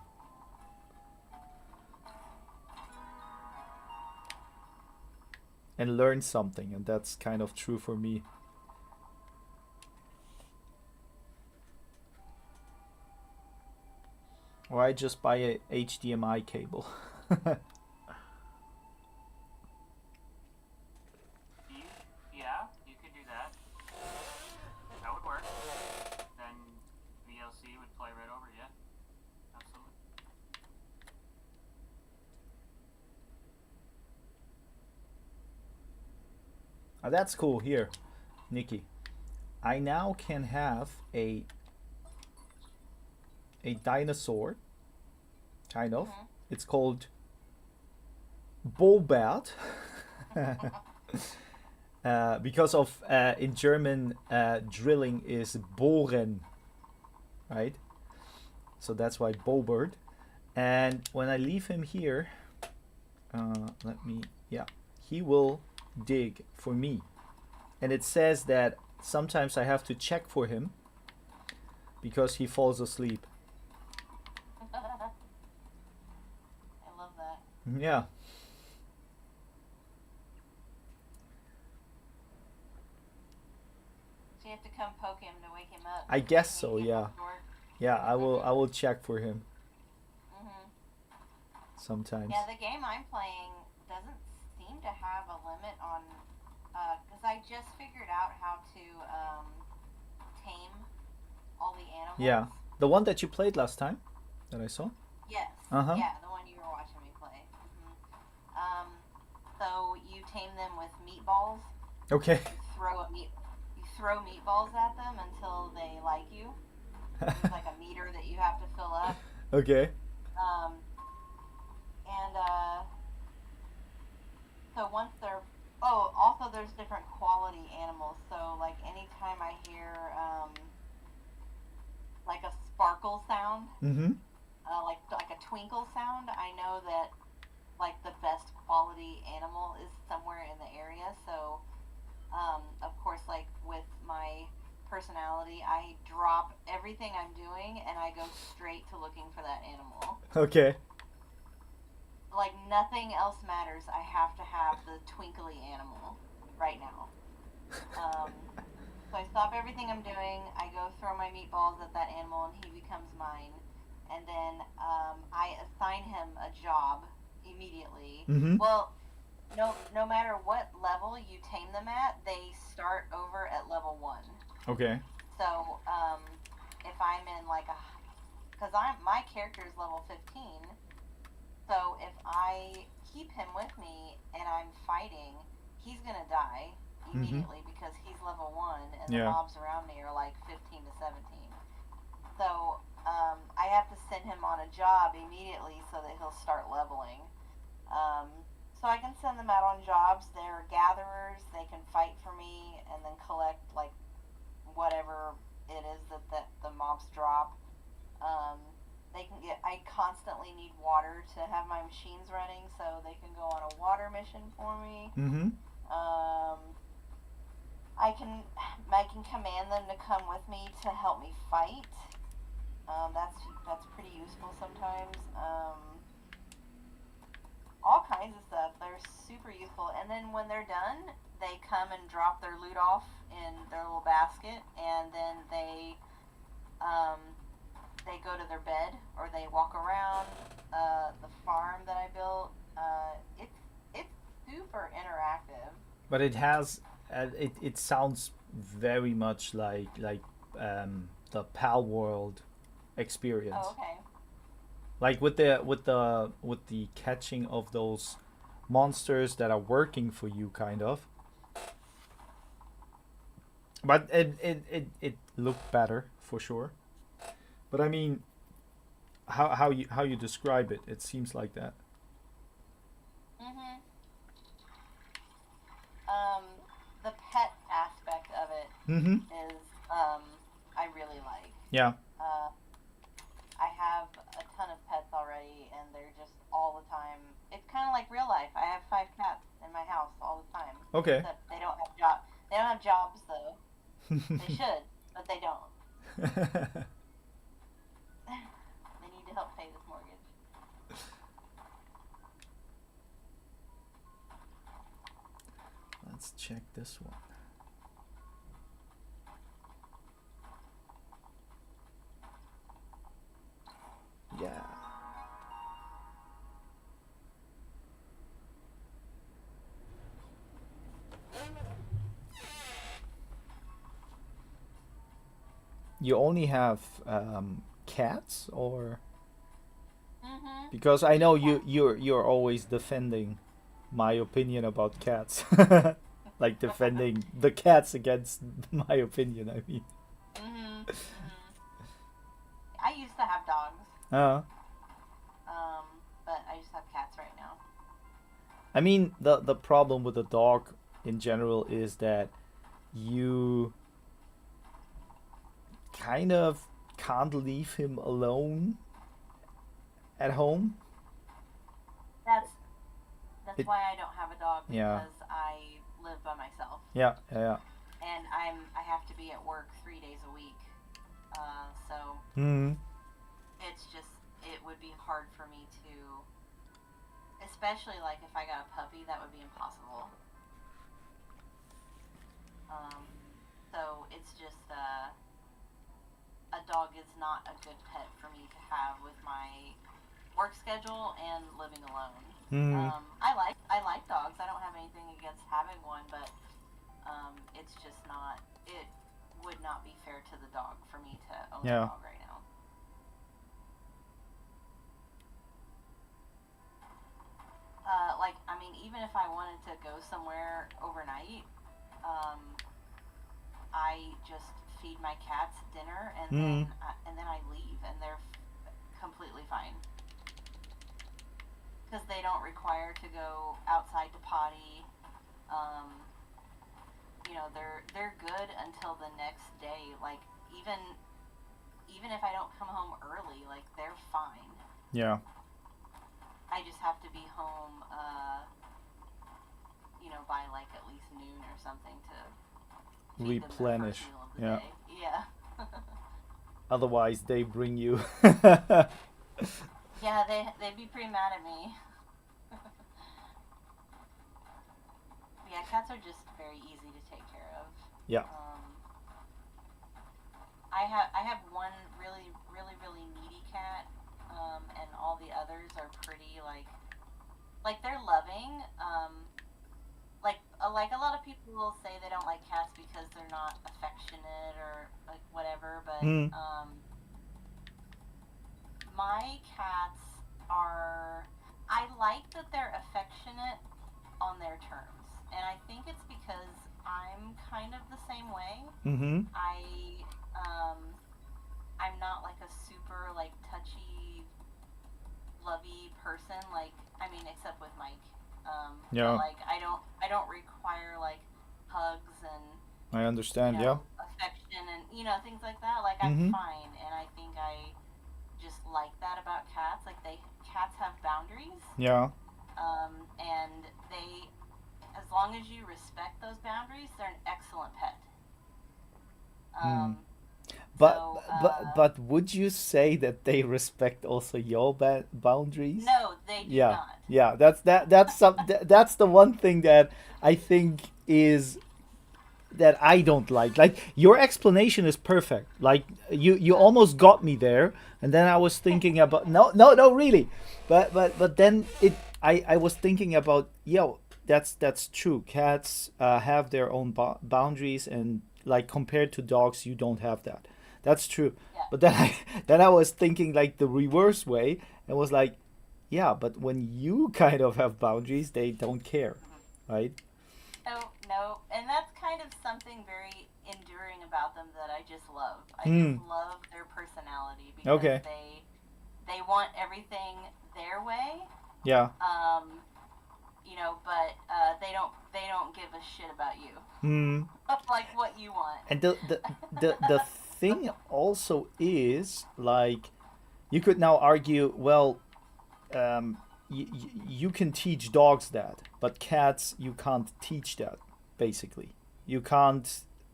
And learn something, and that's kind of true for me. Or I just buy a HDMI cable. Yeah, you could do that. That would work. Then VLC would play right over, yeah. Absolutely. That's cool. Here, Nikki, I now can have a dinosaur, kind of. It's called Bobert. Because of in German drilling is bohren, right? So that's why Bobert. And when I leave him here, he will dig for me. And it says that sometimes I have to check for him because he falls asleep. I love that. Yeah. So you have to come poke him to wake him up. I guess so, yeah. Yeah, I will check for him sometimes. Yeah, the game I'm playing doesn't seem to have a limit on, because I just figured out how to tame all the animals. Yeah. The one that you played last time that I saw? Yes. Uh-huh. Yeah, the one you were watching me play. So you tame them with meatballs. Okay. You throw meatballs at them until they like you. It's like a meter that you have to fill up. Okay. So once they're also there's different quality animals. So like anytime I hear like a sparkle sound, Mm-hmm. like a twinkle sound, I know that like the best quality animal is somewhere in the area. So, of course, like with my personality, I drop everything I'm doing and I go straight to looking for that animal. Okay. Like nothing else matters. I have to have the twinkly animal right now. So I stop everything I'm doing. I go throw my meatballs at that animal, and he becomes mine. And then I assign him a job immediately. Mm-hmm. Well, no matter what level you tame them at, they start over at level 1. Okay. So if I'm in like because my character is level 15. So if I keep him with me and I'm fighting, he's gonna die immediately because he's level 1 and the Yeah. mobs around me are like 15 to 17. So I have to send him on a job immediately so that he'll start leveling. So I can send them out on jobs. They're gatherers. They can fight for me and then collect like whatever it is that the mobs drop. They can get. I constantly need water to have my machines running, so they can go on a water mission for me. Mm-hmm. I can command them to come with me to help me fight. That's pretty useful sometimes. All kinds of stuff. They're super useful. And then when they're done, they come and drop their loot off in their little basket, and then they go to their bed or they walk around the farm that I built. It's super interactive. But it has it sounds very much like the Pal World experience. Oh, okay. Like with the catching of those monsters that are working for you, kind of. But it looked better for sure. But I mean, how you describe it, it seems like that. Mhm. The pet aspect of it Mm-hmm. is I really like. Yeah. I have a ton of pets already, and they're just all the time. It's kind of like real life. I have 5 cats in my house all the time. Okay. Except they don't have They don't have jobs though. They should, but they don't. They need to help pay this mortgage. Let's check this one. Yeah. You only have cats, or Mhm. because I know you're always defending my opinion about cats, like defending the cats against my opinion. I mean. Mhm. Mhm. I used to have dogs. Uh. But I just have cats right now. I mean, the problem with a dog in general is that you kind of can't leave him alone at home. That's It- why I don't have a dog, Yeah. because I live by myself. Yeah, yeah. And I have to be at work 3 days a week. So Hmm. it's just, it would be hard for me to, especially like if I got a puppy, that would be impossible. So it's just a dog is not a good pet for me to have with my work schedule and living alone. Hmm. I like dogs. I don't have anything against having one, but it's just not. It would not be fair to the dog for me to own Yeah. a dog right now. Like, I mean, even if I wanted to go somewhere overnight, I just feed my cats dinner and then I leave, and they're completely fine because they don't require to go outside to potty. You know, they're good until the next day. Like even if I don't come home early, like they're fine. Yeah. I just have to be home, by like at least noon or something to feed them their Replenish. first meal of the Yeah. day. Yeah. Otherwise, they bring you. Yeah, they'd be pretty mad at me. Yeah, cats are just very easy to take care of. Yeah. I have one really really really needy cat, and all the others are pretty like they're loving. Like a lot of people will say they don't like cats because they're not affectionate or like whatever, but Mm. my cats are. I like that they're affectionate on their terms, and I think it's because I'm kind of the same way. Mm-hmm. I'm not like a super like touchy, lovey person. Like I mean, except with Mike. Yeah. But like I don't require like hugs and I understand. Yeah. affection and things like that. Like I'm Mm-hmm. fine, and I think I just like that about cats. Like cats have boundaries, Yeah. and they, as long as you respect those boundaries, they're an excellent pet. Mm. Um, But so but would you say that they respect also your boundaries? no, they do Yeah, not. yeah. That's the one thing that I think is that I don't like. Like your explanation is perfect. Like you almost got me there, and then I was thinking about no really, but then I was thinking about that's true. Cats have their own boundaries, and like compared to dogs, you don't have that. That's true. Yeah. But then I was thinking like the reverse way, and was like, yeah, but when you kind of have boundaries, they don't care, right? No, and that's kind of something very enduring about them that I just love. I Hmm. just love their personality because Okay. they want everything their way. Yeah. But they don't give a shit about you. Hmm. Like what you want. And the thing also is like you could now argue, well, you can teach dogs that, but cats you can't teach that. Basically, you can't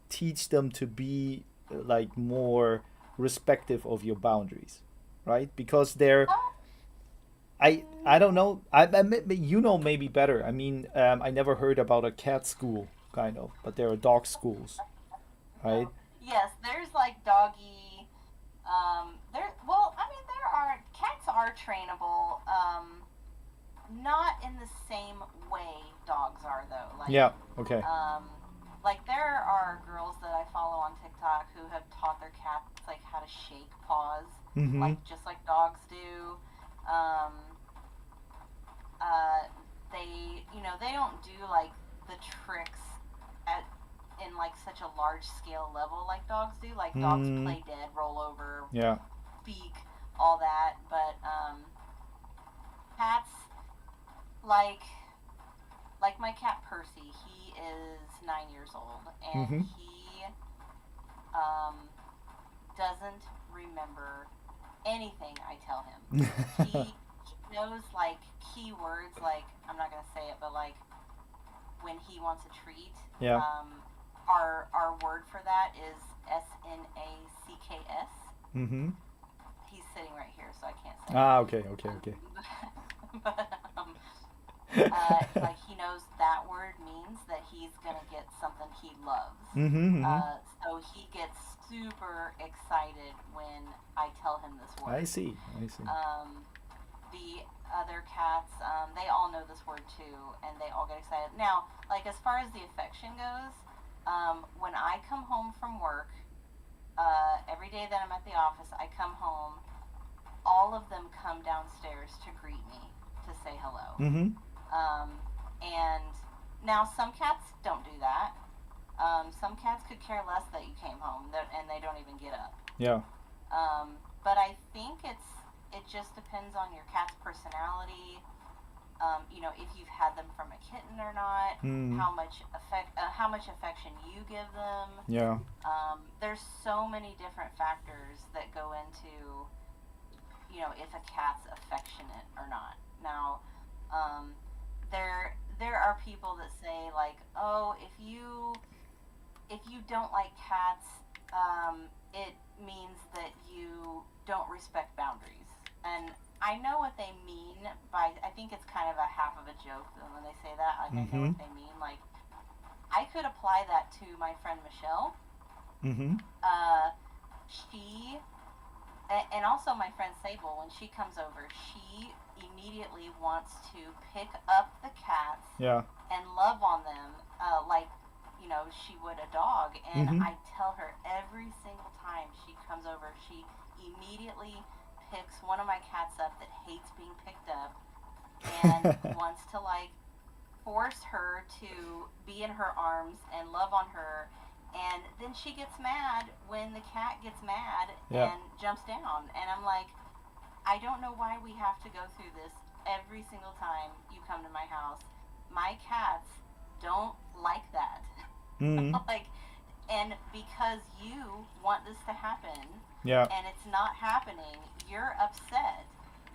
teach them to be like more respective of your boundaries, right? Because they're I don't know. You know maybe better. I mean, I never heard about a cat school kind of, but there are dog schools, right? So yes, there's like doggy. I mean, there are cats are trainable. Not in the same way dogs are though. Yeah. Okay. Like there are girls that I follow on TikTok who have taught their cats like how to shake paws, Mm-hmm. like just like dogs do. Um, they don't do like the tricks at in like such a large scale level like dogs do. Like dogs Mm. play dead, roll over, Yeah. speak, all that. But cats like my cat Percy. He is 9 years old, and Mm-hmm. he doesn't remember anything I tell him. He knows like key words, like I'm not gonna say it, but like when he wants a treat, Yeah. our word for that is SNACKS. Mm-hmm. He's sitting right here, so I can't say Ah. it. Okay. Okay. Okay. But like he knows that word means that he's gonna get something he loves. Mm-hmm. Mm-hmm. So he gets super excited when I tell him this word. I see. I see. The other cats, they all know this word too, and they all get excited. Now, like as far as the affection goes, when I come home from work, every day that I'm at the office, I come home, all of them come downstairs to greet me, to say hello. Mm-hmm. And now some cats don't do that. Some cats could care less that you came home, and they don't even get up. Yeah. But I think it just depends on your cat's personality. If you've had them from a kitten or not, Mm. how much affection you give them. Yeah. There's so many different factors that go into, if a cat's affectionate or not. Now, um, there are people that say like, oh, if you don't like cats, it means that you don't respect boundaries. And I know what they mean by. I think it's kind of a half of a joke when they say that. Like I know Mm-hmm. what they mean. Like I could apply that to my friend Michelle. Mm-hmm. Uh, she and also my friend Sable. When she comes over, she immediately wants to pick up the cats Yeah. and love on them, like she would a dog. And Mm-hmm. I tell her every single time she comes over, she immediately picks one of my cats up that hates being picked up and wants to like force her to be in her arms and love on her. And then she gets mad when the cat gets mad Yeah. and jumps down. And I'm like, I don't know why we have to go through this every single time you come to my house. My cats don't like that. Mm-hmm. Like, and because you want this to happen Yeah. and it's not happening, you're upset.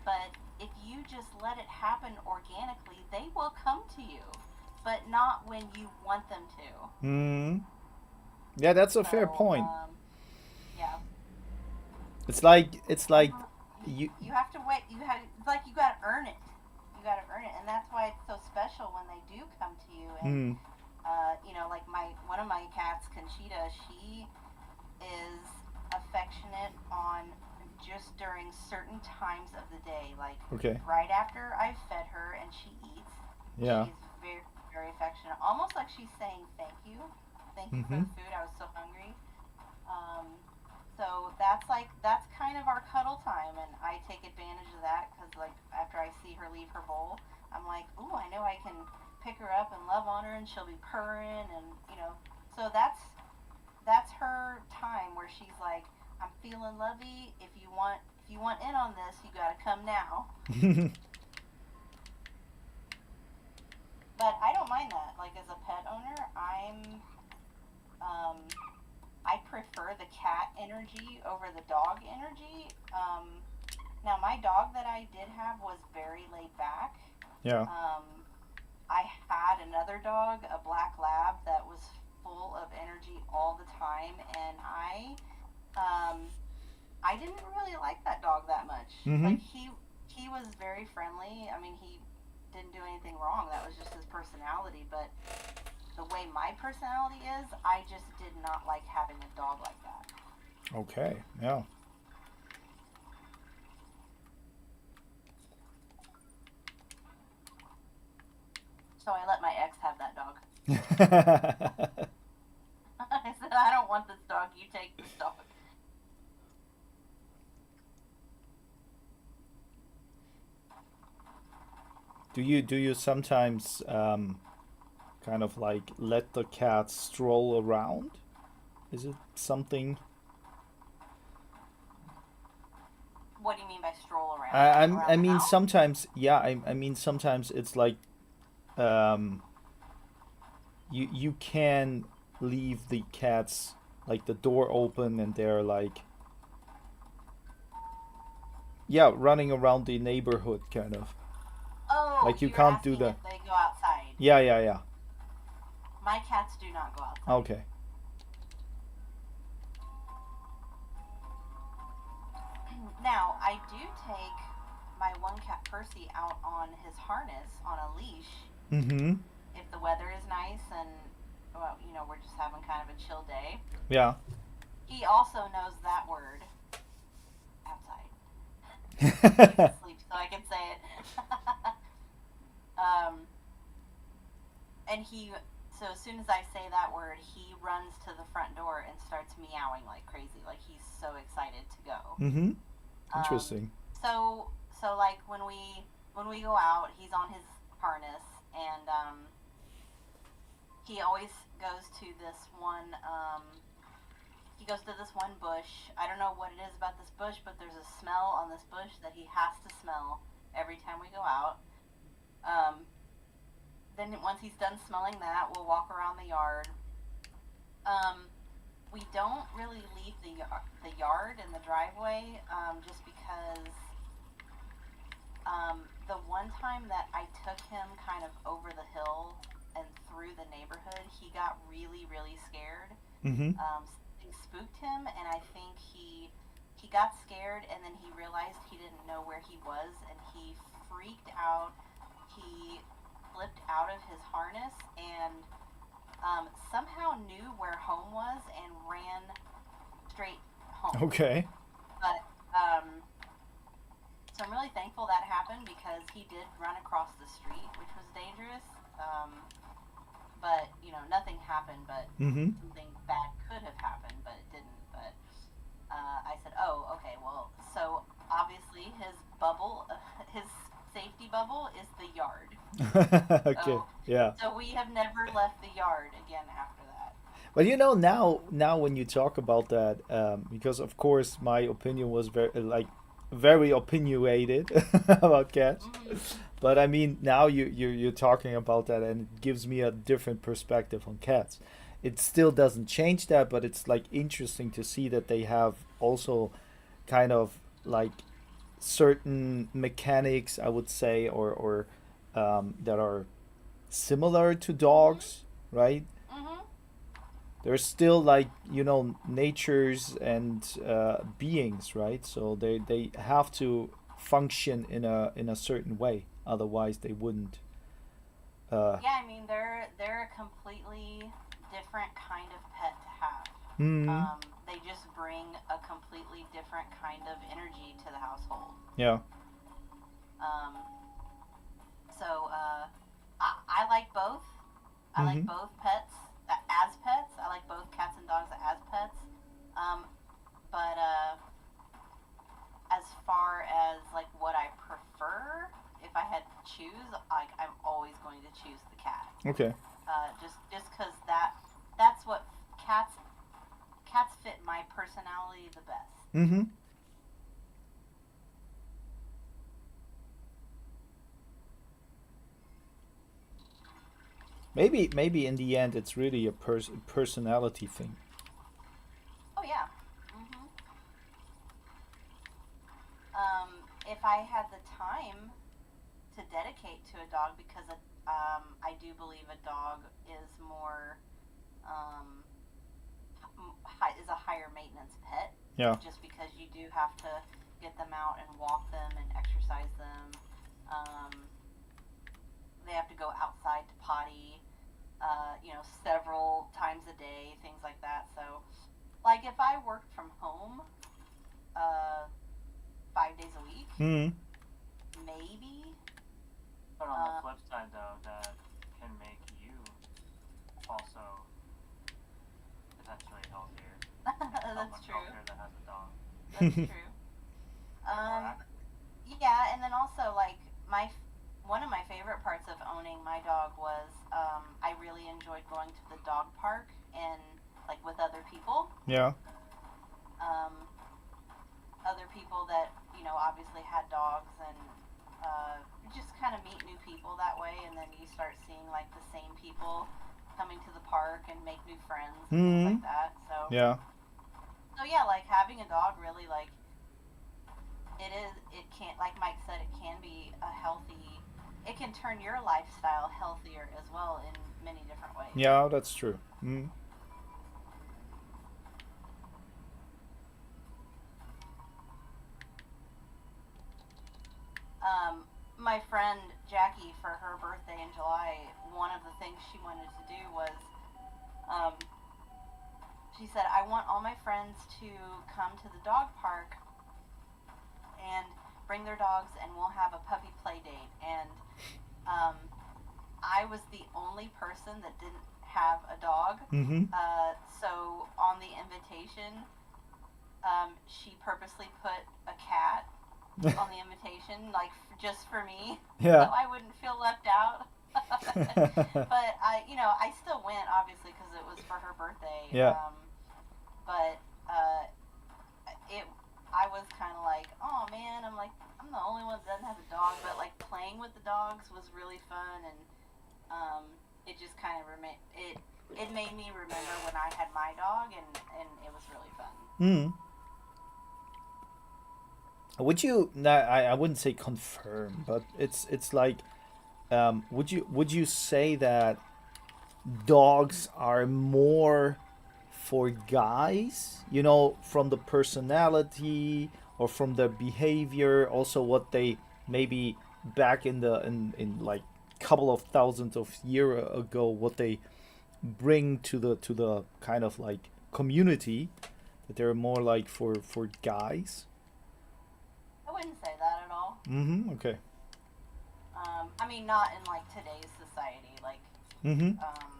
But if you just let it happen organically, they will come to you, but not when you want them to. Mm-hmm. Yeah, that's a fair So, point. yeah. It's like you. You have to wait. It's like you got to earn it. You got to earn it, and that's why it's so special when they do come to you. And Mm, like one of my cats, Conchita, she is affectionate on just during certain times of the day, like okay. right after I've fed her and she eats. Yeah. She's very very affectionate, almost like she's saying thank you for Mm-hmm. the food. I was so hungry. Um, so that's kind of our cuddle time, and I take advantage of that because like after I see her leave her bowl, I'm like, ooh, I know I can pick her up and love on her, and she'll be purring, and so that's her time where she's like, I'm feeling lovey. If you want in on this, you gotta come now. But I don't mind that. Like as a pet owner, um, I prefer the cat energy over the dog energy. Now my dog that I did have was very laid back. Yeah. Um, I had another dog, a black lab, that was full of energy all the time, and um, I didn't really like that dog that much. Mm-hmm. Like he was very friendly. I mean, he didn't do anything wrong. That was just his personality. But the way my personality is, I just did not like having a dog like that. Okay. Yeah. So I let my ex have that dog. I said, I don't want this dog. You take this dog. Do you sometimes kind of like let the cat stroll around? Is it something? What do you mean by stroll around? I Like I'm, I around the mean house? sometimes, yeah, I mean sometimes it's like um you can leave the cats like the door open and they're like, yeah, running around the neighborhood kind of. Oh, Like you you're can't do asking that. if they go outside. Yeah, yeah, yeah. My cats do not go outside. Okay. Now, I do take my one cat Percy out on his harness on a leash Mm-hmm. if the weather is nice and, well, we're just having kind of a chill day. Yeah. He also knows that word, outside. He's asleep, so I can say it. um, and so as soon as I say that word, he runs to the front door and starts meowing like crazy, like he's so excited to go. Mm-hmm. Um, Interesting. so like when we go out, he's on his harness, and he always goes to this one. He goes to this one bush. I don't know what it is about this bush, but there's a smell on this bush that he has to smell every time we go out. Then once he's done smelling that, we'll walk around the yard. We don't really leave the yard and the driveway, just because The one time that I took him kind of over the hill and through the neighborhood, he got really, really scared. Mm-hmm. Something spooked him, and I think he got scared, and then he realized he didn't know where he was, and he freaked out. He flipped out of his harness and somehow knew where home was and ran straight home. Okay. But so I'm really thankful that happened because he did run across the street, which was dangerous. But nothing happened. But Mm-hmm. something bad could have happened, but it didn't. But I said, "Oh, okay. Well, so obviously his bubble, his safety bubble, is the yard. Okay. So Yeah. so we have never left the yard again after that." But now when you talk about that, because of course my opinion was very opinionated about cats. Hmm. But I mean, now you're talking about that, and it gives me a different perspective on cats. It still doesn't change that, but it's like interesting to see that they have also kind of like certain mechanics, I would say, or that are similar to Hmm. dogs, right? Hmm. They're still like natures and beings, right? So they have to function in a certain way, otherwise they wouldn't. Uh, Yeah, I mean they're a completely different kind of pet to have. hmm. They just bring a completely different kind of energy to the household. Yeah. Um, so I like both. I like Hmm. both pets as pets. I like both cats and dogs as pets. Um, but as far as like what I prefer, if I had to choose, like I'm always going to choose the cat. Okay. Just because that's what cats cats fit my personality the best. Hmm. Maybe in the end it's really a personality thing. Oh yeah. Hmm. If I had the time to dedicate to a dog, because I do believe a dog is more um, is a higher maintenance pet, Yeah. just because you do have to get them out and walk them and exercise them. Um, they have to go outside to potty, several times a day, things like that. So, like if I worked from home, uh, 5 days a week, Hmm. maybe. But on the Uh, flip side, though, that can make you also potentially healthier. Someone that's true. healthier that has a dog. That's true. And more Um, active. yeah, and then also like one of my favorite parts of owning my dog was I really enjoyed going to the dog park and like with other people, Yeah. um, other people that obviously had dogs, and just kind of meet new people that way, and then you start seeing like the same people coming to the park and make new friends and things Hmm. like that. So Yeah. so yeah, like having a dog really like it can, like Mike said, it can be a healthy, it can turn your lifestyle healthier as well in many different ways. Yeah, that's true. Hmm. My friend Jackie, for her birthday in July, one of the things she wanted to do was, um, she said, I want all my friends to come to the dog park and bring their dogs, and we'll have a puppy play date. And um, I was the only person that didn't have a dog. Hmm. So on the invitation, she purposely put a cat on the invitation, like just for me, so Yeah. I wouldn't feel left out. But I still went obviously because it was for her birthday. Yeah. But it, I was kind of like, oh man, I'm like, I'm the only one that doesn't have a dog. But like playing with the dogs was really fun, and it just kind of it made me remember when I had my dog, and it was really fun. Hmm. Would you? Nah, I wouldn't say confirm, but it's like, would you say that dogs are more for guys? You know, from the personality or from their behavior, also what they maybe back in like couple of thousands of year ago, what they bring to the kind of like community, that they're more like for guys. I wouldn't say that at all. Mm-hmm. Okay. I mean, not in like today's society. Like, Mm-hmm. um,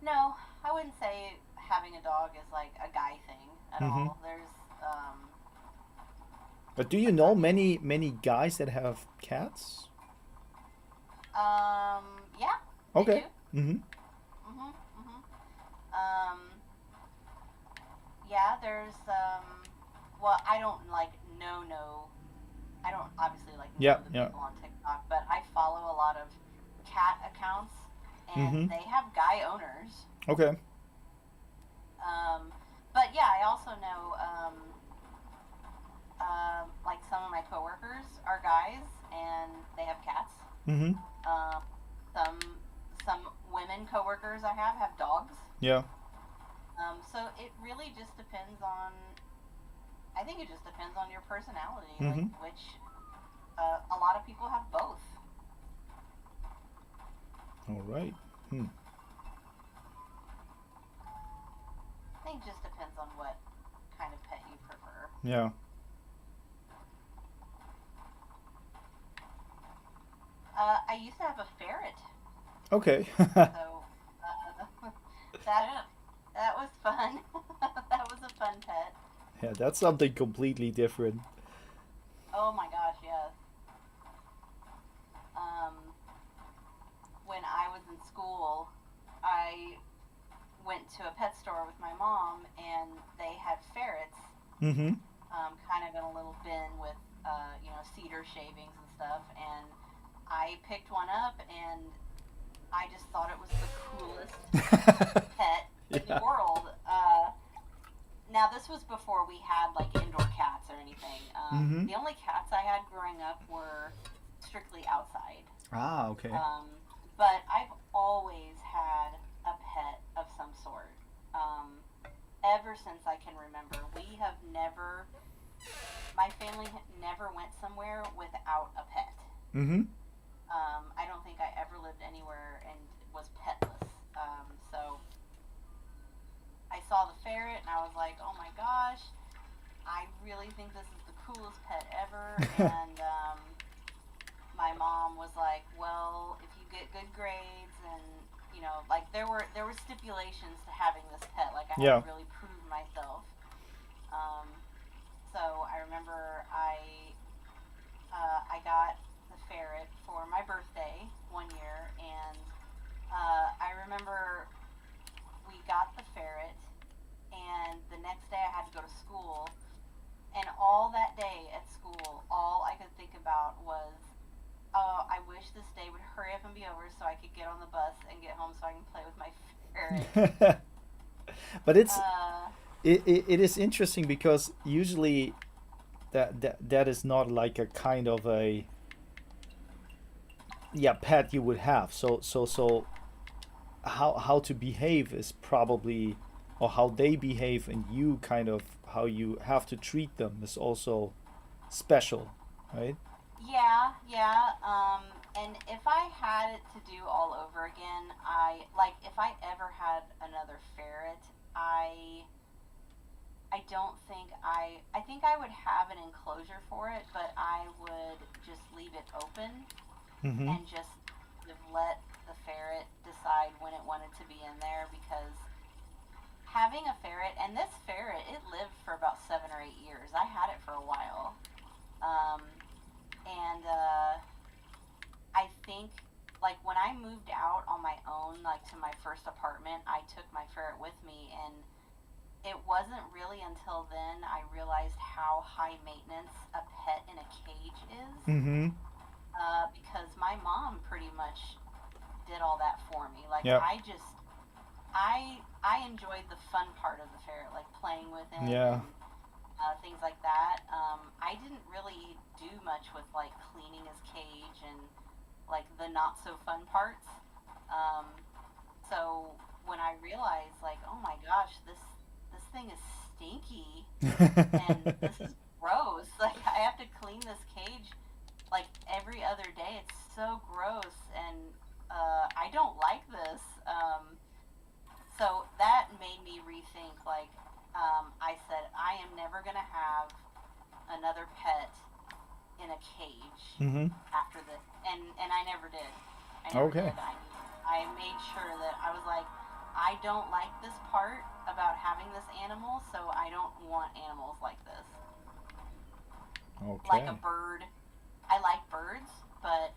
no, I wouldn't say having a dog is like a guy thing at Mm-hmm. all. There's, But do you know many guys that have cats? yeah, they do. Okay. Mm-hmm. Mhm, mhm. Um, yeah, there's, well, I don't like know. I don't obviously like know Yeah. the Yeah. people on TikTok, but I follow a lot of cat accounts, and Mm-hmm. they have guy owners. Okay. Um, but yeah, I also know, like some of my coworkers are guys, and they have cats. Mm-hmm. Um, some some women coworkers I have dogs. Yeah. So it really just depends on. I think it just depends on your personality, like Mm-hmm. which. A lot of people have both. All right. Hmm. I think it just depends on what kind of pet you prefer. Yeah. I used to have a ferret, Okay. so that that was fun. That was a fun pet. Yeah, that's something completely different. Oh my gosh, yes. Um, when I was in school, I went to a pet store with my mom, and they had ferrets, Mm-hmm. kind of in a little bin with, cedar shavings and stuff. And I picked one up, and I just thought it was the coolest pet in the Yeah. world. Now, this was before we had like indoor cats or anything. Mm-hmm. The only cats I had growing up were strictly outside. Ah, okay. Um, but I've always had a pet of some sort. Ever since I can remember, my family never went somewhere without a pet. Mm-hmm. I don't think I ever lived anywhere and was petless. So I saw the ferret, and I was like, oh my gosh, I really think this is the coolest pet ever. And my mom was like, well, if you get good grades, and like there were stipulations to having this pet. Like I Yeah. had to really prove myself. Um, so I remember I got the ferret for my birthday one year, and I remember we got the ferret, and the next day I had to go to school, and all that day at school, all I could think about was, oh, I wish this day would hurry up and be over so I could get on the bus and get home so I can play with my ferret. But Uh, it is interesting because usually that is not like a kind of a, yeah, pet you would have. So how to behave is probably, or how they behave, and you kind of how you have to treat them is also special, right? yeah, yeah. And if I had it to do all over again, if I ever had another ferret, I don't think I think I would have an enclosure for it, but I would just leave it open Mm-hmm. and just sort of let the ferret decide when it wanted to be in there, because having a ferret, and this ferret, it lived for about 7 or 8 years. I had it for a while. Um, and I think, like, when I moved out on my own, like, to my first apartment, I took my ferret with me, and it wasn't really until then I realized how high maintenance a pet in a cage is. Mm-hmm. Because my mom pretty much did all that for me. Like, Yeah. I enjoyed the fun part of the ferret, like playing with him Yeah. and things like that. I didn't really do much with like cleaning his cage and like the not so fun parts. Um, so when I realized like, oh my gosh, this thing is stinky and this is gross. Like I have to clean this cage like every other day. It's so gross and I don't like this. So that made me rethink. Like I said, I am never gonna have another pet in a cage Mm-hmm. after this, and I never did. I never Okay. did. I made sure that I was like, I don't like this part about having this animal, so I don't want animals like this. Like Okay. a bird, I like birds, but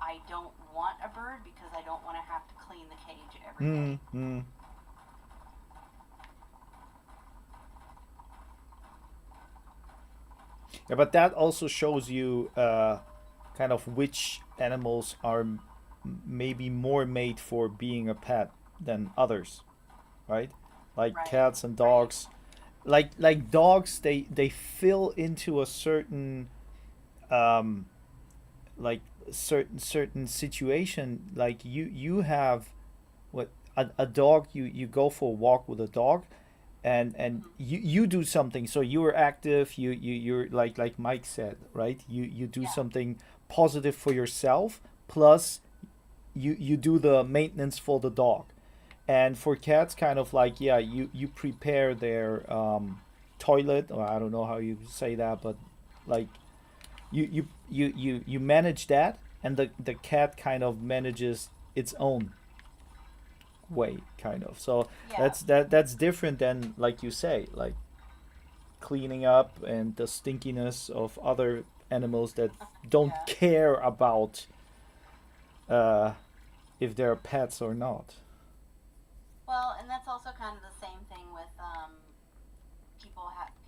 I don't want a bird because I don't want to have to clean the cage every day. Mm-hmm. Yeah, but that also shows you kind of which animals are maybe more made for being a pet than others, right? Like Right, cats and right. dogs. Like dogs, they fill into a certain um, like certain situation. Like you have what a dog, you go for a walk with a dog, and Hmm. you do something, so you're active, you're like Mike said, right? You do Yeah. something positive for yourself, plus you do the maintenance for the dog. And for cats, kind of like, yeah, you prepare their toilet, or I don't know how you say that, but like you manage that, and the cat kind of manages its own way, kind of. So Yeah. that's different than, like you say, like cleaning up and the stinkiness of other animals that don't Yeah. care about uh, if they're pets or not. Well, and that's also kind of the same thing with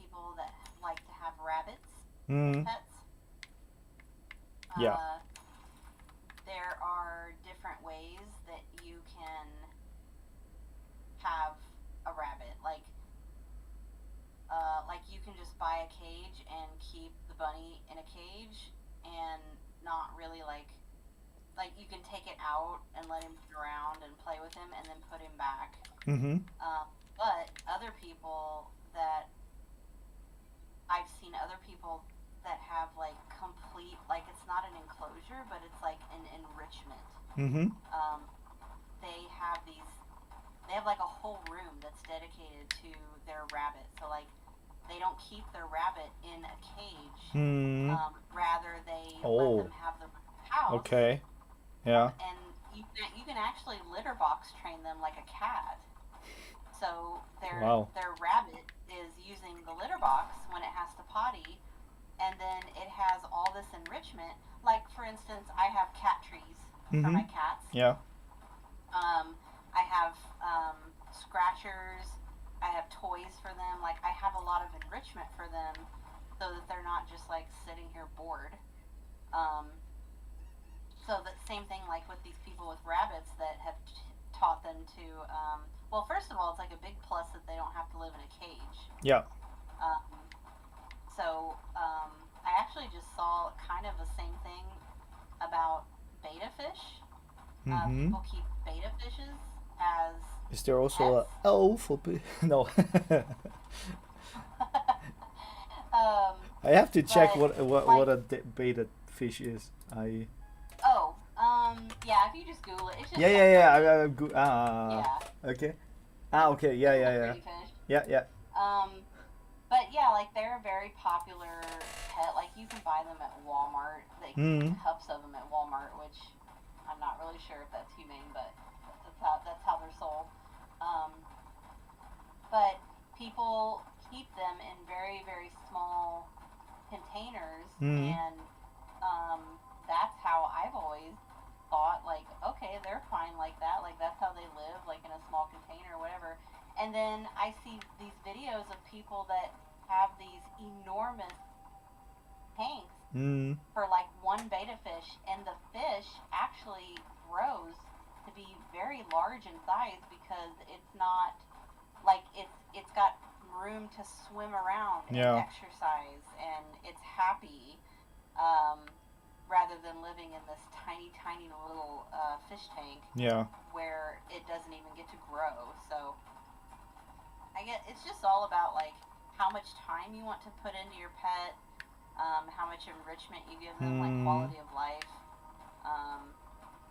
people that like to have rabbits as Mm, pets. yeah. Uh, there are different ways that you can have a rabbit. Like you can just buy a cage and keep the bunny in a cage and not really like you can take it out and let him run around and play with him and then put him back. Mm-hmm. But other people that I've seen other people that have like complete like it's not an enclosure but it's like an enrichment. Mm-hmm. Um, they have these they have like a whole room that's dedicated to their rabbit. So like they don't keep their rabbit in a cage. Hmm. Rather they let Oh. them have the house. Okay. Yeah. And you can actually litter box train them like a cat. So Wow. their rabbit is using the litter box when it has to potty, and then it has all this enrichment. Like for instance, I have cat trees for Mm-hmm. my cats. Yeah. I have scratchers. I have toys for them. Like I have a lot of enrichment for them, so that they're not just like sitting here bored. Um, so the same thing like with these people with rabbits that have taught them to. Well, first of all, it's like a big plus that they don't have to live in a cage. Yeah. Um, so I actually just saw kind of the same thing about beta fish. Mm-hmm. People keep beta fishes as Is there also a pets. L for no? um, I have to check but what like, a beta fish is. I oh, yeah, if you just Google it, it's just Yeah, like yeah, a yeah. big, yeah, Okay. Ah, okay. Yeah, it's a yeah, yeah. pretty fish. Yeah, yeah. Um, but yeah, like they're a very popular pet. Like you can buy them at Walmart. They Hmm. cups of them at Walmart, which I'm not really sure if that's humane, but that's how they're sold. Um, but people keep them in very very small containers, Hmm. and um, that's how I've always thought. Like, okay, they're fine like that. Like that's how they live, like in a small container or whatever. And then I see these videos of people that have these enormous tanks Hmm. for like one beta fish, and the fish actually grows to be very large in size because it's not like it's got room to swim around and Yeah. exercise, and it's happy, um, rather than living in this tiny, tiny little fish tank Yeah. where it doesn't even get to grow. So I get it's just all about like how much time you want to put into your pet, how much enrichment you give them, like Hmm. quality of life. Um,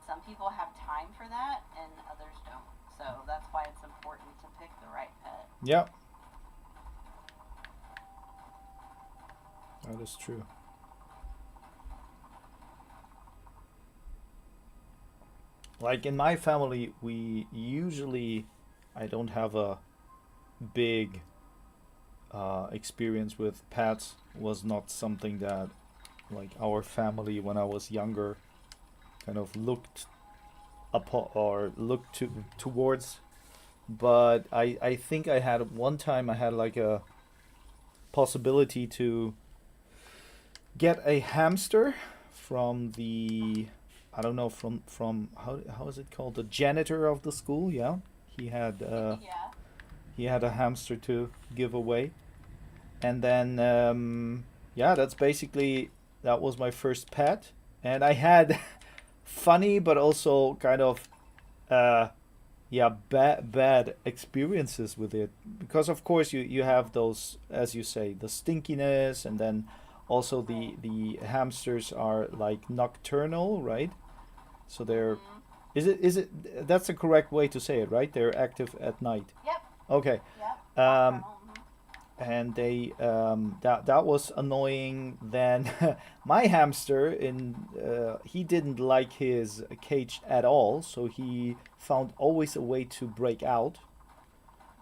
some people have time for that, and others don't. So that's why it's important to pick the right pet. Yeah, that is true. Like in my family, we usually, I don't have a big experience with pets. Was not something that like our family when I was younger kind of looked upon or looked towards. But I think I had one time I had like a possibility to get a hamster from the, I don't know, from how is it called, the janitor of the school. Yeah, he had Yeah. he had a hamster to give away. And then yeah, that's basically, that was my first pet. And I had funny but also kind of uh yeah, bad experiences with it, because of course you have those, as you say, the stinkiness, and then also Right. the hamsters are like nocturnal, right? So they're, Mhm. is it that's the correct way to say it, right? They're active at night. Yep. Okay. Yep. um Nocturnal. Mhm. and they that was annoying. Then my hamster, in he didn't like his cage at all, so he found always a way to break out.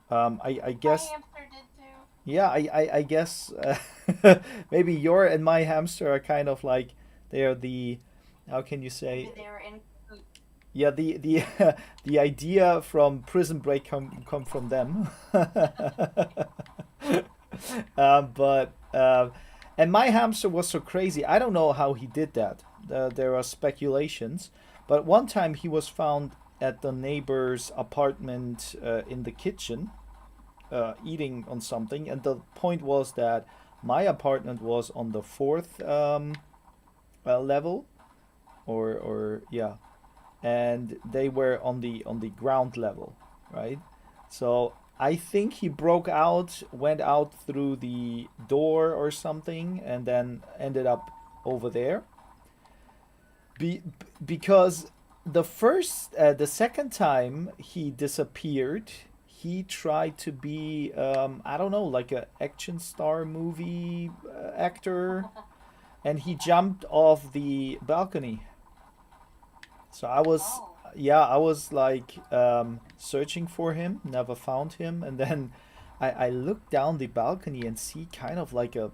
I My guess, hamster did too. yeah, I guess maybe your and my hamster are kind of like, they are the, how can you Maybe say, they were in cahoots. yeah, the the idea from Prison Break come from them. But and my hamster was so crazy. I don't know how he did that. There are speculations, but one time he was found at the neighbor's apartment in the kitchen, eating on something. And the point was that my apartment was on the fourth level, or yeah, and they were on the ground level, right? So I think he broke out, went out through the door or something, and then ended up over there. Be- because the second time he disappeared, he tried to be, I don't know, like a action star movie actor, and he jumped off the balcony. So I was, Oh. yeah, I was like searching for him, never found him, and then I looked down the balcony and see kind of like a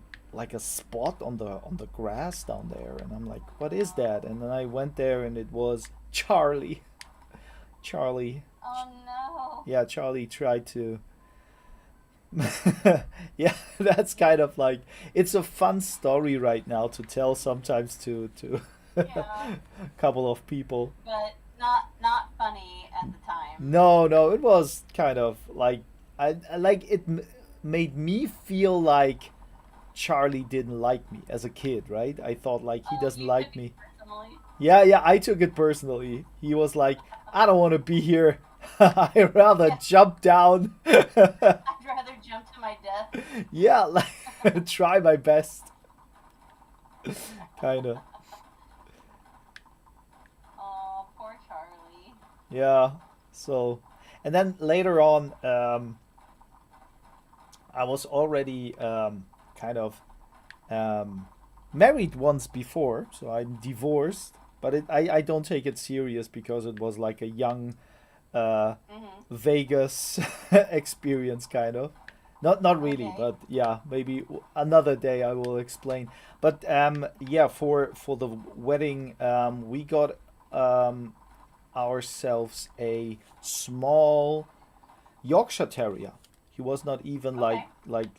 spot on the grass down there, and I'm like, what is that? And then I went there, and it was Charlie. Charlie, Oh no. yeah, Charlie tried to. Yeah, that's kind of like, it's a fun story right now to tell sometimes to a Yeah. couple of people. But not funny at the time. No, no, it was kind of like, I like it made me feel like Charlie didn't like me as a kid, right? I thought like he Oh, doesn't you took like it me. personally. Yeah, yeah, I took it personally. He was like, I don't want to be here. I rather Yeah. jump down. I'd rather jump to my death. Yeah, like try my best, kind of. Oh, poor Charlie. Yeah. So, and then later on, I was already kind of um, married once before, so I'm divorced. But I don't take it serious because it was like a young uh, Mhm. Vegas experience, kind of. Not really, Okay. but yeah, maybe another day I will explain. But yeah, for the wedding, we got um, ourselves a small Yorkshire Terrier. He was not even Okay. like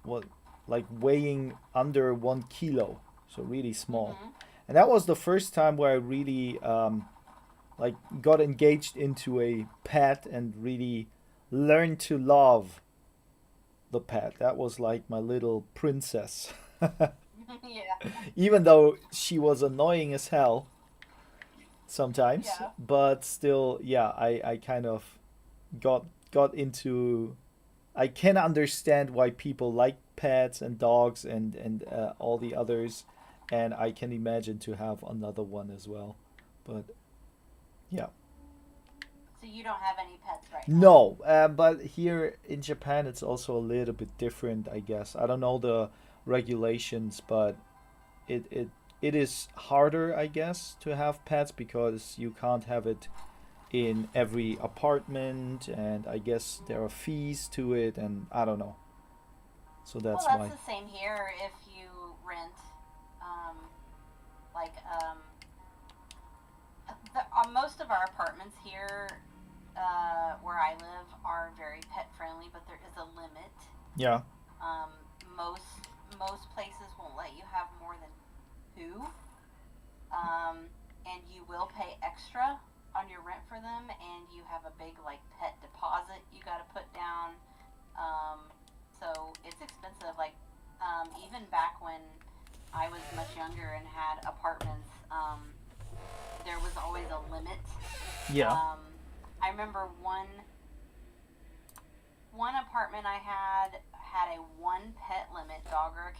what, like weighing under 1 kilo, so really small. Mhm. And that was the first time where I really like got engaged into a pet and really learned to love the pet. That was like my little princess. Yeah. Even though she was annoying as hell sometimes, Yeah. but still, yeah, I kind of got into. I can understand why people like pets and dogs and all the others, and I can imagine to have another one as well. But yeah, So you don't have any pets right now? no, but here in Japan it's also a little bit different, I guess. I don't know the regulations, but it it it is harder, I guess, to have pets because you can't have it in every apartment, and I guess there are fees to it, and I don't know. So Well, that's that's why. the same here if you rent, um, like, most of our apartments here, where I live are very pet friendly, but there is a limit. Yeah, Um, most most places won't let you have more than two, and you will pay extra on your rent for them, and you have a big like pet deposit you got to put down. So it's expensive. Like even back when I was much younger and had apartments, there was always a limit. yeah, I remember one apartment I had a one pet limit, dog or